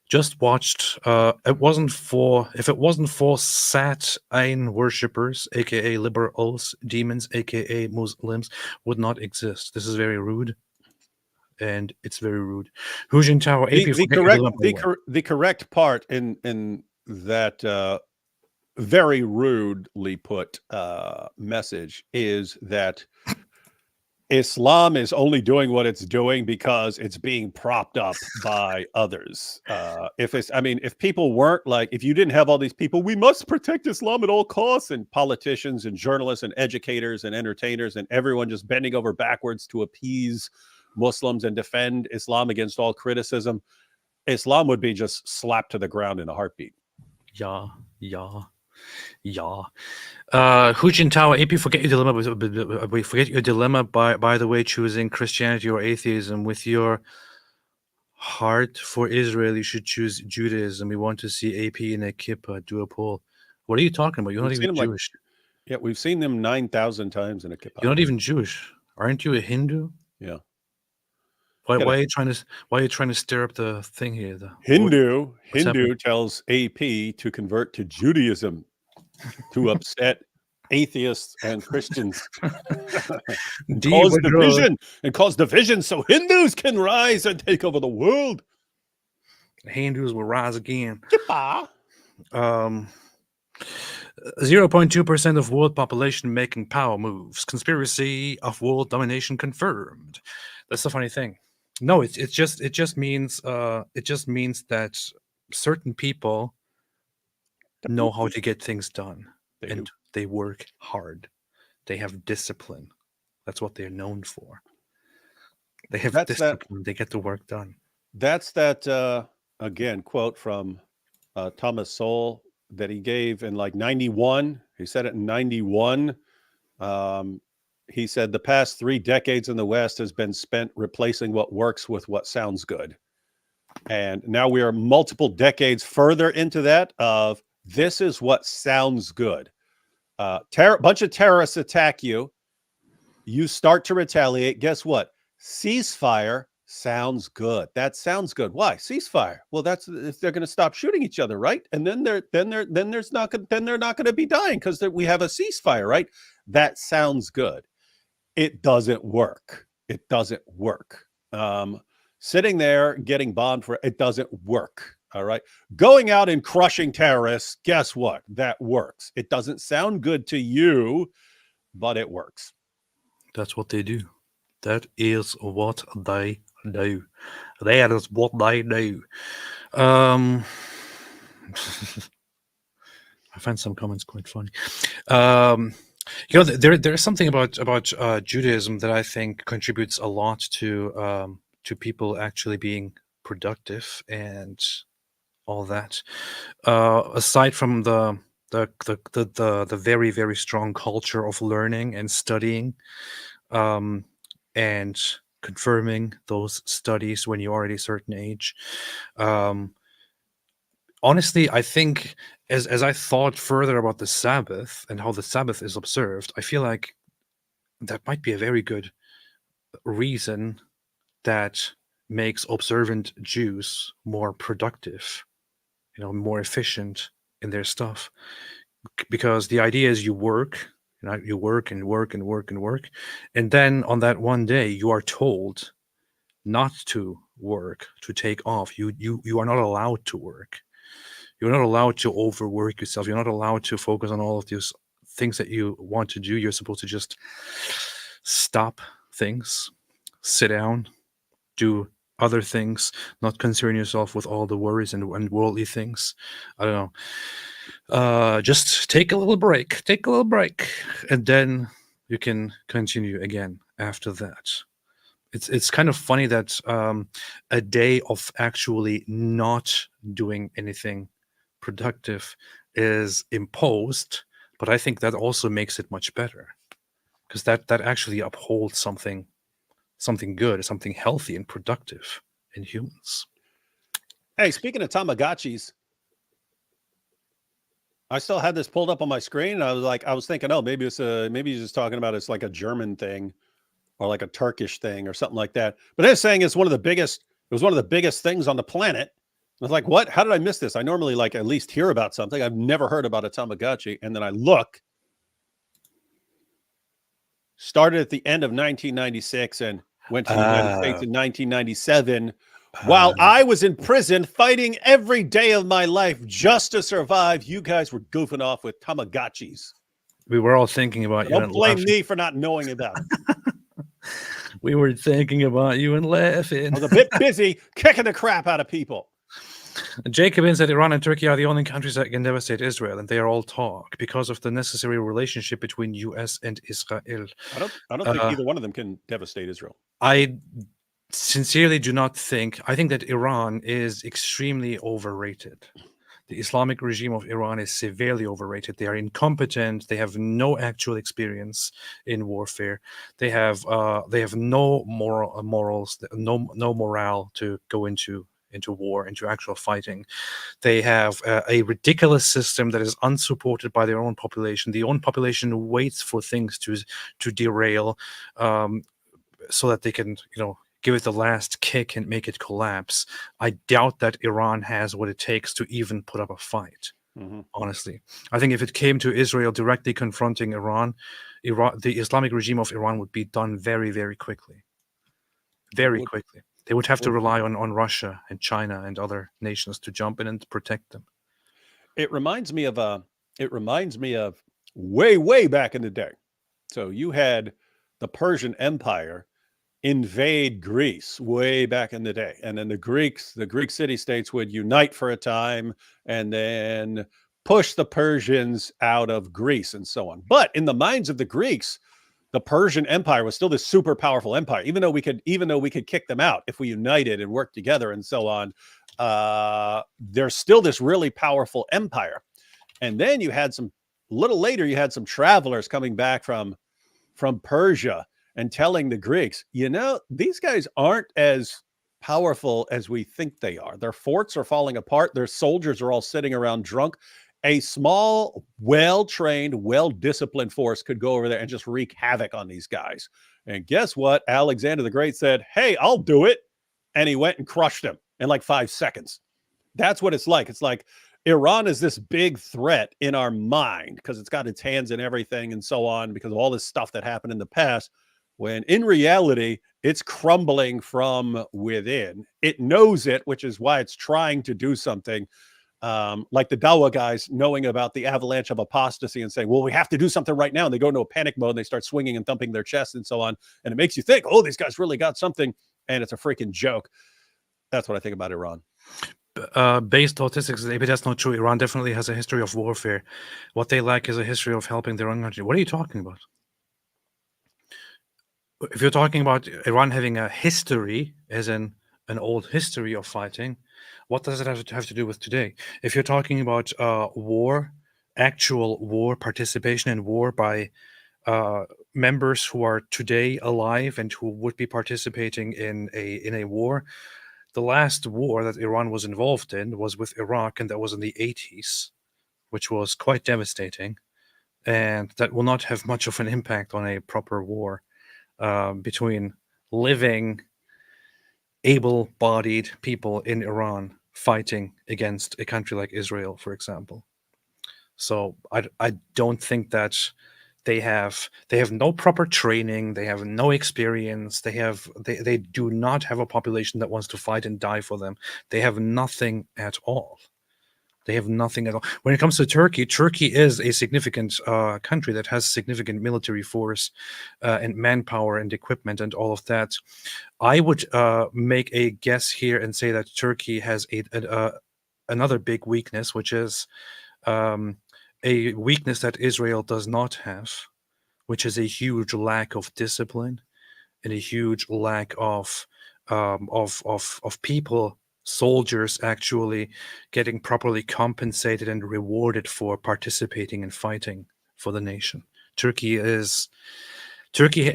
Just watched. If it wasn't for Sat-Ein worshippers, aka liberals, demons, aka Muslims, would not exist. This is very rude, and it's very rude. Hu Jintao, The correct part in that very rudely put message is that Islam is only doing what it's doing because it's being propped up by others. If people weren't like, if you didn't have all these people, we must protect Islam at all costs, and politicians and journalists and educators and entertainers and everyone just bending over backwards to appease Muslims and defend Islam against all criticism, Islam would be just slapped to the ground in a heartbeat. Yeah. Hu Jintao, AP, forget your dilemma. We forget your dilemma by the way, choosing Christianity or atheism. With your heart for Israel, you should choose Judaism. We want to see AP in a kippah. Do a poll. What are you talking about? You're not even Jewish. Yeah, we've seen them 9,000 times in a kippah. You're not even Jewish. Aren't you a Hindu? Yeah. Why are you trying to stir up the thing here? Hindu tells AP to convert to Judaism to upset atheists and Christians. Cause division so Hindus can rise and take over the world. Hindus will rise again. 0.2% of world population making power moves. Conspiracy of world domination confirmed. That's the funny thing. No, it just means that certain people know how to get things done, they work hard. They have discipline. That's what they're known for. They have discipline. They get the work done. That's that again quote from Thomas Sowell that he gave in like 91. He said it in 91. He said the past 3 decades in the West has been spent replacing what works with what sounds good. And now we are multiple decades further into that of this is what sounds good. Bunch of terrorists attack you. You start to retaliate. Guess what? Ceasefire sounds good. That sounds good. Why? Ceasefire. Well, that's if they're going to stop shooting each other, right? And then they're not going to be dying because we have a ceasefire, right? That sounds good. It doesn't work. It doesn't work. Sitting there getting bombed for it doesn't work. All right. Going out and crushing terrorists, guess what? That works. It doesn't sound good to you, but it works. That's what they do. That is what they do. That is what they do. I find some comments quite funny. There's something about Judaism that I think contributes a lot to people actually being productive and all that. Aside from the very, very strong culture of learning and studying, and confirming those studies when you're already a certain age. Honestly, I think as I thought further about the Sabbath and how the Sabbath is observed, I feel like that might be a very good reason that makes observant Jews more productive, more efficient in their stuff. Because the idea is you work, you work and work and work and work. And then on that one day, you are told not to work, to take off. You are not allowed to work. You're not allowed to overwork yourself. You're not allowed to focus on all of these things that you want to do. You're supposed to just stop things, sit down, do other things, not concern yourself with all the worries and worldly things. I don't know. Just take a little break, and then you can continue again after that. It's kind of funny that a day of actually not doing anything productive is imposed, but I think that also makes it much better, because that actually upholds something good, something healthy and productive in humans. Hey, speaking of Tamagotchis, I still had this pulled up on my screen, and I was thinking, oh, maybe maybe he's just talking about it's like a German thing or like a Turkish thing or something like that. But they're saying it's one of the biggest. It was one of the biggest things on the planet. I was like, what? How did I miss this? I normally like at least hear about something. I've never heard about a Tamagotchi. And then I look. Started at the end of 1996 and went to the United States in 1997. While I was in prison fighting every day of my life just to survive, you guys were goofing off with Tamagotchis. We were all thinking about you. Don't blame me for not knowing about it. We were thinking about you and laughing. I was a bit busy kicking the crap out of people. Jacobin said Iran and Turkey are the only countries that can devastate Israel, and they are all talk because of the necessary relationship between U.S. and Israel. I don't think either one of them can devastate Israel. I sincerely do not think. I think that Iran is extremely overrated. The Islamic regime of Iran is severely overrated. They are incompetent. They have no actual experience in warfare. They have no morals, no morale to go into war, into actual fighting. They have a ridiculous system that is unsupported by their own population. The own population waits for things to derail, so that they can, give it the last kick and make it collapse. I doubt that Iran has what it takes to even put up a fight. Honestly, I think if it came to Israel directly confronting Iran, the Islamic regime of Iran would be done very, very quickly. Very quickly. They would have to rely on Russia and China and other nations to jump in and protect them. It reminds me of way, way back in the day. So you had the Persian Empire invade Greece way back in the day. And then the Greek city-states would unite for a time and then push the Persians out of Greece and so on. But in the minds of the Greeks, the Persian Empire was still this super powerful empire, even though we could kick them out if we united and worked together and so on. There's still this really powerful empire. And then you had a little later, you had some travelers coming back from Persia and telling the Greeks, these guys aren't as powerful as we think they are. Their forts are falling apart. Their soldiers are all sitting around drunk. A small, well-trained, well-disciplined force could go over there and just wreak havoc on these guys. And guess what? Alexander the Great said, hey, I'll do it. And he went and crushed them in like 5 seconds. That's what it's like. It's like Iran is this big threat in our mind because it's got its hands in everything and so on because of all this stuff that happened in the past, when in reality, it's crumbling from within. It knows it, which is why it's trying to do something. Like the Dawa guys knowing about the avalanche of apostasy and saying, well, we have to do something right now. And they go into a panic mode and they start swinging and thumping their chests and so on. And it makes you think, oh, these guys really got something. And it's a freaking joke. That's what I think about Iran. Based statistics, maybe that's not true. Iran definitely has a history of warfare. What they lack is a history of helping their own country. What are you talking about? If you're talking about Iran having a history, as in an old history of fighting, what does it have to do with today? If you're talking about war, actual war, participation in war by members who are today alive and who would be participating in a war, the last war that Iran was involved in was with Iraq, and that was in the 80s, which was quite devastating, and that will not have much of an impact on a proper war between living, able-bodied people in Iran fighting against a country like Israel, for example. So I don't think that they have no proper training, they have no experience, they do not have a population that wants to fight and die for them. They have nothing at all. They have nothing at all. When it comes to Turkey, Turkey is a significant country that has significant military force and manpower and equipment and all of that. I would make a guess here and say that Turkey has another big weakness, which is a weakness that Israel does not have, which is a huge lack of discipline and a huge lack of people, soldiers actually getting properly compensated and rewarded for participating and fighting for the nation. Turkey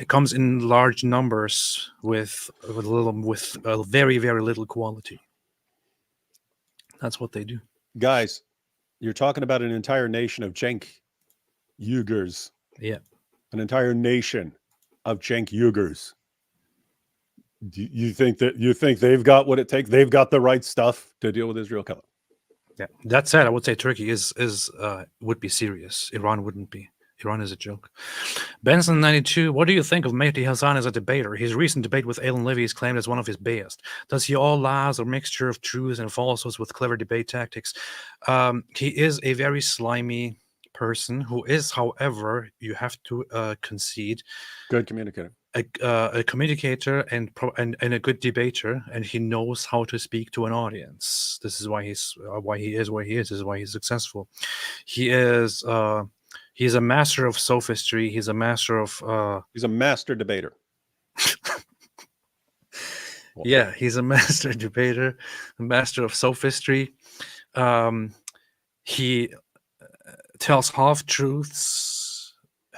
comes in large numbers with very, very little quality. That's what they do. Guys, you're talking about an entire nation of Cenk Uyghurs. Yeah. An entire nation of Cenk Uyghurs. Do you think they've got what it takes? They've got the right stuff to deal with Israel? Come on. Yeah. That said, I would say Turkey would be serious. Iran wouldn't be. Iran is a joke. Benson 92, what do you think of Mehdi Hassan as a debater? His recent debate with Alan Levy is claimed as one of his best. Does he all lies or mixture of truths and falsehoods with clever debate tactics? He is a very slimy person who is, however, you have to concede, good communicator. A communicator and a good debater, and he knows how to speak to an audience. This is why he is where he is. This is why he's successful. He's a master of sophistry. He's a master of. He's a master debater. Yeah, he's a master debater, a master of sophistry. He tells half truths.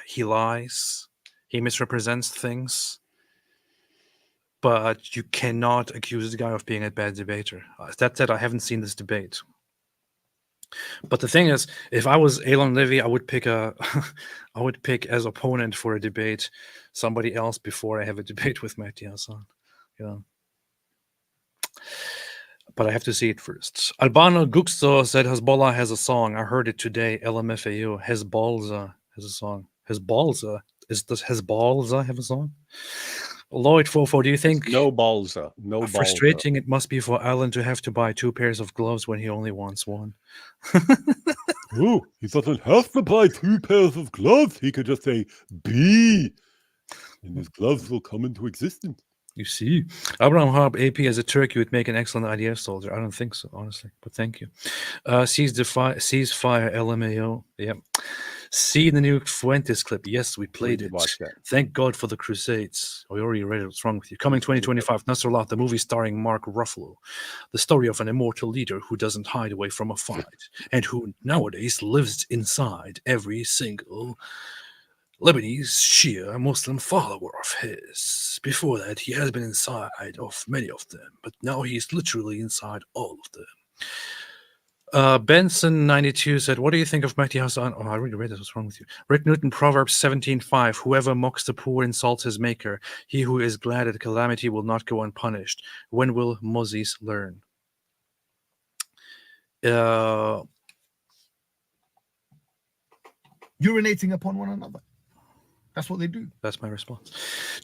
He lies. He misrepresents things. But you cannot accuse the guy of being a bad debater. That said, I haven't seen this debate. But the thing is, if I was Elon Levy, I would pick as opponent for a debate somebody else before I have a debate with Mehdi Hassan. But I have to see it first. Albano Guxo said Hezbollah has a song. I heard it today. LMFAO. Hezbollah has a song. Hezbollah. Does Hezbollah have a song? Lloyd Fofo, do you think no balsa? No balsa. Frustrating it must be for Alan to have to buy 2 pairs of gloves when he only wants 1. Oh, he doesn't have to buy 2 pairs of gloves. He could just say B, and his gloves will come into existence. You see, Abraham Harb AP as a Turkey would make an excellent IDF soldier. I don't think so, honestly, but thank you. Ceasefire LMAO. Yep. See the new Fuentes clip. Yes, we played it. Watch that. Thank God for the Crusades. We already read it. What's wrong with you? Coming 2025, NASRALLAH, the movie starring Mark Ruffalo. The story of an immortal leader who doesn't hide away from a fight and who nowadays lives inside every single Lebanese Shia Muslim follower of his. Before that, he has been inside of many of them, but now he's literally inside all of them. Benson 92 said, what do you think of Mehdi Hassan? Oh, I already read this. What's wrong with you? Rick Newton, Proverbs 17:5. Whoever mocks the poor insults his maker. He who is glad at calamity will not go unpunished. When will Moses learn? Urinating upon one another. That's what they do. That's my response.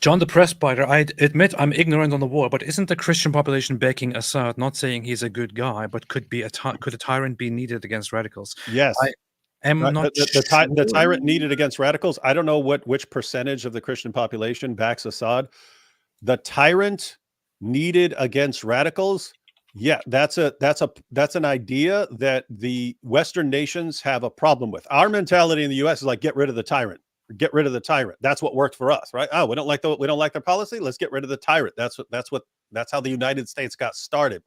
John the Presbyter, I admit I'm ignorant on the war, but isn't the Christian population backing Assad? Not saying he's a good guy, but could a tyrant be needed against radicals? Yes. I am not the tyrant needed against radicals. I don't know which percentage of the Christian population backs Assad. The tyrant needed against radicals. Yeah, that's an idea that the Western nations have a problem with. Our mentality in the U.S. is like, get rid of the tyrant. Get rid of the tyrant. That's what worked for us, right? Oh, we don't like their policy. Let's get rid of the tyrant. That's how the United States got started.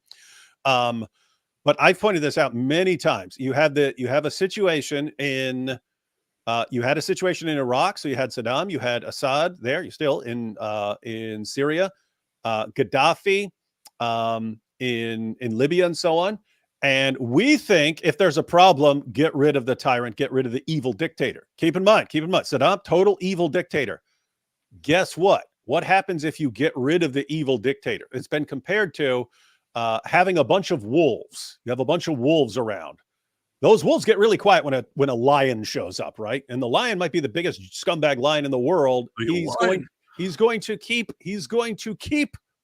But I've pointed this out many times. You have a situation in Iraq. So you had Saddam, you had Assad there. You're still in Syria, Gaddafi, in Libya, and so on. And we think if there's a problem, get rid of the tyrant, get rid of the evil dictator. Keep in mind, Saddam, total evil dictator. Guess what? What happens if you get rid of the evil dictator? It's been compared to having a bunch of wolves. You have a bunch of wolves around. Those wolves get really quiet when a lion shows up, right? And the lion might be the biggest scumbag lion in the world. He's going to keep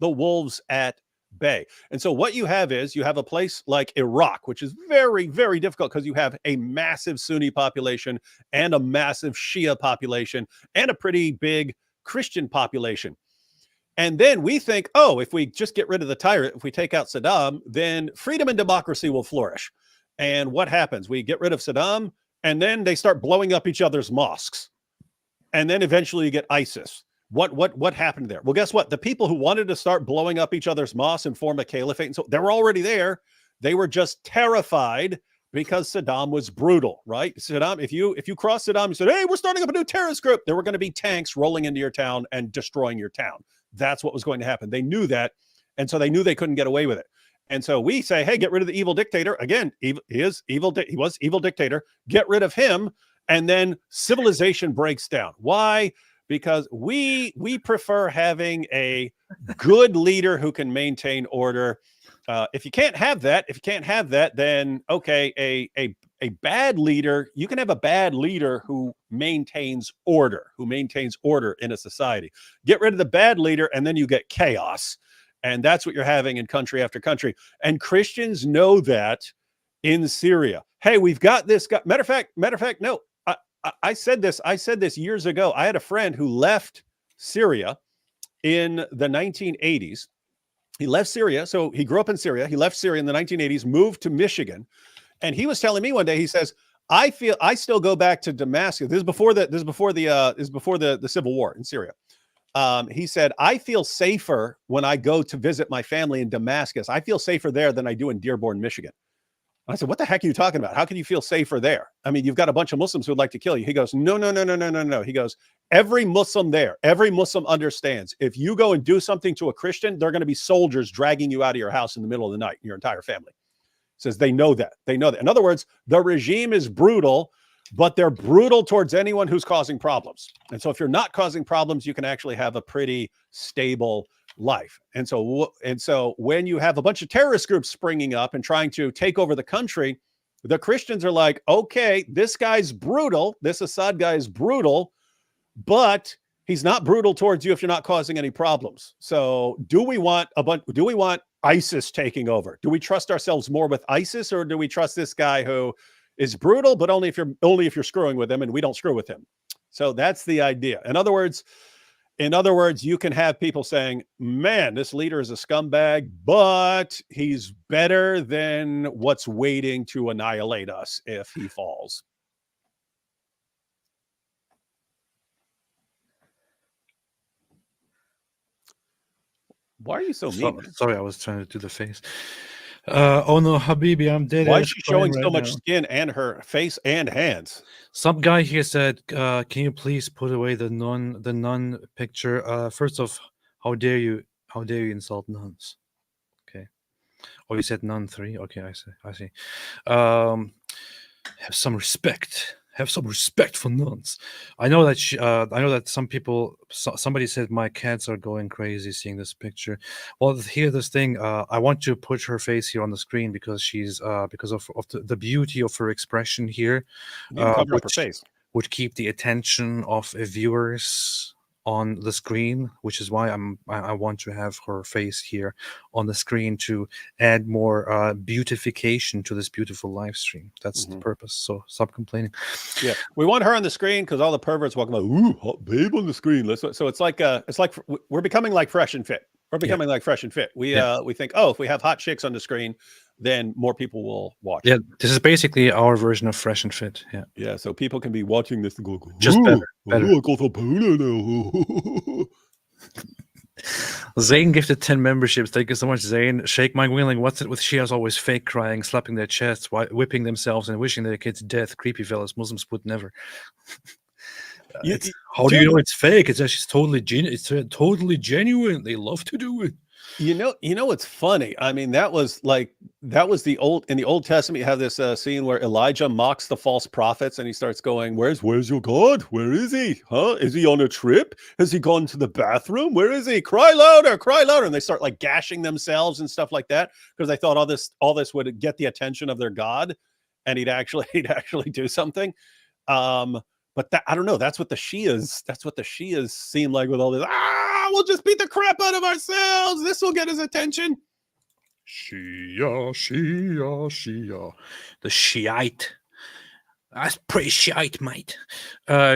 the wolves at bay. And so what you have is you have a place like Iraq, which is very, very difficult because you have a massive Sunni population and a massive Shia population and a pretty big Christian population. And then we think, oh, if we just get rid of the tyrant, if we take out Saddam, then freedom and democracy will flourish. And what happens? We get rid of Saddam, and then they start blowing up each other's mosques. And then eventually you get ISIS. What happened there? Well, guess what? The people who wanted to start blowing up each other's mosques and form a caliphate, and so they were already there. They were just terrified because Saddam was brutal, right? Saddam, if you cross Saddam, you said, hey, we're starting up a new terrorist group. There were going to be tanks rolling into your town and destroying your town. That's what was going to happen. They knew that. And so they knew they couldn't get away with it. And so we say, hey, get rid of the evil dictator. Again, he was evil dictator. Get rid of him. And then civilization breaks down. Why? Because we prefer having a good leader who can maintain order. If you can't have that, then okay, a bad leader, you can have a bad leader who maintains order in a society. Get rid of the bad leader, and then you get chaos. And that's what you're having in country after country. And Christians know that in Syria. Hey, we've got this guy. Matter of fact, no. I said this years ago. I had a friend who left Syria in the 1980s. He left Syria. So he grew up in Syria. He left Syria in the 1980s, moved to Michigan. And he was telling me one day, he says, I still go back to Damascus. This is before the civil war in Syria. He said, I feel safer when I go to visit my family in Damascus. I feel safer there than I do in Dearborn, Michigan. I said, what the heck are you talking about? How can you feel safer there? I mean, you've got a bunch of Muslims who would like to kill you. He goes, no. He goes, every Muslim there, every Muslim understands if you go and do something to a Christian, they're going to be soldiers dragging you out of your house in the middle of the night, your entire family. Says they know that. They know that. In other words, the regime is brutal, but they're brutal towards anyone who's causing problems. And so if you're not causing problems, you can actually have a pretty stable life. And so when you have a bunch of terrorist groups springing up and trying to take over the country, the Christians are like, okay, this guy's brutal. This Assad guy is brutal, but he's not brutal towards you if you're not causing any problems. So do we want ISIS taking over? Do we trust ourselves more with ISIS, or do we trust this guy who is brutal, but only if you're screwing with him and we don't screw with him? So that's the idea. In other words, you can have people saying, man, this leader is a scumbag, but he's better than what's waiting to annihilate us if he falls. Why are you so mean? Sorry, I was trying to do the face. Oh no, Habibi, I'm dead. Why is she showing so much skin and her face and hands? Some guy here said, can you please put away the nun picture? First off, how dare you insult nuns? Okay. Oh, you said nun 3. Okay, I see. Have some respect. Have some respect for nuns. I know that some people. Somebody said my cats are going crazy seeing this picture. Well, here's this thing. I want to put her face here on the screen because she's because of the beauty of her expression here, cover up her face, would keep the attention of viewers on the screen, which is why I want to have her face here on the screen to add more beautification to this beautiful live stream. That's the purpose. So stop complaining. Yeah, we want her on the screen because all the perverts walking about, ooh, hot babe on the screen. So it's like we're becoming like Fresh and Fit. We're becoming like Fresh and Fit. We think, oh, if we have hot chicks on the screen, then more people will watch. Yeah, this is basically our version of Fresh and Fit. Yeah. Yeah, so people can be watching this and go, just better. I got a boner now. Zayn gifted 10 memberships. Thank you so much, Zayn. Shake Mike Wheeling. What's it with Shias always fake crying, slapping their chests, whipping themselves, and wishing their kids death? Creepy fellas. Muslims would never. How do you know it's fake? It's actually totally genuine. They love to do it. You know what's funny? I mean, that was the Old Testament. You have this scene where Elijah mocks the false prophets, and he starts going, "Where's your God? Where is he? Huh? Is he on a trip? Has he gone to the bathroom? Where is he? Cry louder, cry louder!" And they start like gashing themselves and stuff like that because they thought all this would get the attention of their God, and he'd actually do something. But I don't know. That's what the Shias seem like with all this. We'll just beat the crap out of ourselves. This will get his attention. Shia. The Shiite. That's pretty Shiite, mate.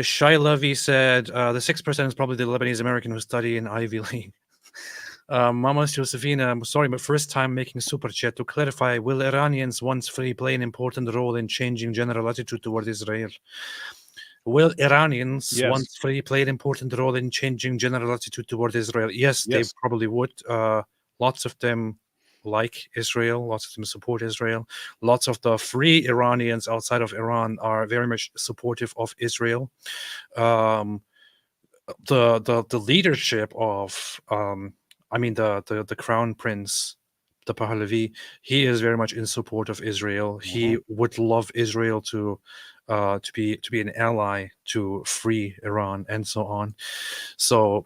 Shai Levy said the 6% is probably the Lebanese American who study in Ivy League. Mama Josefina, I'm sorry, but first time making super chat to clarify: will Iranians once free play an important role in changing general attitude toward Israel? Will Iranians Yes. once free play an important role in changing general attitude toward Israel? Yes, they Yes. probably would. Lots of them like Israel. Lots of them support Israel. Lots of the free Iranians outside of Iran are very much supportive of Israel. The leadership of the crown prince, the Pahlavi, he is very much in support of Israel. He would love Israel to be an ally to free Iran and so on. So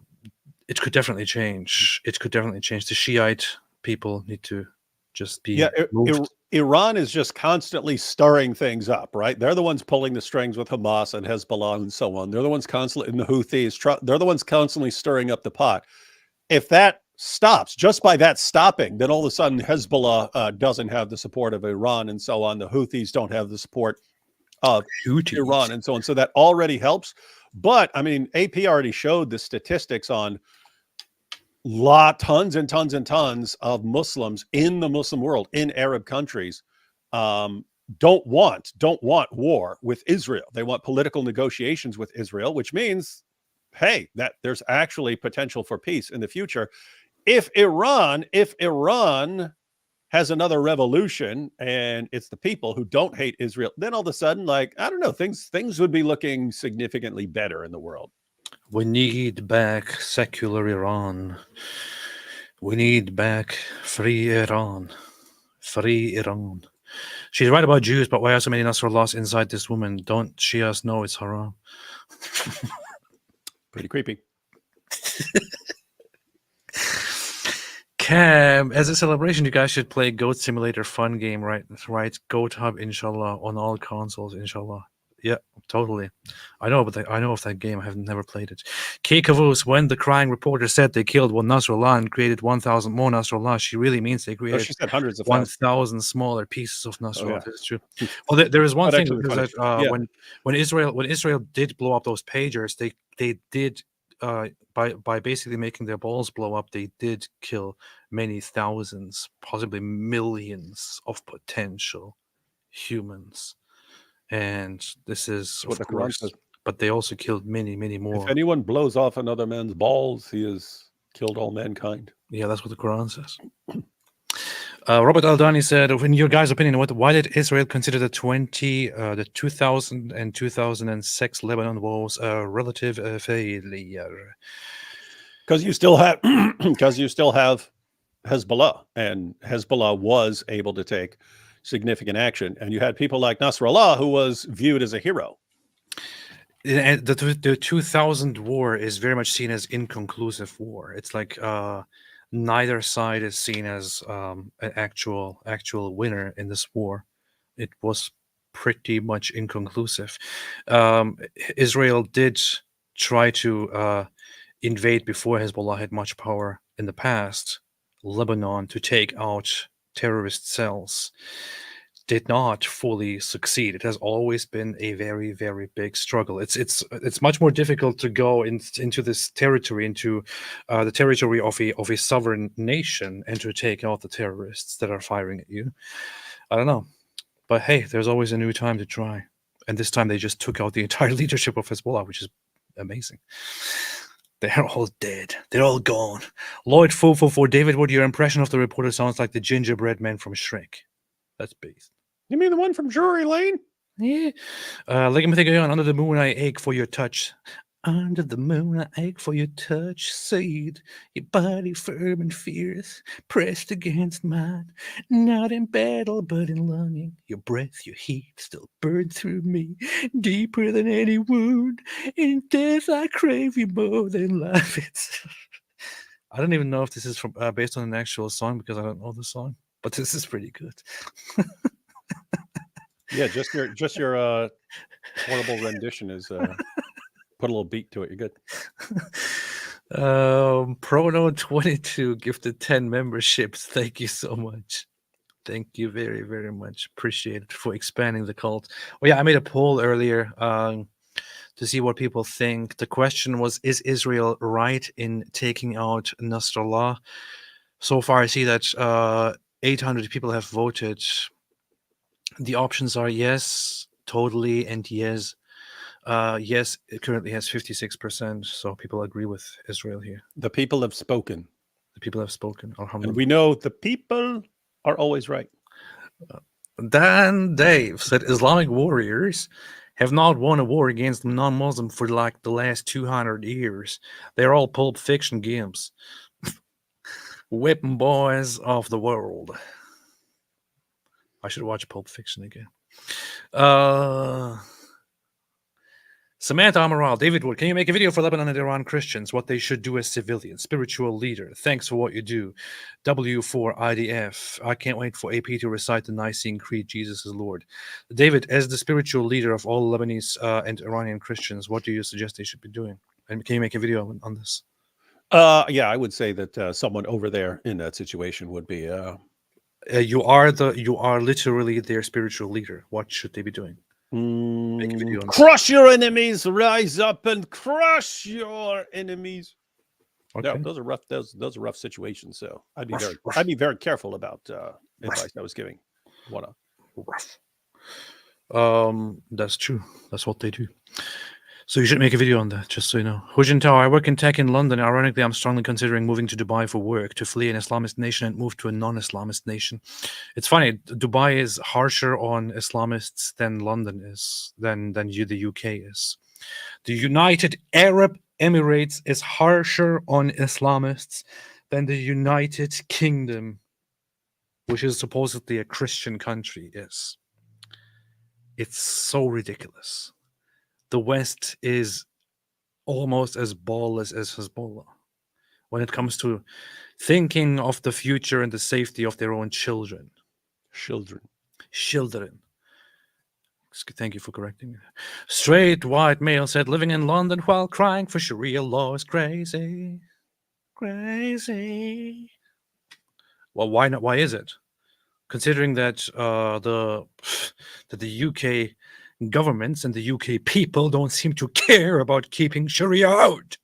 it could definitely change. It could definitely change. The Shiite people need to just be moved. Iran is just constantly stirring things up, right? They're the ones pulling the strings with Hamas and Hezbollah and so on. They're the ones constantly, and the Houthis, they're the ones constantly stirring up the pot. If that stops, just by that stopping, then all of a sudden Hezbollah doesn't have the support of Iran and so on. The Houthis don't have the support of Iran and so on. So that already helps. But I mean, AP already showed the statistics on tons and tons and tons of Muslims in the Muslim world, in Arab countries, don't want war with Israel. They want political negotiations with Israel, which means, hey, that there's actually potential for peace in the future. If Iran has another revolution and it's the people who don't hate Israel, then all of a sudden, like, I don't know, things would be looking significantly better in the world. We need back secular Iran. We need back free Iran. Free Iran. She's right about Jews, but why are so many Nasrallahs inside this woman? Don't Shias know it's haram? Pretty creepy. Cam, as a celebration, you guys should play Goat Simulator fun game, right? Goat Hub, inshallah, on all consoles, inshallah. Yeah, totally. I know of that game. I have never played it. K. Kavus, when the crying reporter said they killed one Nasrallah and created 1,000 more Nasrallah, she really means they created she said hundreds of 1,000 smaller pieces of Nasrallah. Oh, yeah. That's true. Well, there is one thing, actually because when Israel did blow up those pagers, they did by basically making their balls blow up, they did kill many thousands, possibly millions of potential humans. And this is, what of the Quran course, says. but they also killed many, many more. If anyone blows off another man's balls, he has killed all mankind. Yeah, that's what the Quran says. Robert Aldani said, in your guys' opinion, why did Israel consider the 2000 and 2006 Lebanon wars a relative failure? Because you still have Hezbollah, and Hezbollah was able to take significant action, and you had people like Nasrallah, who was viewed as a hero. And the 2000 war is very much seen as inconclusive war. It's like neither side is seen as an actual winner in this war. It was pretty much inconclusive. Israel did try to invade before Hezbollah had much power in the past, Lebanon, to take out terrorist cells. Did not fully succeed. It has always been a very, very big struggle. It's much more difficult to go into this territory, into the territory of a sovereign nation, and to take out the terrorists that are firing at you. I don't know, but hey, there's always a new time to try. And this time they just took out the entire leadership of Hezbollah, which is amazing. They're all dead. They're all gone. Lloyd for David Wood, your impression of the reporter sounds like the gingerbread man from Shrek. That's beast. You mean the one from Drury Lane? Yeah. Under the moon, I ache for your touch. Under the moon, I ache for your touch. Said your body firm and fierce, pressed against mine. Not in battle, but in longing. Your breath, your heat still burn through me, deeper than any wound. In death, I crave you more than life. I don't even know if this is from based on an actual song, because I don't know the song, but this is pretty good. Yeah, just your horrible rendition is put a little beat to it. You're good. Prono22 gifted 10 memberships. Thank you so much. Thank you very, very much. Appreciate it for expanding the cult. Oh yeah, I made a poll earlier to see what people think. The question was, is Israel right in taking out Nasrallah? So far, I see that 800 people have voted. The options are yes, totally, and yes. Yes, it currently has 56%. So people agree with Israel here. The people have spoken. The people have spoken. And we know the people are always right. Dan Dave said Islamic warriors have not won a war against the non-Muslim for like the last 200 years. They're all Pulp Fiction games. Weapon boys of the world. I should watch Pulp Fiction again. Samantha Amaral, David Wood, can you make a video for Lebanon and Iran Christians, what they should do as civilians, spiritual leader? Thanks for what you do. W4IDF, I can't wait for AP to recite the Nicene Creed, Jesus is Lord. David, as the spiritual leader of all Lebanese and Iranian Christians, what do you suggest they should be doing? And can you make a video on this? Yeah, I would say that someone over there in that situation would be. You are literally their spiritual leader. What should they be doing? Make a video on crush your enemies, rise up and crush your enemies. Okay. No, those are rough. Those are rough situations. So I'd be very careful about advice I was giving. Rough. That's true. That's what they do. So you should make a video on that, just so you know. Hujin Tao, I work in tech in London. Ironically, I'm strongly considering moving to Dubai for work, to flee an Islamist nation and move to a non-Islamist nation. It's funny, Dubai is harsher on Islamists than London is, than the UK is. The United Arab Emirates is harsher on Islamists than the United Kingdom, which is supposedly a Christian country, is. It's so ridiculous. The West is almost as ballless as Hezbollah when it comes to thinking of the future and the safety of their own children. Children. Thank you for correcting me. Straight white male said, living in London while crying for Sharia law is crazy. Crazy. Well, why not? Why is it? Considering that the UK governments and the UK people don't seem to care about keeping Sharia out.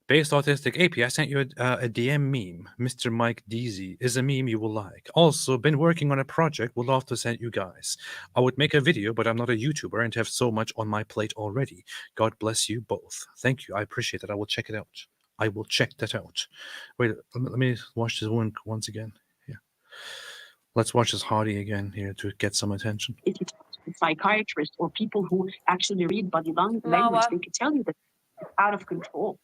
Based Autistic AP, I sent you a DM meme. Mr. Mike Deasy is a meme you will like. Also, been working on a project. Would love to send you guys. I would make a video, but I'm not a YouTuber and have so much on my plate already. God bless you both. Thank you. I appreciate it. I will check it out. I will check that out. Wait, let me watch this one once again. Yeah. Let's watch this Hardy again here to get some attention. If you talk to psychiatrists or people who actually read body language, they could tell you that it's out of control.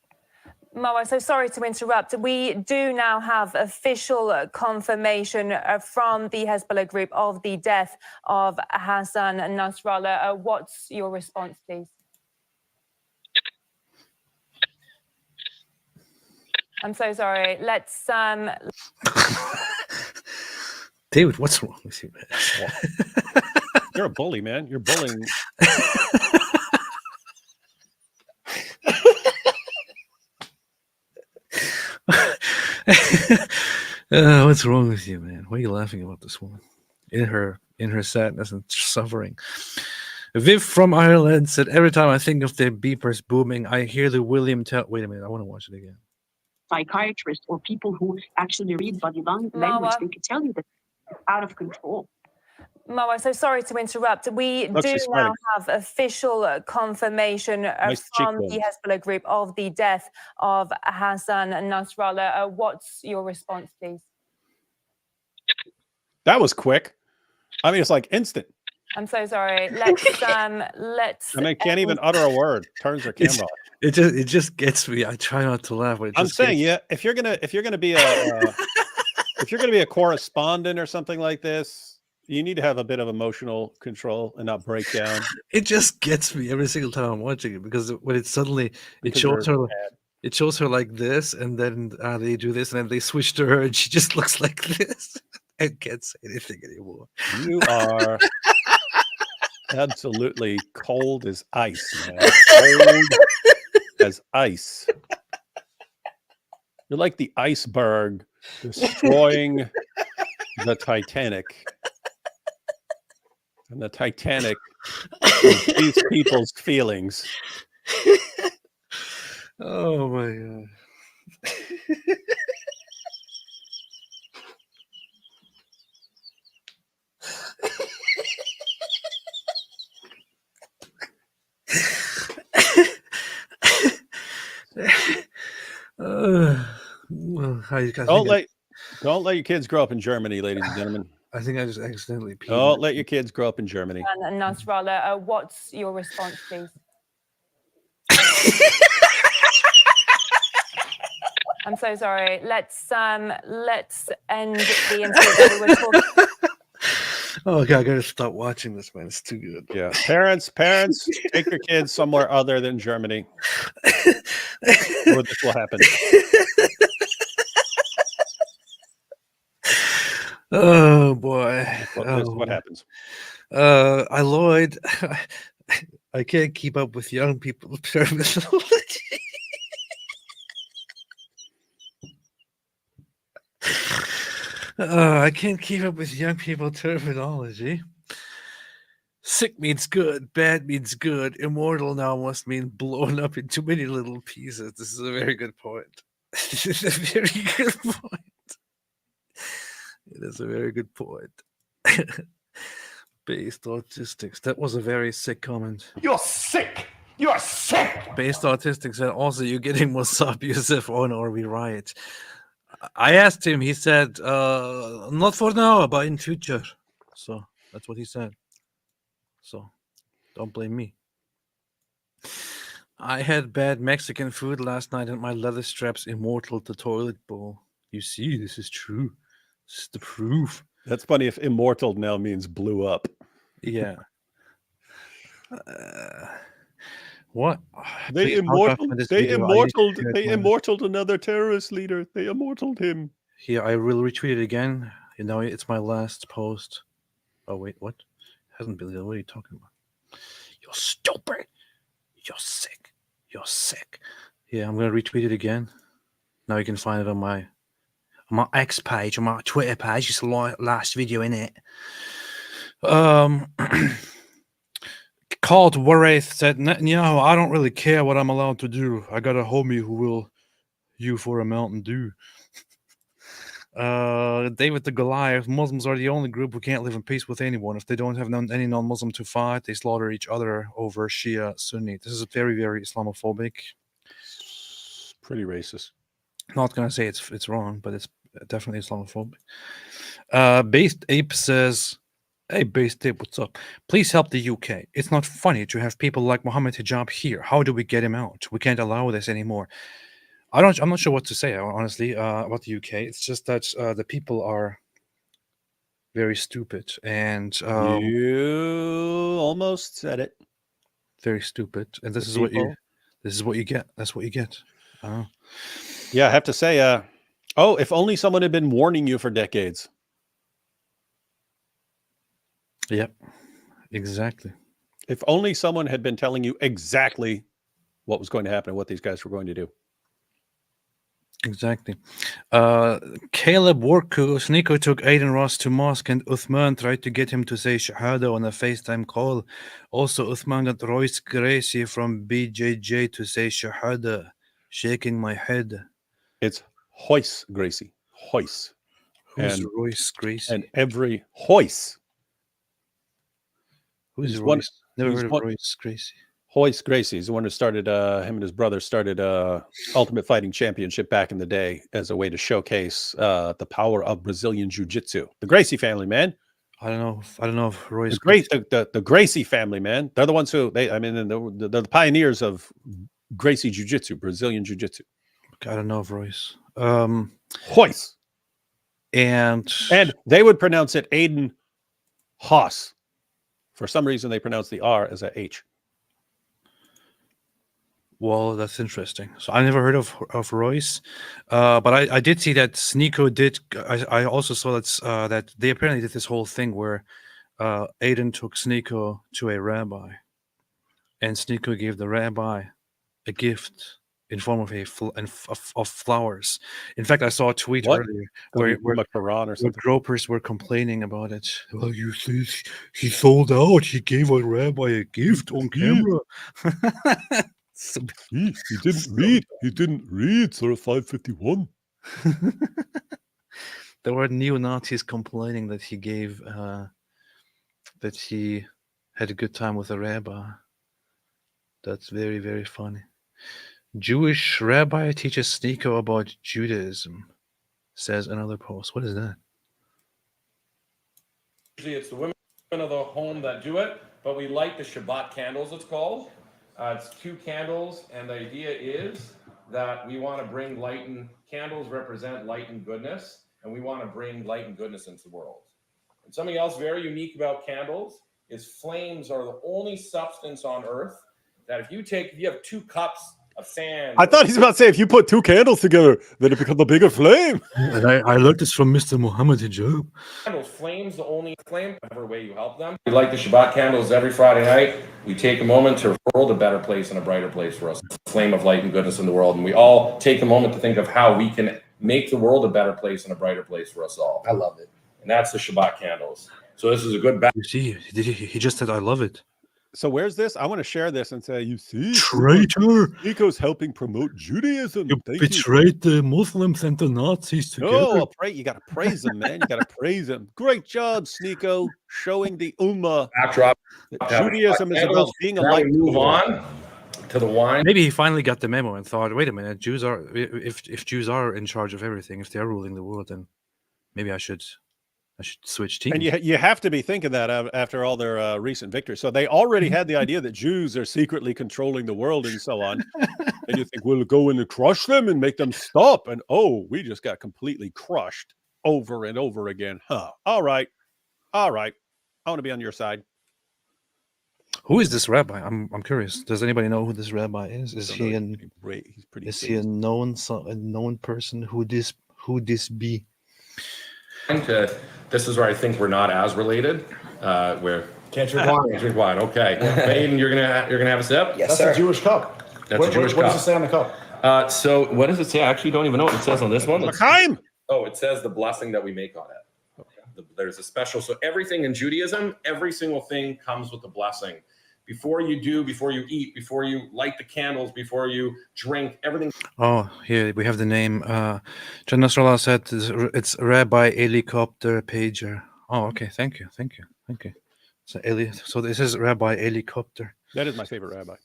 Moa, so sorry to interrupt. We do now have official confirmation from the Hezbollah group of the death of Hassan Nasrallah. What's your response, please? I'm so sorry. Let's David, what's wrong with you, man? You're a bully, man. You're bullying. What's wrong with you, man? Why are you laughing about this woman? In her sadness and suffering. Viv from Ireland said, every time I think of the beepers booming, I hear the William Tell. Wait a minute, I want to watch it again. Psychiatrists or people who actually read body language, they could tell you that it's out of control. Moa, so sorry to interrupt. We do now have official confirmation from the Hezbollah group of the death of Hassan Nasrallah. What's your response, please? That was quick. I mean, it's like instant. I'm so sorry. Let's. I mean, can't even utter a word. Turns her camera off. It just gets me. I try not to laugh, but it I'm just saying, gets... yeah, if you're gonna be a correspondent or something like this, you need to have a bit of emotional control and not break down. It just gets me every single time I'm watching it because when it suddenly it shows her like this, and then they do this, and then they switch to her, and she just looks like this. I can't say anything anymore. You are absolutely cold as ice, man. Cold as ice. You're like the iceberg destroying the Titanic. And the Titanic is these people's feelings. Oh my God. Don't let your kids grow up in Germany, ladies and gentlemen. I think I just accidentally peed. Don't let your kids grow up in Germany. And Nasrallah, what's your response, please? I'm so sorry. Let's end the interview. We're talking. Oh God, I gotta stop watching this, man. It's too good. Yeah, parents, take your kids somewhere other than Germany, where this will happen. Oh boy, This is what happens. Lloyd, I can't keep up with young people terminology. I can't keep up with young people terminology. Sick means good, bad means good, immortal now must mean blown up into many little pieces. This is a very good point. This is a very good point. It is a very good point. Based autistics. That was a very sick comment. You're sick. You are sick. Based autistics, and also you're getting Mossab Youssef on or we riot. I asked him, he said, not for now, but in future. So that's what he said. So don't blame me. I had bad Mexican food last night and my leather straps immortal the toilet bowl. You see, this is true. This is the proof. That's funny if immortal now means blew up. Yeah. What? They immortaled another terrorist leader. They immortaled him. Here, I will retweet it again. You know, it's my last post. Oh, wait, what? Hasn't been. What are you talking about? You're stupid. You're sick. You're sick. Yeah, I'm going to retweet it again. Now you can find it on my X page, on my Twitter page. It's the last video in it. Called Waraith said, Netanyahu, I don't really care what I'm allowed to do. I got a homie who will you for a Mountain Dew. David the Goliath, Muslims are the only group who can't live in peace with anyone. If they don't have any non-Muslim to fight, they slaughter each other over Shia Sunni. This is very, very Islamophobic. Pretty racist. Not gonna say it's wrong, but it's definitely Islamophobic. Based Ape says, hey, Based Ape, what's up? Please help the UK. It's not funny to have people like Mohammed Hijab here. How do we get him out? We can't allow this anymore. I'm not sure what to say, honestly, about the UK. It's just that the people are very stupid and you almost said it. Very stupid, and this is what you get. That's what you get. Yeah, I have to say, if only someone had been warning you for decades. Yep, exactly. If only someone had been telling you exactly what was going to happen and what these guys were going to do. Exactly. Caleb Worku, Sneeko took Aiden Ross to mosque and Uthman tried to get him to say Shahada on a FaceTime call. Also, Uthman got Royce Gracie from BJJ to say Shahada. Shaking my head. It's Royce Gracie. Royce. Who's Royce Gracie? And every Royce. Who's Royce? Never heard of Royce Gracie. Royce Gracie is the one who started, him and his brother started Ultimate Fighting Championship back in the day as a way to showcase the power of Brazilian Jiu-Jitsu. The Gracie family, man. I don't know if Royce. The Gracie family, man. They're the ones who they're the pioneers of Gracie Jiu-Jitsu, Brazilian Jiu-Jitsu. I don't know if Royce. Royce. And they would pronounce it Aiden Haas. For some reason, they pronounce the R as a H. Well, that's interesting. So I never heard of Royce, but I did see that Sneeko did. I also saw that they apparently did this whole thing where Aiden took Sneeko to a rabbi, and Sneeko gave the rabbi a gift in form of flowers. In fact, I saw a tweet earlier where gropers were complaining about it. Well, you see, he sold out. He gave a rabbi a gift on camera. He didn't read. He didn't read Surah 551. There were neo-Nazis complaining that he gave that he had a good time with a rabbi. That's very, very funny. Jewish rabbi teaches Sneeko about Judaism. says another post. What is that? Usually it's the women of the home that do it, but we light the Shabbat candles, it's called. It's 2 candles, and the idea is that we want to bring light, and candles represent light and goodness, and we want to bring light and goodness into the world. And something else very unique about candles is flames are the only substance on earth that if you have 2 cups of sand. I thought he's about to say if you put 2 candles together, then it becomes a bigger flame. And I learned this from Mr. Muhammad Hijab. Candles, flames, the only flame, whatever way you help them. We light the Shabbat candles every Friday night. We take a moment to world a better place and a brighter place for us. Flame of light and goodness in the world. And we all take a moment to think of how we can make the world a better place and a brighter place for us all. I love it. And that's the Shabbat candles. So this is a good You see, he just said, I love it. So where's this? I want to share this and say, you see, Traitor. Nico's helping promote Judaism. You betrayed the Muslims and the Nazis together. No, you got to praise him, man. You got to praise him. Great job, Sneeko, showing the Ummah backdrop. that Judaism is about being a light. Move on to the wine. Maybe he finally got the memo and thought, wait a minute, Jews are if Jews are in charge of everything, if they are ruling the world, then maybe I should switch teams. And you have to be thinking that after all their recent victories. So they already had the idea that Jews are secretly controlling the world and so on. And you think we'll go in and crush them and make them stop. And oh, we just got completely crushed over and over again. Huh. All right. I want to be on your side. Who is this rabbi? I'm curious. Does anybody know who this rabbi is? Is he he a known person? Who this be? This is where I think we're not as related. Where Can't drink wine. Can't drink wine. Okay, Aiden, you're gonna have a sip. Yes, sir. That's a Jewish cup. That's a Jewish What cup. does it say on the cup? So what does it say? I actually don't even know what it says on this one. L'chaim. Oh, it says the blessing that we make on it. There's a special. So everything in Judaism, every single thing comes with a blessing. Before you eat, before you light the candles, before you drink, everything. Oh, here we have the name. John NASRALLAH said it's Rabbi Helicopter Pager. Oh, okay. Thank you. So this is Rabbi Helicopter. That is my favorite rabbi.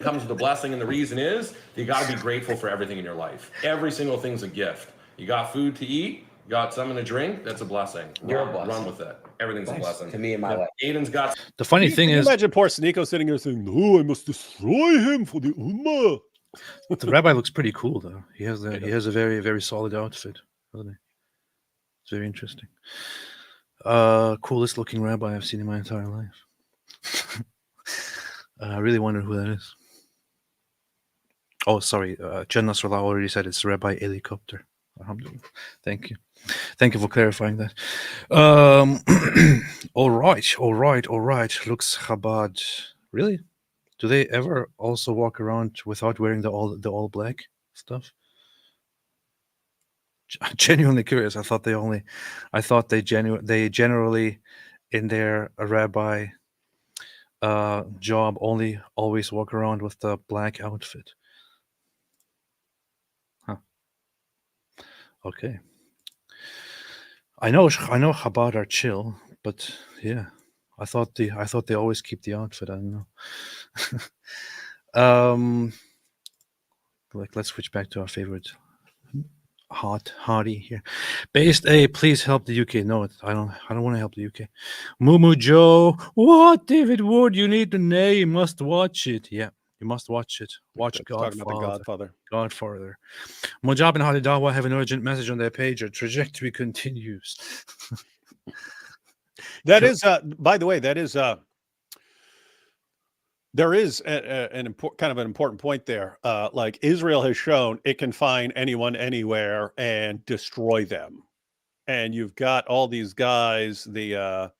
Comes with a blessing, and the reason is you got to be grateful for everything in your life. Every single thing's a gift. You got food to eat, you got something to drink. That's a blessing. Run with it. Everything's a blessing to me in my life. Aiden's got. The funny thing is, imagine poor Sneeko sitting here saying, "No, I must destroy him for the Ummah." the rabbi looks pretty cool though. He has a very, very solid outfit, doesn't he? It's very interesting. Coolest looking rabbi I've seen in my entire life. I really wonder who that is. Oh, sorry. John NASRALLAH already said it's Rabbi Helicopter. Alhamdulillah. Thank you for clarifying that. All right. Looks Chabad. Really? Do they ever also walk around without wearing the all black stuff? I'm genuinely curious. I thought they generally in their rabbi job always walk around with the black outfit. Huh. Okay. I know Chabad are chill, but yeah, I thought they always keep the outfit. I don't know. Let's switch back to our favorite hottie here. Based A, please help the UK. No, I don't want to help the UK. Mumu Joe, what? David Wood, you need to know. You must watch it. Yeah, you must watch it. Watch Godfather. Mojab and Hadi Dawa have an urgent message on their page. Our trajectory continues. That is, by the way, there is an important point there. Like Israel has shown it can find anyone anywhere and destroy them. And you've got all these guys, Muhammad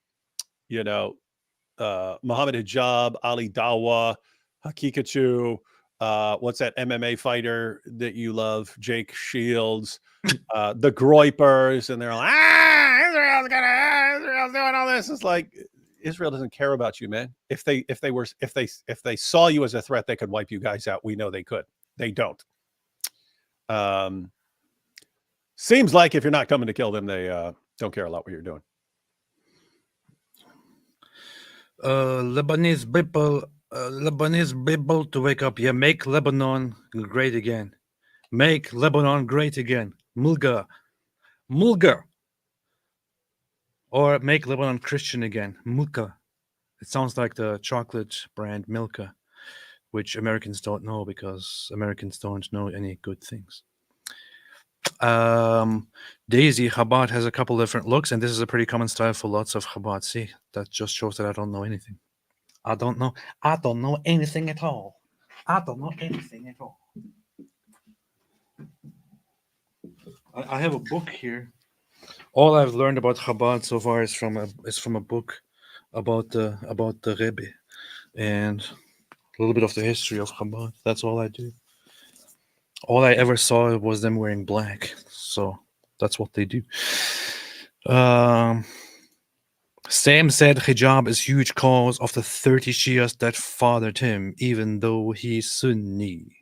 Hijab, Ali Dawa, Hakikachu, what's that MMA fighter that you love, Jake Shields, the Groypers, and they're like, Israel's doing all this. It's like Israel doesn't care about you, man. If they saw you as a threat, they could wipe you guys out. We know they could. They don't. Seems like if you're not coming to kill them, they don't care a lot what you're doing. Lebanese people to wake up. Yeah, make Lebanon great again. Make Lebanon great again. Mulga. Mulga. Or make Lebanon Christian again. Milka. It sounds like the chocolate brand Milka, which Americans don't know because Americans don't know any good things. Daisy, Chabad has a couple different looks, and this is a pretty common style for lots of Chabad. See, that just shows that I don't know anything. I don't know anything at all. I don't know anything at all. I have a book here. All I've learned about Chabad so far is from a book about the Rebbe and a little bit of the history of Chabad. That's all I do. All I ever saw was them wearing black, so that's what they do. Sam said hijab is huge cause of the 30 Shias that fathered him, even though he's Sunni.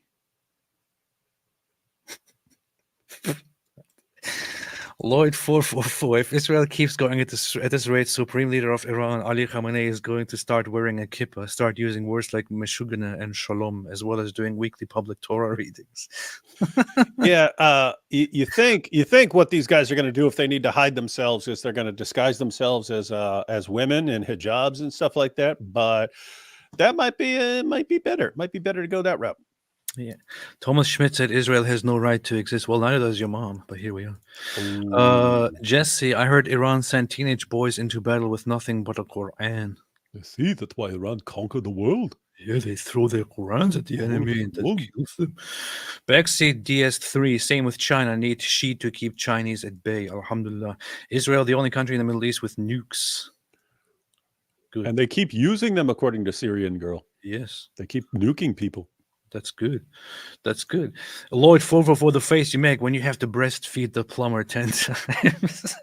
Lloyd 444. If Israel keeps going at this rate, Supreme Leader of Iran, Ali Khamenei, is going to start wearing a kippah, start using words like meshugana and shalom, as well as doing weekly public Torah readings. Yeah, you think what these guys are going to do if they need to hide themselves is they're going to disguise themselves as women in hijabs and stuff like that. But that might be better. Might be better to go that route. Yeah. Thomas Schmidt said Israel has no right to exist. Well, neither does your mom, but here we are. Jesse, I heard Iran sent teenage boys into battle with nothing but a Quran. You see, that's why Iran conquered the world. Yeah, they throw their Qurans at the enemy and that kills them. Backseat DS3, same with China, need Xi to keep Chinese at bay. Alhamdulillah. Israel, the only country in the Middle East with nukes. Good. And they keep using them, according to Syrian Girl. Yes. They keep nuking people. That's good. That's good. Lloyd, for the face you make when you have to breastfeed the plumber 10 times.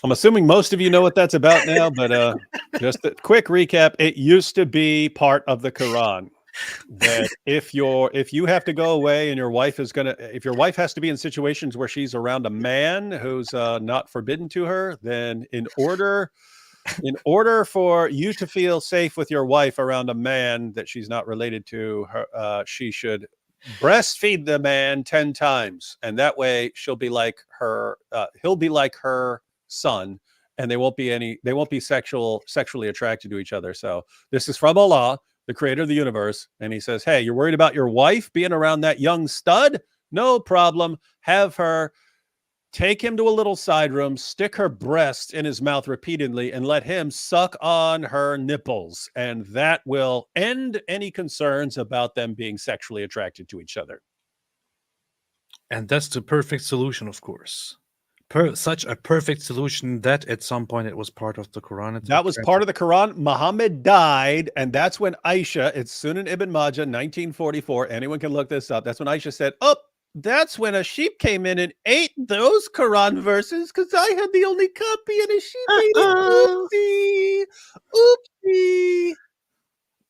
I'm assuming most of you know what that's about now, but just a quick recap. It used to be part of the Quran that if you have to go away and your wife is if your wife has to be in situations where she's around a man who's not forbidden to her, then in order for you to feel safe with your wife around a man that she's not related to, her, she should breastfeed the man 10 times, and that way she'll be like her. He'll be like her son, and they won't be sexually attracted to each other. So this is from Allah, the creator of the universe, and he says, hey, you're worried about your wife being around that young stud? No problem. Have her take him to a little side room, stick her breast in his mouth repeatedly, and let him suck on her nipples. And that will end any concerns about them being sexually attracted to each other. And that's the perfect solution, of course. Such a perfect solution that at some point it was part of the Quran. That was part of the Quran. Muhammad died, and that's when Aisha, it's Sunan Ibn Majah, 1944. Anyone can look this up. That's when Aisha said, oh, that's when a sheep came in and ate those Quran verses because I had the only copy and a sheep ate it. Oopsie. Oopsie.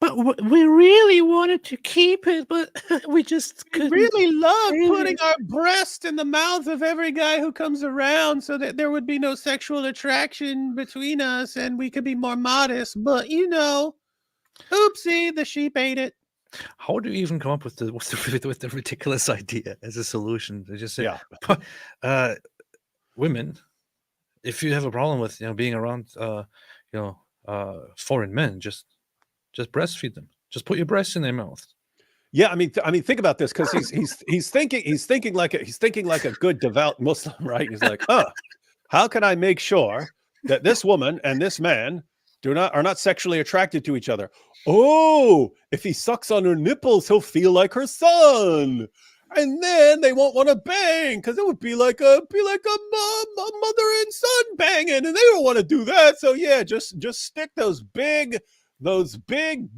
But we really wanted to keep it, but we just couldn't. We really love putting our breast in the mouth of every guy who comes around so that there would be no sexual attraction between us and we could be more modest. But, oopsie, the sheep ate it. How do you even come up with the ridiculous idea as a solution? They just say, women, if you have a problem with being around foreign men, just breastfeed them. Just put your breast in their mouth. Yeah, I mean, think about this because he's thinking like a good devout Muslim, right? He's like, how can I make sure that this woman and this man are not sexually attracted to each other? Oh, if he sucks on her nipples, he'll feel like her son, and then they won't want to bang because it would be like a mother and son banging, and they don't want to do that. So yeah, just stick those big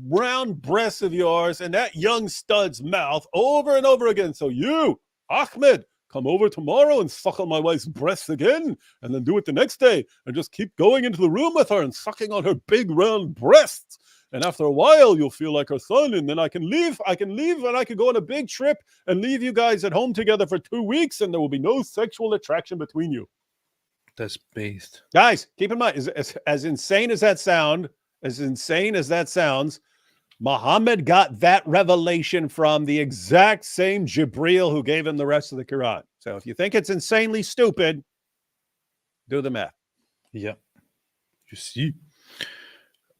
round breasts of yours in that young stud's mouth over and over again. So you, Ahmed, come over tomorrow and suck on my wife's breasts again, and then do it the next day, and just keep going into the room with her and sucking on her big round breasts. And after a while, you'll feel like her son, and then I can leave, and I can go on a big trip and leave you guys at home together for 2 weeks, and there will be no sexual attraction between you. That's based. Guys, keep in mind, as insane as that sounds, Muhammad got that revelation from the exact same Jibreel who gave him the rest of the Quran. So if you think it's insanely stupid, do the math. Yeah. You see.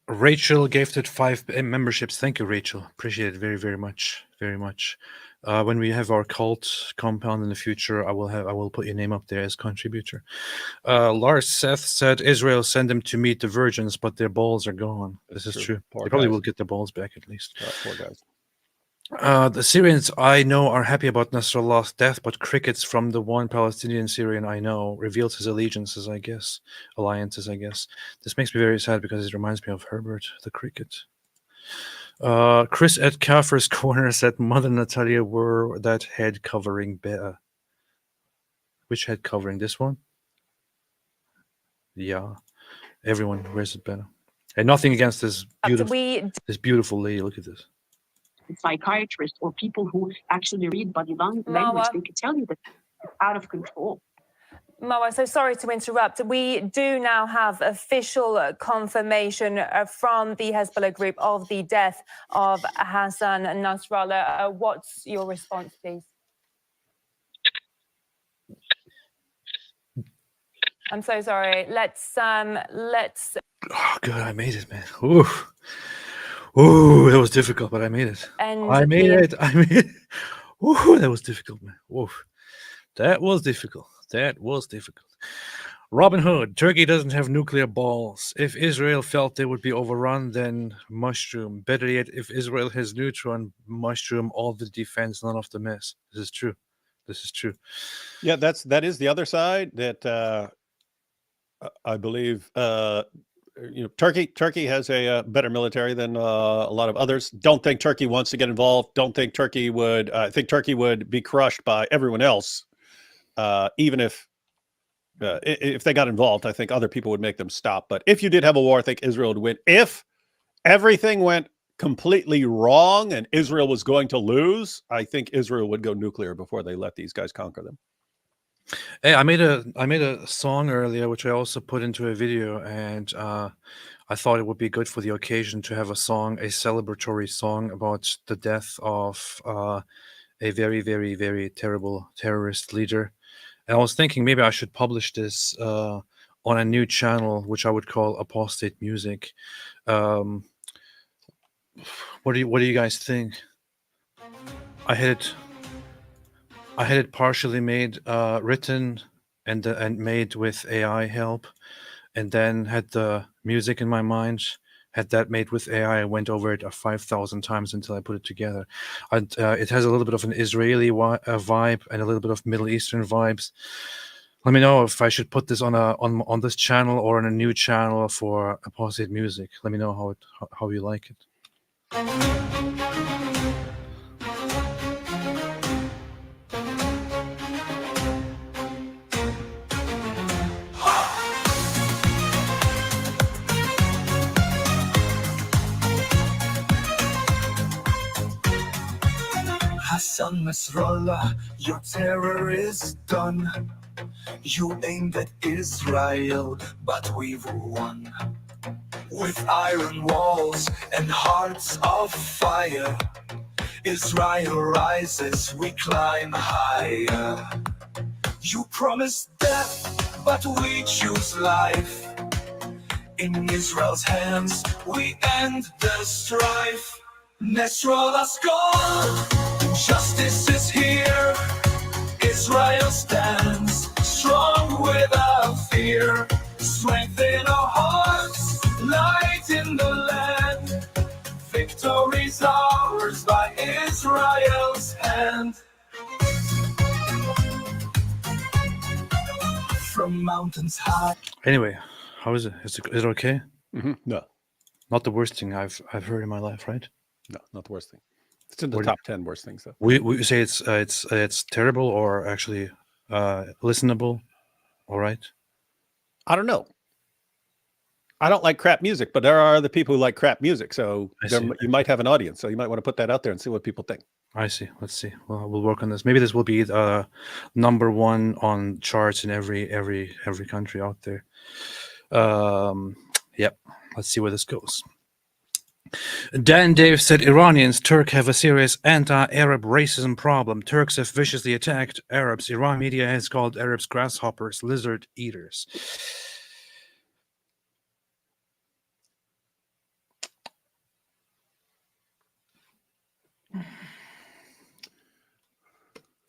Rachel gifted 5 memberships. Thank you, Rachel. Appreciate it very, very much. Very much. When we have our cult compound in the future, I will put your name up there as contributor. Lars Seth said Israel sent them to meet the virgins, but their balls are gone. This is true. They probably will get their balls back at least. Poor guys. The Syrians I know are happy about Nasrallah's death, but crickets from the one Palestinian Syrian I know reveals his alliances, I guess. This makes me very sad because it reminds me of Herbert the cricket. Chris at Kafir's Corner said Mother Natalia wore that head covering better. Which head covering? This one? Yeah. Everyone wears it better. And nothing against this beautiful lady. Look at this. Psychiatrists or people who actually read body language, they can tell you that it's out of control. Marwa, so sorry to interrupt. We do now have official confirmation from the Hezbollah group of the death of HASSAN Nasrallah. What's your response, please? I'm so sorry. Let's. Oh God, I made it, man. Oof. Ooh, that was difficult, but I made it. I made it. Ooh, that was difficult, man. Oof. That was difficult. Robin Hood, Turkey doesn't have nuclear balls. If Israel felt they would be overrun, then mushroom. Better yet, if Israel has neutron, mushroom all the defense, none of the mess. This is true. Yeah, that is the other side that I believe Turkey has a better military than a lot of others. Don't think Turkey wants to get involved. Don't think Turkey would. I think Turkey would be crushed by everyone else, even if they got involved. I think other people would make them stop. But if you did have a war, I think Israel would win. If everything went completely wrong and Israel was going to lose, I think Israel would go nuclear before they let these guys conquer them. Hey, I made a song earlier, which I also put into a video, and I thought it would be good for the occasion to have a celebratory song about the death of a very, very, very terrible terrorist leader. And I was thinking maybe I should publish this on a new channel, which I would call Apostate Music. What do you guys think? I had it partially made, written and made with AI help, and then had the music in my mind, had that made with AI. I went over it 5,000 times until I put it together. And it has a little bit of an Israeli vibe and a little bit of Middle Eastern vibes. Let me know if I should put this on this channel or on a new channel for Apostate Music. Let me know how you like it. Hassan Nasrallah, your terror is done. You aimed at Israel, but we've won. With iron walls and hearts of fire, Israel rises, we climb higher. You promised death, but we choose life. In Israel's hands, we end the strife. Nasrallah's gone, justice is here. Israel stands strong without fear. Strength in our hearts, light in the land. Victory's ours by Israel's hand. From mountains high. Anyway, how is it? Is it okay? No, not the worst thing I've heard in my life, right? No, not the worst thing. It's in the top 10 worst things, though. We say it's terrible or actually listenable. All right. I don't know. I don't like crap music, but there are other people who like crap music. So you might have an audience. So you might want to put that out there and see what people think. I see. Let's see. Well, we'll work on this. Maybe this will be #1 on charts in every country out there. Yep. Let's see where this goes. Dan Dave said Iranians, Turk have a serious anti-Arab racism problem. Turks have viciously attacked Arabs. Iran media has called Arabs grasshoppers, lizard eaters.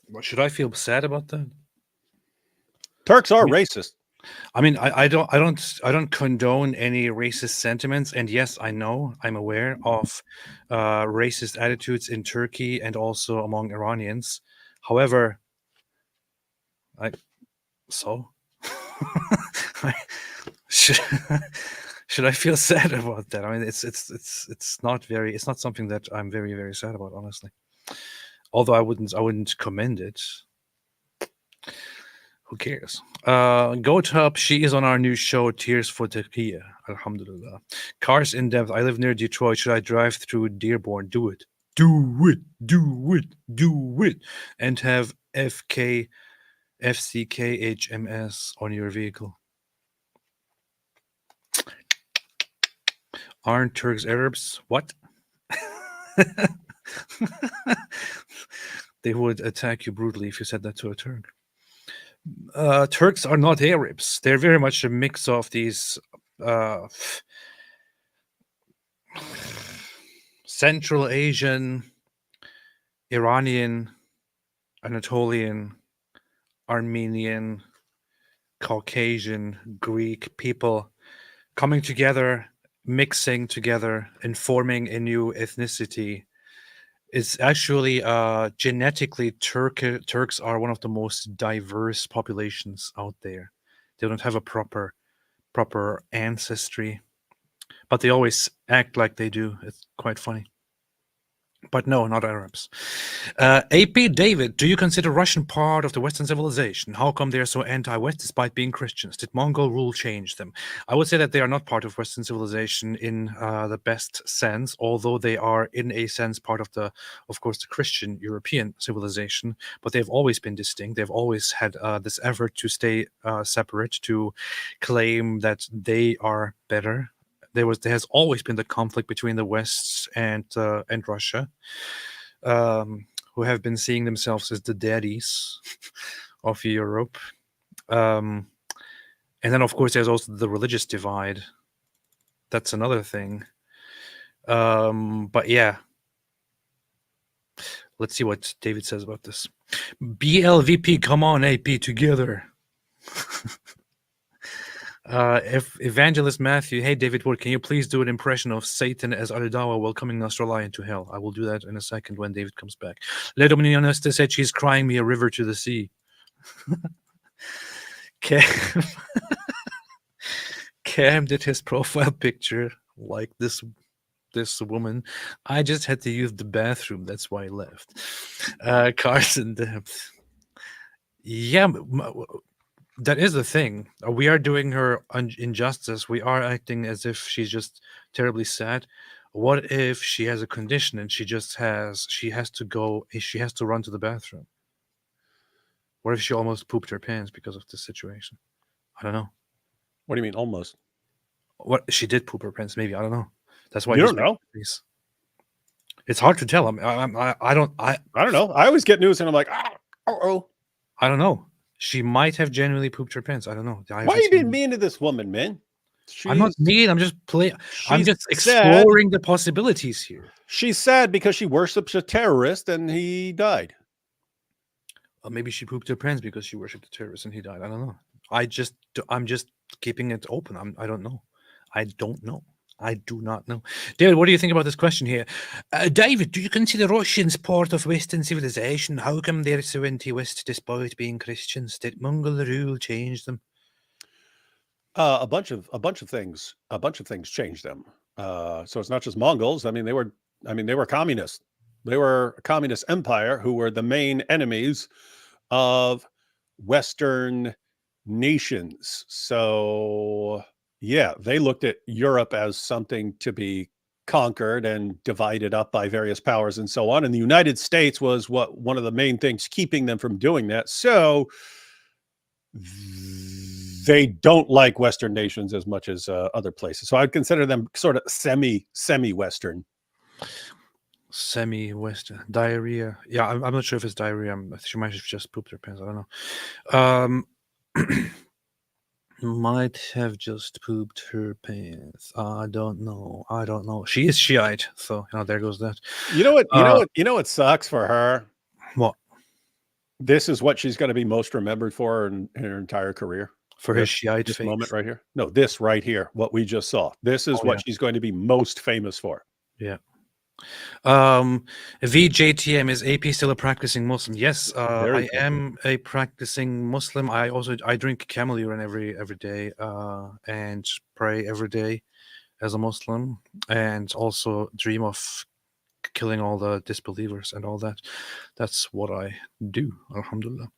What, should I feel sad about that? Turks are racist. I mean, I don't condone any racist sentiments, and yes, I'm aware of racist attitudes in Turkey and also among Iranians. However, should I feel sad about that? I mean, it's not something that I'm very, very sad about, honestly. Although I wouldn't commend it. Who cares? GoTub, she is on our new show, Tears for Turkey. Alhamdulillah. Cars in depth. I live near Detroit. Should I drive through Dearborn? Do it. Do it. Do it. Do it. And have FCKHMS on your vehicle. Aren't Turks Arabs? What? They would attack you brutally if you said that to a Turk. Turks are not Arabs. They're very much a mix of these Central Asian, Iranian, Anatolian, Armenian, Caucasian, Greek people coming together, mixing together, and forming a new ethnicity. It's actually genetically Turks are one of the most diverse populations out there. They don't have a proper ancestry, but they always act like they do. It's quite funny. But no, not Arabs. AP David, do you consider Russian part of the Western civilization? How come they're so anti-West despite being Christians? Did Mongol rule change them? I would say that they are not part of Western civilization in the best sense, although they are in a sense part of course, the Christian European civilization, but they've always been distinct. They've always had this effort to stay separate, to claim that they are better. There has always been the conflict between the West and Russia, who have been seeing themselves as the daddies of Europe. And then, of course, there's also the religious divide. That's another thing. But yeah, let's see what David says about this. BLVP, come on, AP, together. If Evangelist Matthew, hey David Wood, can you please do an impression of Satan as Al-Dawa welcoming NASRALLAH into hell? I will do that in a second when David comes back. Le Dominionista said she's crying me a river to the sea. Cam did his profile picture like this woman. I just had to use the bathroom, that's why I left. Carson Depth. Yeah, that is the thing. We are doing her injustice. We are acting as if she's just terribly sad. What if she has a condition and she has to run to the bathroom? What if she almost pooped her pants because of this situation? I don't know. What do you mean almost? What, she did poop her pants? Maybe, I don't know. That's why you don't know. It's hard to tell. I don't know. I always get news and I'm like, oh. I don't know. She might have genuinely pooped her pants. I don't know. Why are you being mean to this woman, man? I'm not mean. I'm just I'm just exploring the possibilities here. She's sad because she worships a terrorist and he died. Well, maybe she pooped her pants because she worshipped a terrorist and he died. I don't know. I'm just keeping it open. I don't know. I don't know. I do not know. David, what do you think about this question here? David, do you consider Russians part of Western civilization? How come they're so anti-West despite being Christians? Did Mongol rule change them? A bunch of things changed them. So it's not just Mongols. I mean, they were communists. They were a communist empire who were the main enemies of Western nations. So yeah, they looked at Europe as something to be conquered and divided up by various powers and so on. And the United States was one of the main things keeping them from doing that. So they don't like Western nations as much as other places. So I'd consider them sort of semi-Western. Semi-Western. Diarrhea. Yeah, I'm not sure if it's diarrhea. She might have just pooped her pants. I don't know. Might have just pooped her pants. I don't know. She is Shiite, so there goes that. You know what sucks for her? What? This is what she's going to be most remembered for in her entire career. For his Shiite this faith. moment right here. No, this right here. What we just saw. This is what she's going to be most famous for. Yeah. VJTM, is AP still a practicing Muslim? Yes, I am a practicing Muslim. I drink camel urine every day and pray every day as a Muslim, and also dream of killing all the disbelievers and all that. That's what I do, alhamdulillah.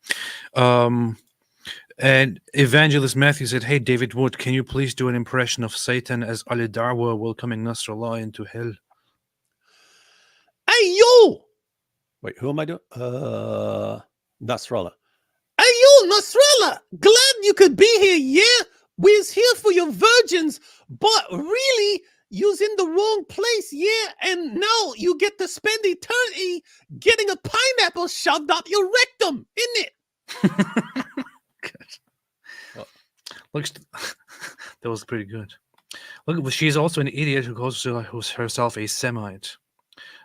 And Evangelist Matthew said, hey, David Wood, can you please do an impression of Satan as Ali Darwa welcoming NASRALLAH into hell? Hey, yo! Wait, who am I doing? NASRALLAH. Hey, yo, NASRALLAH! Glad you could be here, yeah? We's here for your virgins, but really, you's in the wrong place, yeah? And now you get to spend eternity getting a pineapple shoved up your rectum, isn't it? Looks, that was pretty good. Look, she's also an idiot who calls herself a Semite.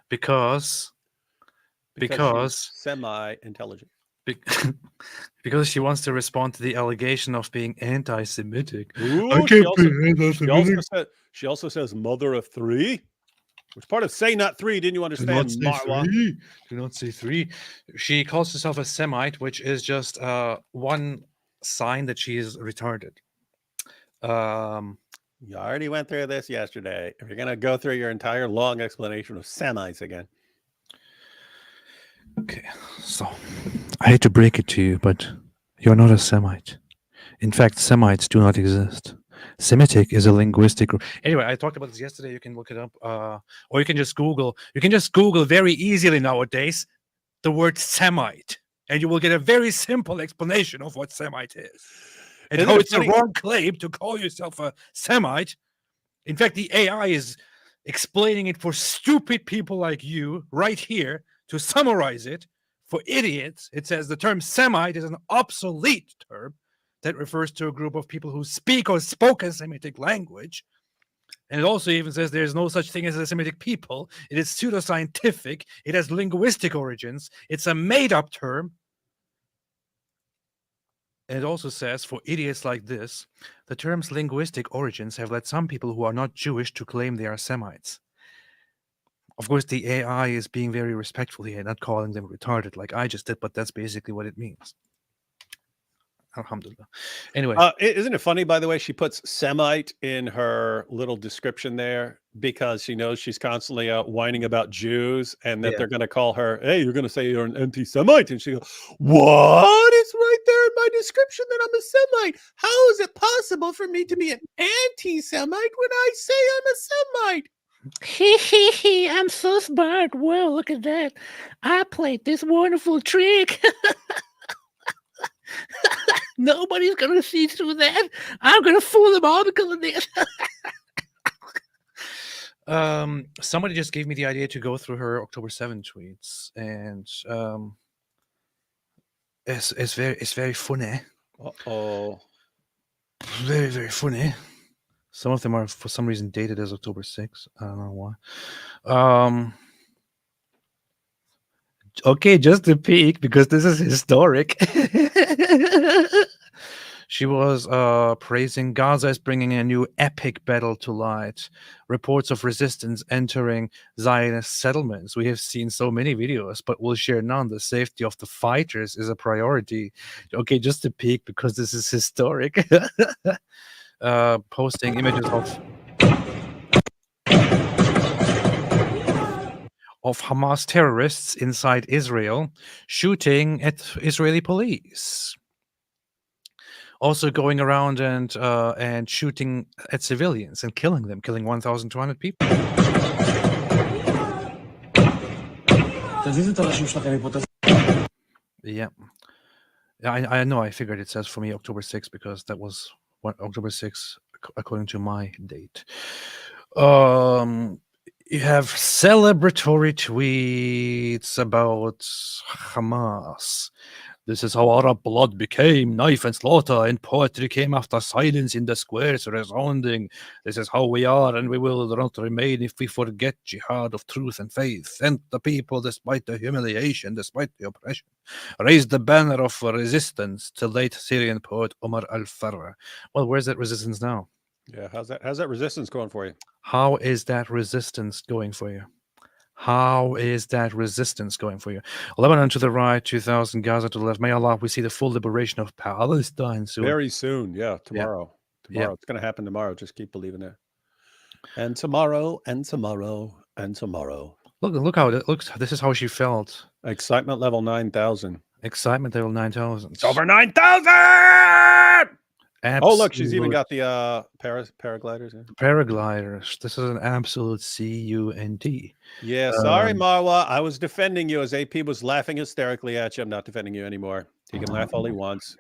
Because she's semi-intelligent. Because she wants to respond to the allegation of being anti-Semitic. She also says mother of three. Which part of say not three didn't you understand? Do not say three. She calls herself a Semite, which is just one sign that she is retarded. You already went through this yesterday. If you're going to go through your entire long explanation of Semites again. Okay, so I hate to break it to you, but you're not a Semite. In fact, Semites do not exist. Semitic is a linguistic group. Anyway, I talked about this yesterday. You can look it up, or you can just Google. You can just Google very easily nowadays the word Semite, and you will get a very simple explanation of what Semite is. And how it's a wrong claim to call yourself a Semite. In fact, the AI is explaining it for stupid people like you right here. To summarize it, for idiots, it says the term Semite is an obsolete term that refers to a group of people who speak or spoke a Semitic language. And it also even says there's no such thing as a Semitic people. It is pseudoscientific. It has linguistic origins. It's a made-up term. And it also says, for idiots like this, the term's linguistic origins have led some people who are not Jewish to claim they are Semites. Of course, the AI is being very respectful here, not calling them retarded like I just did, but that's basically what it means. Alhamdulillah. Anyway. Isn't it funny, by the way, she puts Semite in her little description there because she knows she's constantly whining about Jews and that they're going to call her, hey, you're going to say you're an anti-Semite. And she goes, what? It's right there in my description that I'm a Semite. How is it possible for me to be an anti-Semite when I say I'm a Semite? I'm so smart. Well, look at that. I played this wonderful trick. Nobody's going to see through that. I'm going to fool them all because of this. Somebody just gave me the idea to go through her October 7 tweets, and it's very funny. Very, very funny. Some of them are for some reason dated as October 6. I don't know why. Okay, just a peek because this is historic. She was praising Gaza is bringing a new epic battle to light. Reports of resistance entering Zionist settlements. We have seen so many videos, but we'll share none. The safety of the fighters is a priority. Okay, just a peek because this is historic. Posting images of Hamas terrorists inside Israel shooting at Israeli police. Also going around and shooting at civilians and killing them, killing 1,200 people. Yeah. I know. I figured it says for me October 6th because that was what October 6th according to my date. You have celebratory tweets about Hamas. This is how Arab blood became knife and slaughter, and poetry came after silence in the squares resounding. This is how we are, and we will not remain if we forget jihad of truth and faith. And the people, despite the humiliation, despite the oppression, raised the banner of resistance to late Syrian poet Omar al-Farra. Well, where's that resistance now? Yeah, how's that resistance going for you? How is that resistance going for you? How is that resistance going for you? Lebanon to the right, 2,000, Gaza to the left. May Allah, we see the full liberation of Palestine soon. Very soon, yeah, tomorrow. Tomorrow, it's going to happen tomorrow. Just keep believing it. And tomorrow, and tomorrow, and tomorrow. Look how it looks. This is how she felt. Excitement level 9,000. Excitement level 9,000. It's over 9,000! Oh, look, she's even Absolute- got the paragliders. Yeah. Paragliders. This is an absolute CUND. Yeah, sorry, Marwa. I was defending you as AP was laughing hysterically at you. I'm not defending you anymore. He can laugh all he wants.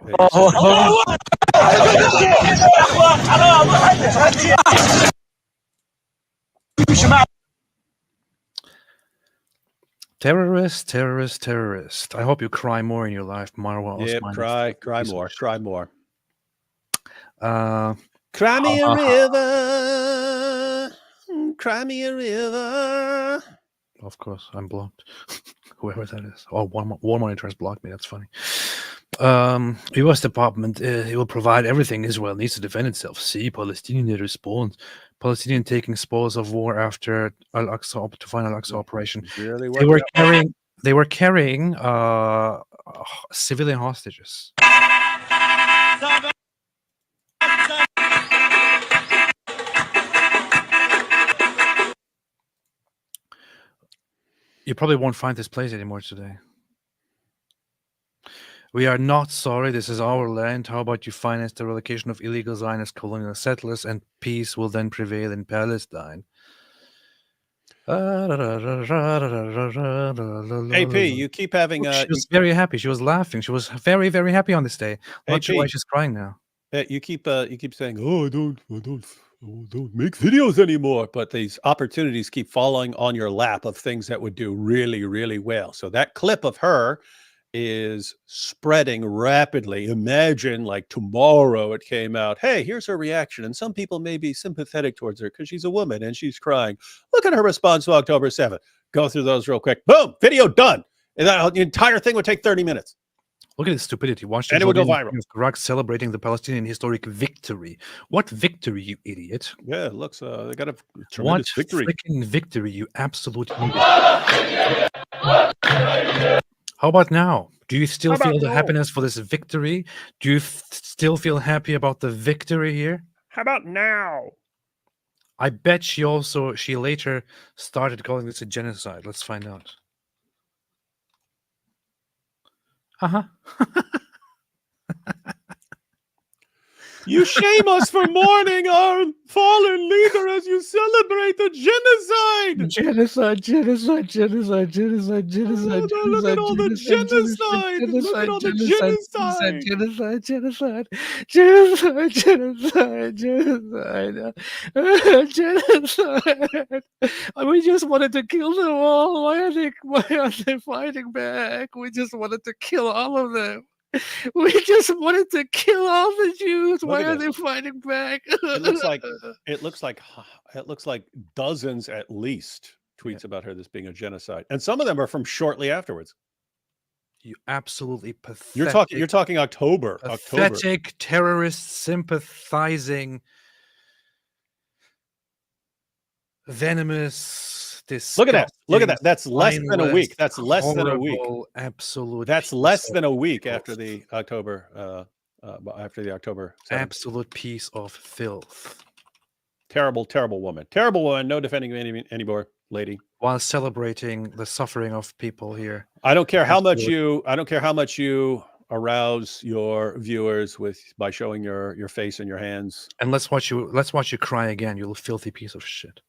Terrorist, terrorist, terrorist. I hope you cry more in your life, Marwa. Yep, Osman. cry more, cry more. Cry me a river, cry me a river. Of course, I'm blocked. Whoever that is. Oh, War Monitor has blocked me. That's funny. U.S. Department, it will provide everything Israel needs to defend itself. See, Palestinian response. Palestinian taking spoils of war after Al-Aqsa to find Al-Aqsa operation. Really they were carrying civilian hostages. You probably won't find this place anymore today. We are not sorry. This is our land. How about you finance the relocation of illegal Zionist colonial settlers, and peace will then prevail in Palestine. AP, you keep having. She was very happy. She was laughing. She was very, very happy on this day. I'm not sure why she's crying now. You keep saying, "Oh, I don't make videos anymore," but these opportunities keep falling on your lap of things that would do really, really well. So that clip of her is spreading rapidly. Imagine like tomorrow it came out, hey, here's her reaction. And some people may be sympathetic towards her because she's a woman and she's crying. Look at her response to October 7th. Go through those real quick. Boom, video done. And the entire thing would take 30 minutes. Look at the stupidity. Watch and it would go viral. Iraq celebrating the Palestinian historic victory. What victory, you idiot? Yeah, it looks they got a tremendous victory. What freaking victory, you absolute idiot. How about now? Do you still feel the happiness for this victory? Do you still feel happy about the victory here? How about now? I bet she later started calling this a genocide. Let's find out. Uh-huh. You shame us for mourning our fallen leader as you celebrate the genocide. Genocide. Look at all the genocide. Look at all the genocide. We just wanted to kill them all. Why are they fighting back? We just wanted to kill all of them. We just wanted to kill all the Jews. Why are they fighting back? It looks like dozens at least tweets about her this being a genocide, and some of them are from shortly afterwards. You absolutely pathetic. You're talking October. Pathetic, terrorist, sympathizing, venomous. Look at that. That's less than a week. That's less than a week. Absolute. That's less than a week after the October. Absolute piece of filth. Terrible, terrible woman. Terrible woman. No defending anymore, lady. While celebrating the suffering of people here. I don't care how much you. I don't care how much you arouse your viewers by showing your face and your hands. And let's watch you cry again. You little filthy piece of shit.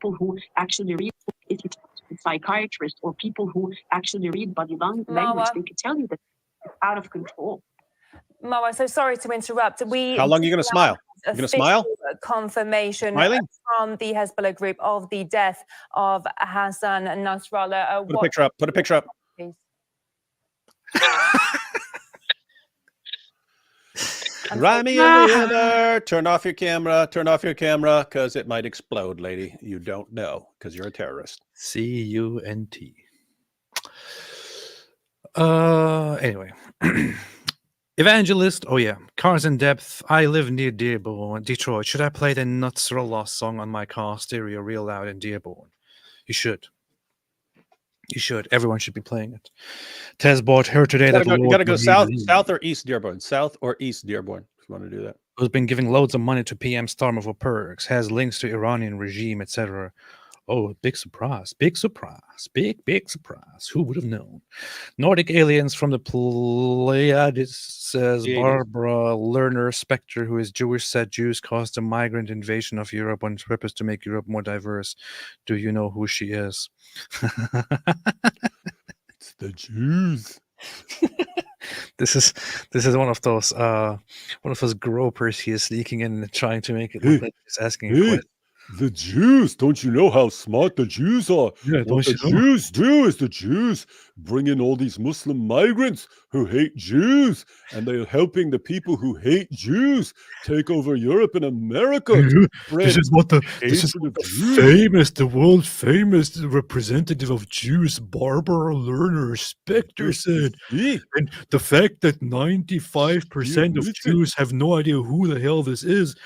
Who actually read, if it's psychiatrists or people who actually read body language, they can tell you that out of control. Moa, so sorry to interrupt. We How long are you going to smile? You going to smile? official confirmation Smiling? from the Hezbollah group of the death of Hassan Nasrallah. Put a picture up. Put a picture up. Please. Cry me a river. Turn off your camera. Turn off your camera because it might explode, lady. You don't know because you're a terrorist. CUNT. Anyway. Evangelist, oh yeah, cars in depth. I live near Dearborn, Detroit. Should I play the NASRALLAH song on my car stereo real loud in Dearborn? You should. You should. Everyone should be playing it. Tezbot heard today that You gotta go south or east Dearborn. South or east Dearborn if you want to do that. Who's been giving loads of money to PM Starmer for perks, has links to Iranian regime, etc. Oh, big surprise. Big surprise. Big surprise. Who would have known? Nordic aliens from the Pleiades, says Barbara Lerner Specter, who is Jewish, said Jews caused a migrant invasion of Europe on purpose to make Europe more diverse. Do you know who she is? It's the Jews. This is one of those gropers he is sneaking in and trying to make it look like he's asking a question. The Jews, don't you know how smart the Jews are? Yeah, what the Jews do is the Jews bring in all these Muslim migrants who hate Jews, and they're helping the people who hate Jews take over Europe and America. This is what the world famous representative of Jews, Barbara Lerner Specter, said. And the fact that 95% of Jews have no idea who the hell this is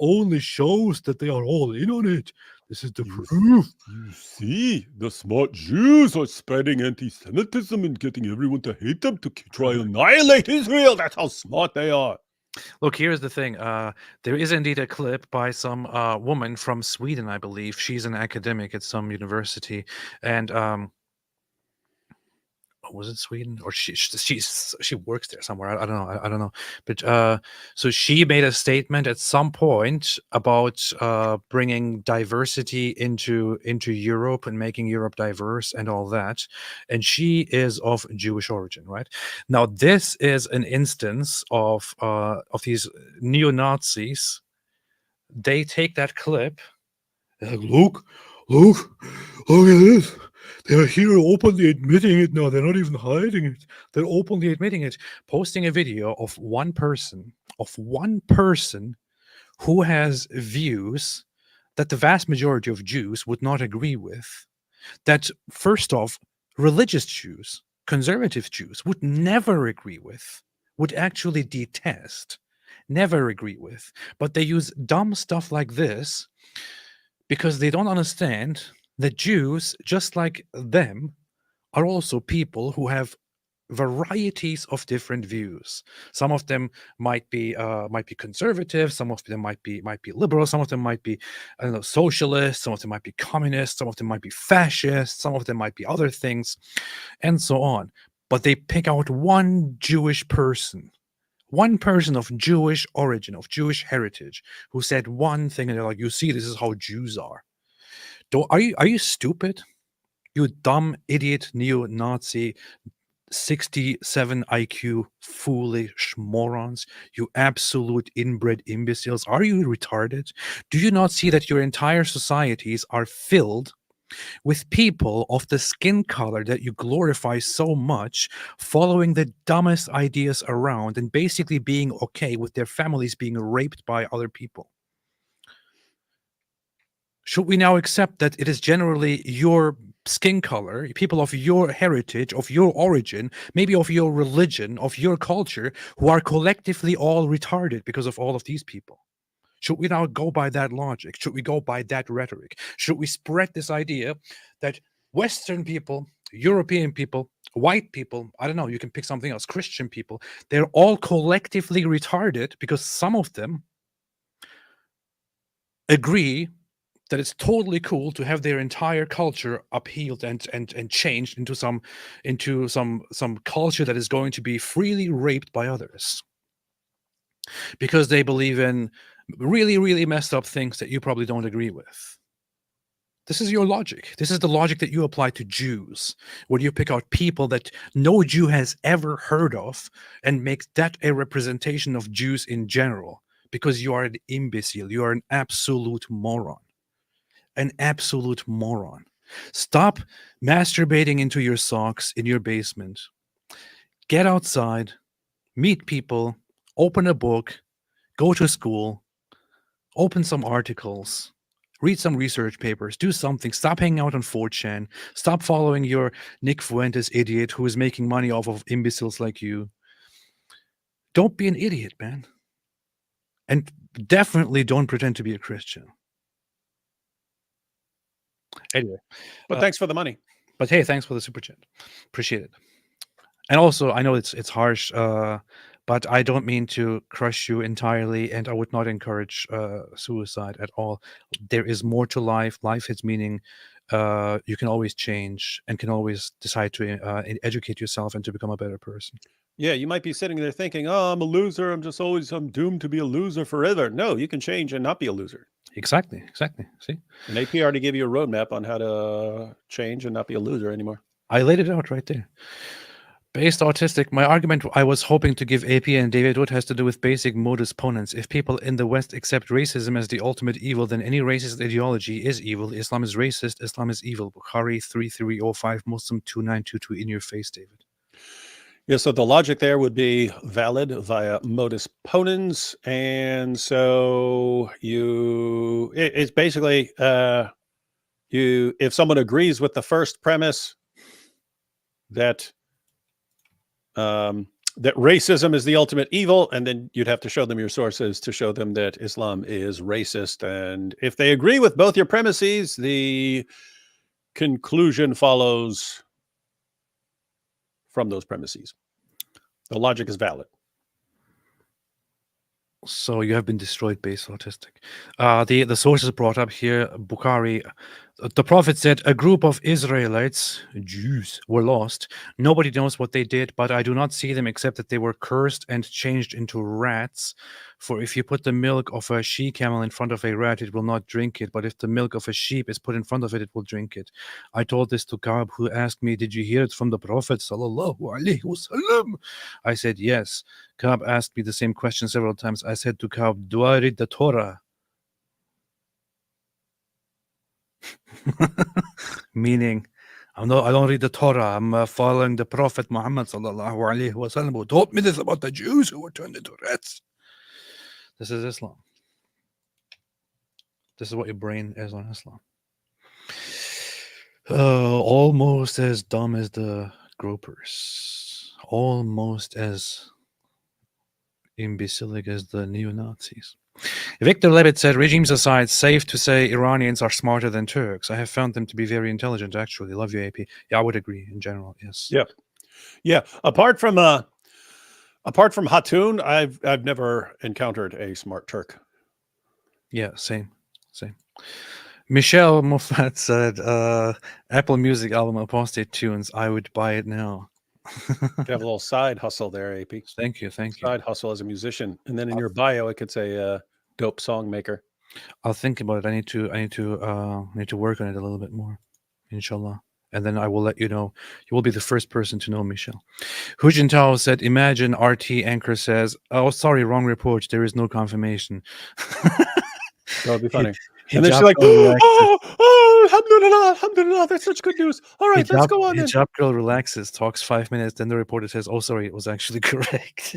only shows that they are all in on it. This is the proof. You see, the smart Jews are spreading anti-Semitism and getting everyone to hate them to try and annihilate Israel. That's how smart they are. Look, here's the thing. There is indeed a clip by some woman from Sweden, I believe. She's an academic at some university, and was it Sweden, or she works there somewhere? I don't know. But so she made a statement at some point about bringing diversity into Europe and making Europe diverse and all that. And she is of Jewish origin, right? Now, this is an instance of these neo-Nazis. They take that clip. They're like, look at this. They're here openly admitting it now. They're not even hiding it. They're openly admitting it, posting a video of one person who has views that the vast majority of Jews would not agree with. That, first off, religious Jews, conservative Jews would never agree with, would actually detest, never agree with. But they use dumb stuff like this because they don't understand that Jews, just like them, are also people who have varieties of different views. Some of them might be conservative. Some of them might be liberal. Some of them might be, I don't know, socialist. Some of them might be communist. Some of them might be fascist. Some of them might be other things, and so on. But they pick out one Jewish person of Jewish origin, of Jewish heritage, who said one thing, and they're like, "You see, this is how Jews are." Are you stupid? You dumb idiot neo-Nazi 67 IQ foolish morons, you absolute inbred imbeciles. Are you retarded? Do you not see that your entire societies are filled with people of the skin color that you glorify so much, following the dumbest ideas around and basically being okay with their families being raped by other people? Should we now accept that it is generally your skin color, people of your heritage, of your origin, maybe of your religion, of your culture, who are collectively all retarded because of all of these people? Should we now go by that logic? Should we go by that rhetoric? Should we spread this idea that Western people, European people, white people, I don't know, you can pick something else, Christian people, they're all collectively retarded because some of them agree that it's totally cool to have their entire culture upheaved and changed into some culture that is going to be freely raped by others because they believe in really, really messed up things that you probably don't agree with. This is your logic. This is the logic that you apply to Jews, where you pick out people that no Jew has ever heard of and make that a representation of Jews in general, because you are an imbecile. You are an absolute moron. An absolute moron. Stop masturbating into your socks in your basement. Get outside, meet people, open a book, go to school, open some articles, read some research papers, do something. Stop hanging out on 4chan. Stop following your Nick Fuentes idiot who is making money off of imbeciles like you. Don't be an idiot, man. And definitely don't pretend to be a Christian. Anyway. But thanks for the money. But hey, thanks for the super chat. Appreciate it. And also, I know it's harsh, but I don't mean to crush you entirely, and I would not encourage suicide at all. There is more to life. Life has meaning. You can always change and can always decide to educate yourself and to become a better person. Yeah, you might be sitting there thinking, oh, I'm a loser. I'm doomed to be a loser forever. No, you can change and not be a loser. Exactly. See? And AP already gave you a roadmap on how to change and not be a loser anymore. I laid it out right there. Based autistic, my argument I was hoping to give AP and David Wood has to do with basic modus ponens. If people in the West accept racism as the ultimate evil, then any racist ideology is evil. Islam is racist. Islam is evil. Bukhari 3305, Muslim 2922. In your face, David. Yeah, so the logic there would be valid via modus ponens. And so it's basically, if someone agrees with the first premise that racism is the ultimate evil, and then you'd have to show them your sources to show them that Islam is racist. And if they agree with both your premises, the conclusion follows from those premises. The logic is valid. So you have been destroyed, based autistic. The sources brought up here, Bukhari. The Prophet said, a group of Israelites, Jews, were lost. Nobody knows what they did, but I do not see them except that they were cursed and changed into rats. For if you put the milk of a she-camel in front of a rat, it will not drink it. But if the milk of a sheep is put in front of it, it will drink it. I told this to Ka'b, who asked me, did you hear it from the Prophet? Sallallahu Alaihi Wasallam? I said, yes. Ka'b asked me the same question several times. I said to Ka'b, do I read the Torah? Meaning, I don't read the Torah. I'm following the Prophet Muhammad sallallahu alaihi wasallam, who taught me this about the Jews who were turned into rats. This is Islam. This is what your brain is on Islam. Almost as dumb as the gropers. Almost as imbecilic as the neo-Nazis. Victor Levitt said, regimes aside, safe to say Iranians are smarter than Turks. I have found them to be very intelligent, actually. Love you, AP. Yeah, I would agree in general, yes. Yeah. Apart from Hatun, I've never encountered a smart Turk. Yeah, same. Michelle Moffat said, Apple Music album Apostate Tunes, I would buy it now. You have a little side hustle there, AP. Thank you. Side hustle as a musician, and then in your bio, it could say dope song maker. I'll think about it. I need to work on it a little bit more, inshallah. And then I will let you know. You will be the first person to know, Michelle. Hu Jintao said, imagine RT anchor says, oh, sorry, wrong report. There is no confirmation. That would be funny. And then she's like, alhamdulillah, alhamdulillah, that's such good news. All right, let's go on then. Hijab girl relaxes, talks 5 minutes, then the reporter says, oh, sorry, it was actually correct.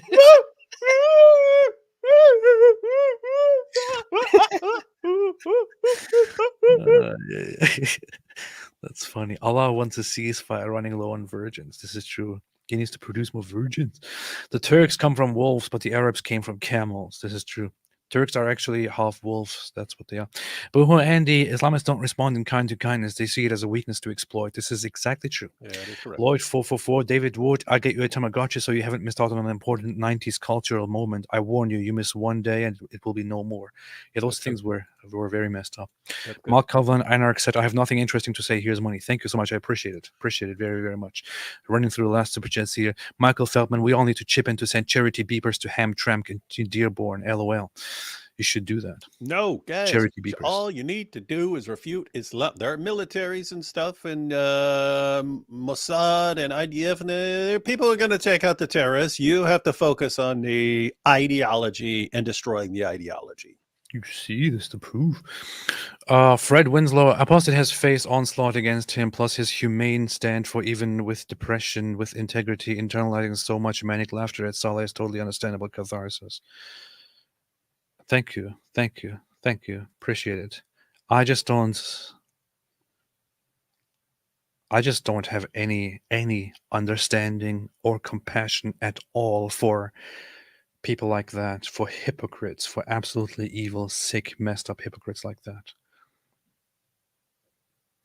That's funny. Allah wants a ceasefire running low on virgins. This is true. He needs to produce more virgins. The Turks come from wolves, but the Arabs came from camels. This is true. Turks are actually half wolves. That's what they are. But Andy, Islamists don't respond in kind to kindness. They see it as a weakness to exploit. This is exactly true. Yeah, that is correct. Lloyd 444, David Wood, I get you a Tamagotchi so you haven't missed out on an important 90s cultural moment. I warn you, you miss one day and it will be no more. Yeah, those things were very messed up. Mark Calvin Anarch said, I have nothing interesting to say. Here's money. Thank you so much. I appreciate it. Appreciate it very, very much. Running through the last super chats here. Michael Feldman, we all need to chip in to send charity beepers to Hamtramck and to Dearborn. LOL. You should do that. No, guys. Charity beepers. All you need to do is refute Islam. There are militaries and stuff, and Mossad and IDF, and people are going to take out the terrorists. You have to focus on the ideology and destroying the ideology. You see, this to prove. Fred Winslow, Apostate has faced onslaught against him, plus his humane stand for even with depression, with integrity, internalizing so much manic laughter at Saleh is totally understandable catharsis. Thank you, thank you, thank you. Appreciate it. I just don't have any understanding or compassion at all for people like that, for hypocrites, for absolutely evil, sick, messed up hypocrites like that.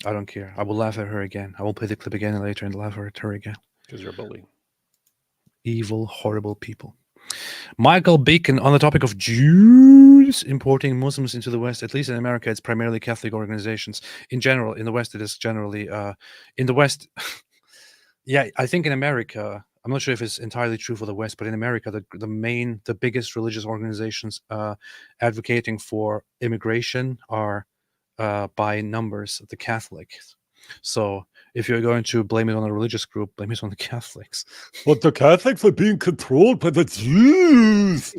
I don't care. I will laugh at her again. I will play the clip again later and laugh at her again. Because you're a bully. Evil, horrible people. Michael Beacon, on the topic of Jews importing Muslims into the West, at least in America, it's primarily Catholic organizations. In general, in the West, it is generally, in the West, yeah, I think in America, I'm not sure if it's entirely true for the West, but in America, the biggest religious organizations advocating for immigration are by numbers the Catholics. So if you're going to blame it on a religious group, blame it on the Catholics. But the Catholics are being controlled by the Jews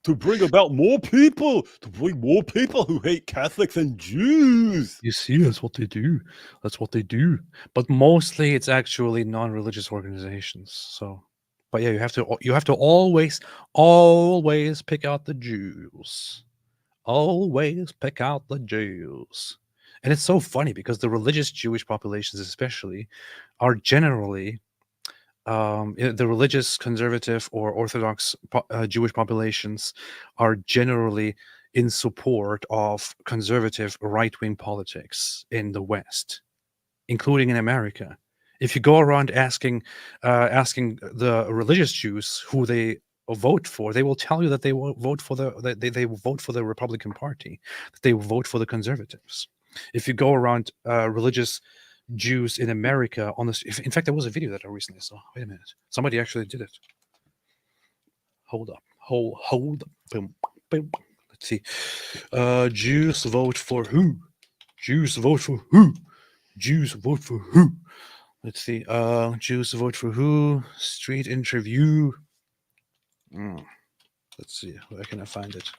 to bring about more people, to bring more people who hate Catholics and Jews. You see, that's what they do. That's what they do. But mostly it's actually non-religious organizations. So, but yeah, you have to always pick out the Jews. Always pick out the Jews. And it's so funny because the religious Jewish populations especially are generally the religious conservative or Orthodox Jewish populations are generally in support of conservative right-wing politics in the West, including in America. If you go around asking the religious Jews who they vote for, they will tell you that they will vote for they will vote for the Republican Party, that they will vote for the conservatives. If you go around religious Jews in America on this, in fact, there was a video that I recently saw. Wait a minute, somebody actually did it. Hold up, hold up. Boom, boom. Let's see. Jews vote for who? Jews vote for who? Jews vote for who? Let's see. Jews vote for who? Street interview. Let's see. Where can I find it?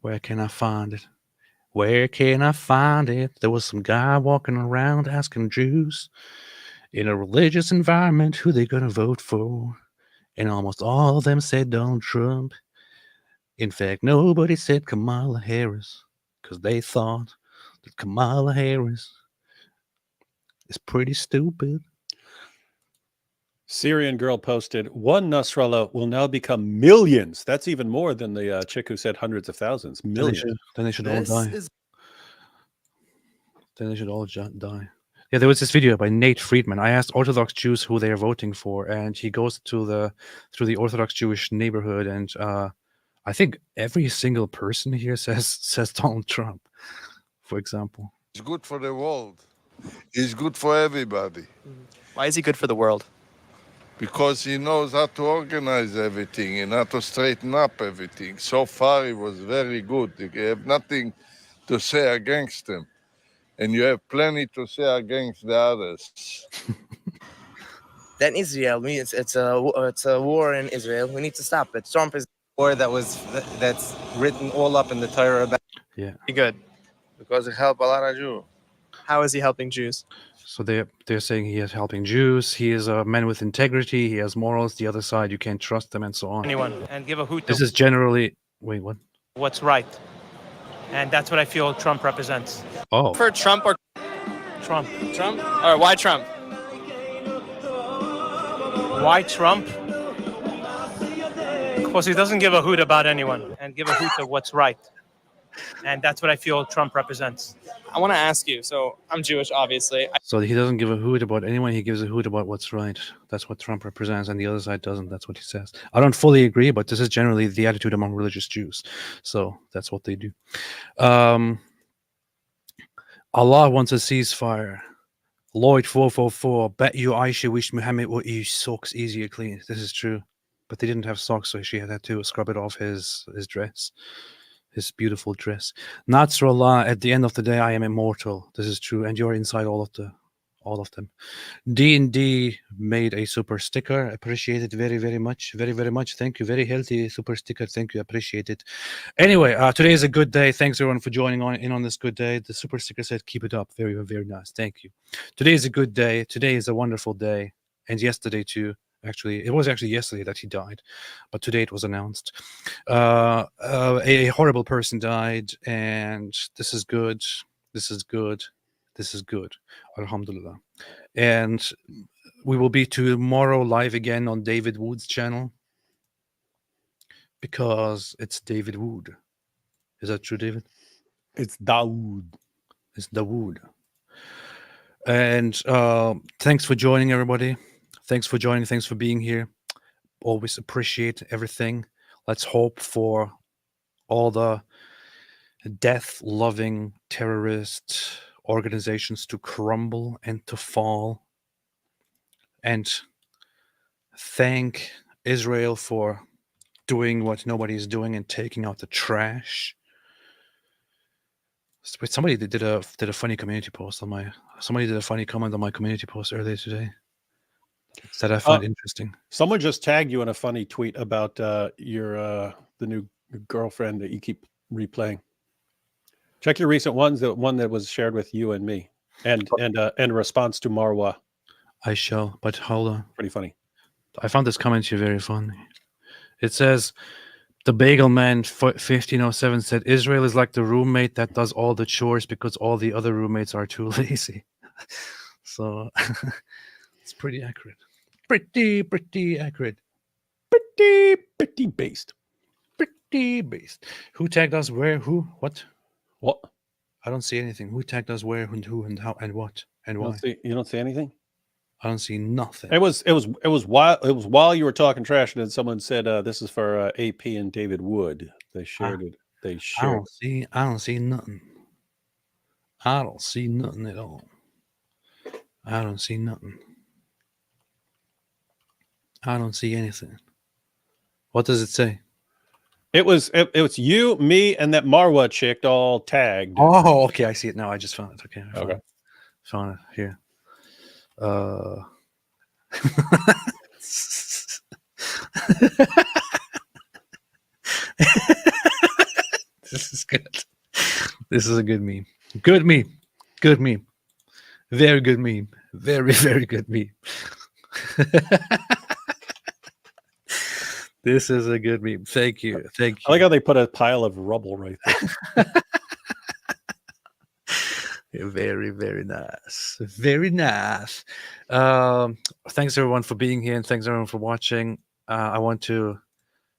Where can I find it? Where can I find it? There was some guy walking around asking Jews in a religious environment who they gonna vote for. And almost all of them said Donald Trump. In fact, nobody said Kamala Harris because they thought that Kamala Harris is pretty stupid. Syrian girl posted, one Nasrallah will now become millions. That's even more than the chick who said hundreds of thousands. Millions. Then they should all die. Then they should all die. Yeah, there was this video by Nate Friedman. I asked Orthodox Jews who they are voting for, and he goes through the Orthodox Jewish neighborhood, and I think every single person here says Donald Trump, for example. It's good for the world. It's good for everybody. Why is he good for the world? Because he knows how to organize everything and how to straighten up everything. So far, he was very good. You have nothing to say against him. And you have plenty to say against the others. Then Israel, it's a war in Israel. We need to stop it. Trump is war that's written all up in the Torah about. Yeah. good. Because he helped a lot of Jews. How is he helping Jews? So they're saying he is helping Jews. He is a man with integrity. He has morals. The other side, you can't trust them, and so on. Anyone and give a hoot. This is generally what? What's right, and that's what I feel Trump represents. Oh. For Trump or Trump? Trump? Or why Trump? Why Trump? Because he doesn't give a hoot about anyone and give a hoot of what's right, and that's what I feel Trump represents. I want to ask you. So I'm Jewish, obviously. So he doesn't give a hoot about anyone. He gives a hoot about what's right. That's what Trump represents, and the other side doesn't. That's what he says. I don't fully agree, but this is generally the attitude among religious Jews. So that's what they do. Allah wants a ceasefire. Lloyd 444. Bet you Aisha wished Muhammad would use socks easier clean. This is true. but they didn't have socks, so she had to scrub it off his dress, his beautiful dress. NASRALLAH, at the end of the day, I am immortal. This is true, and you're inside all of them. D&D made a super sticker. Appreciate it very, very much. Very, very much. Thank you. Very healthy super sticker. Thank you. Appreciate it. Anyway, today is a good day. Thanks everyone for joining on this good day. The super sticker said, keep it up. Very, very nice. Thank you. Today is a good day. Today is a wonderful day. And yesterday too. Actually, it was actually yesterday that he died, but today it was announced. A horrible person died, and this is good. This is good. This is good. Alhamdulillah. And we will be tomorrow live again on David Wood's channel because it's David Wood. Is that true, David? It's Dawood. It's Dawood. And thanks for joining, everybody. Thanks for joining. Thanks for being here. Always appreciate everything. Let's hope for all the death-loving terrorist organizations to crumble and to fall. And thank Israel for doing what nobody is doing and taking out the trash. Somebody did a funny community post on my. Somebody did a funny comment on my community post earlier today that I find interesting. Someone just tagged you in a funny tweet about the new girlfriend that you keep replaying. Check your recent ones. The one that was shared with you and me, and in response to Marwa. I shall, but hold on. Pretty funny. I found this comment here very funny. It says, the Bagel Man 1507 said, Israel is like the roommate that does all the chores because all the other roommates are too lazy. So it's pretty accurate. Pretty accurate. Pretty based. Pretty based. Who tagged us where? Who? What? What? I don't see anything. Who tagged us where and who and how and what and why? You don't see anything? I don't see nothing. It was while you were talking trash, and then someone said this is for AP and David Wood. They shared it. They shared. I don't see nothing. I don't see nothing at all. I don't see nothing. I don't see anything. What does it say? It was you, me, and that Marwa chick all tagged. Oh, okay. I see it now. I just found it. Okay. Okay. Found it here. This is good. This is a good meme. Good meme. Good meme. Very good meme. Very, very good meme. This is a good meme. Thank you. Thank you. I like how they put a pile of rubble right there. Very, very nice. Very nice. Thanks everyone for being here, and thanks everyone for watching. I want to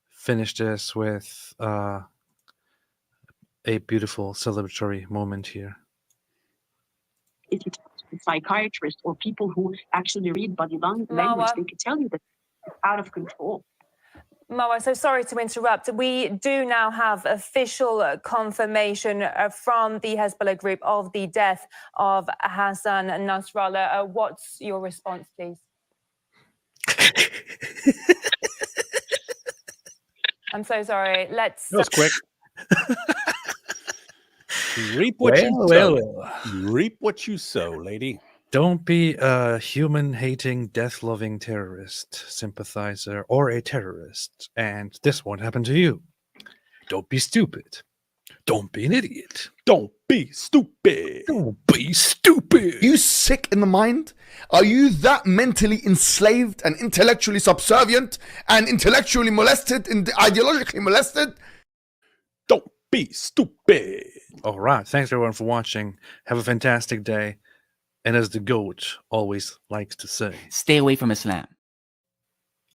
finish this with a beautiful celebratory moment here. If you talk to psychiatrists or people who actually read body language, they could tell you that it's out of control. Marwa, so sorry to interrupt. We do now have official confirmation from the Hezbollah group of the death of HASSAN NASRALLAH. What's your response, please? I'm so sorry. That was quick. Reap what you sow. Reap what you sow, lady. Don't be a human-hating, death-loving terrorist sympathizer or a terrorist, and this won't happen to you. Don't be stupid. Don't be an idiot. Don't be stupid. Don't be stupid. Are you sick in the mind? Are you that mentally enslaved and intellectually subservient and intellectually molested and ideologically molested? Don't be stupid. All right. Thanks, everyone, for watching. Have a fantastic day. And as the GOAT always likes to say, stay away from Islam.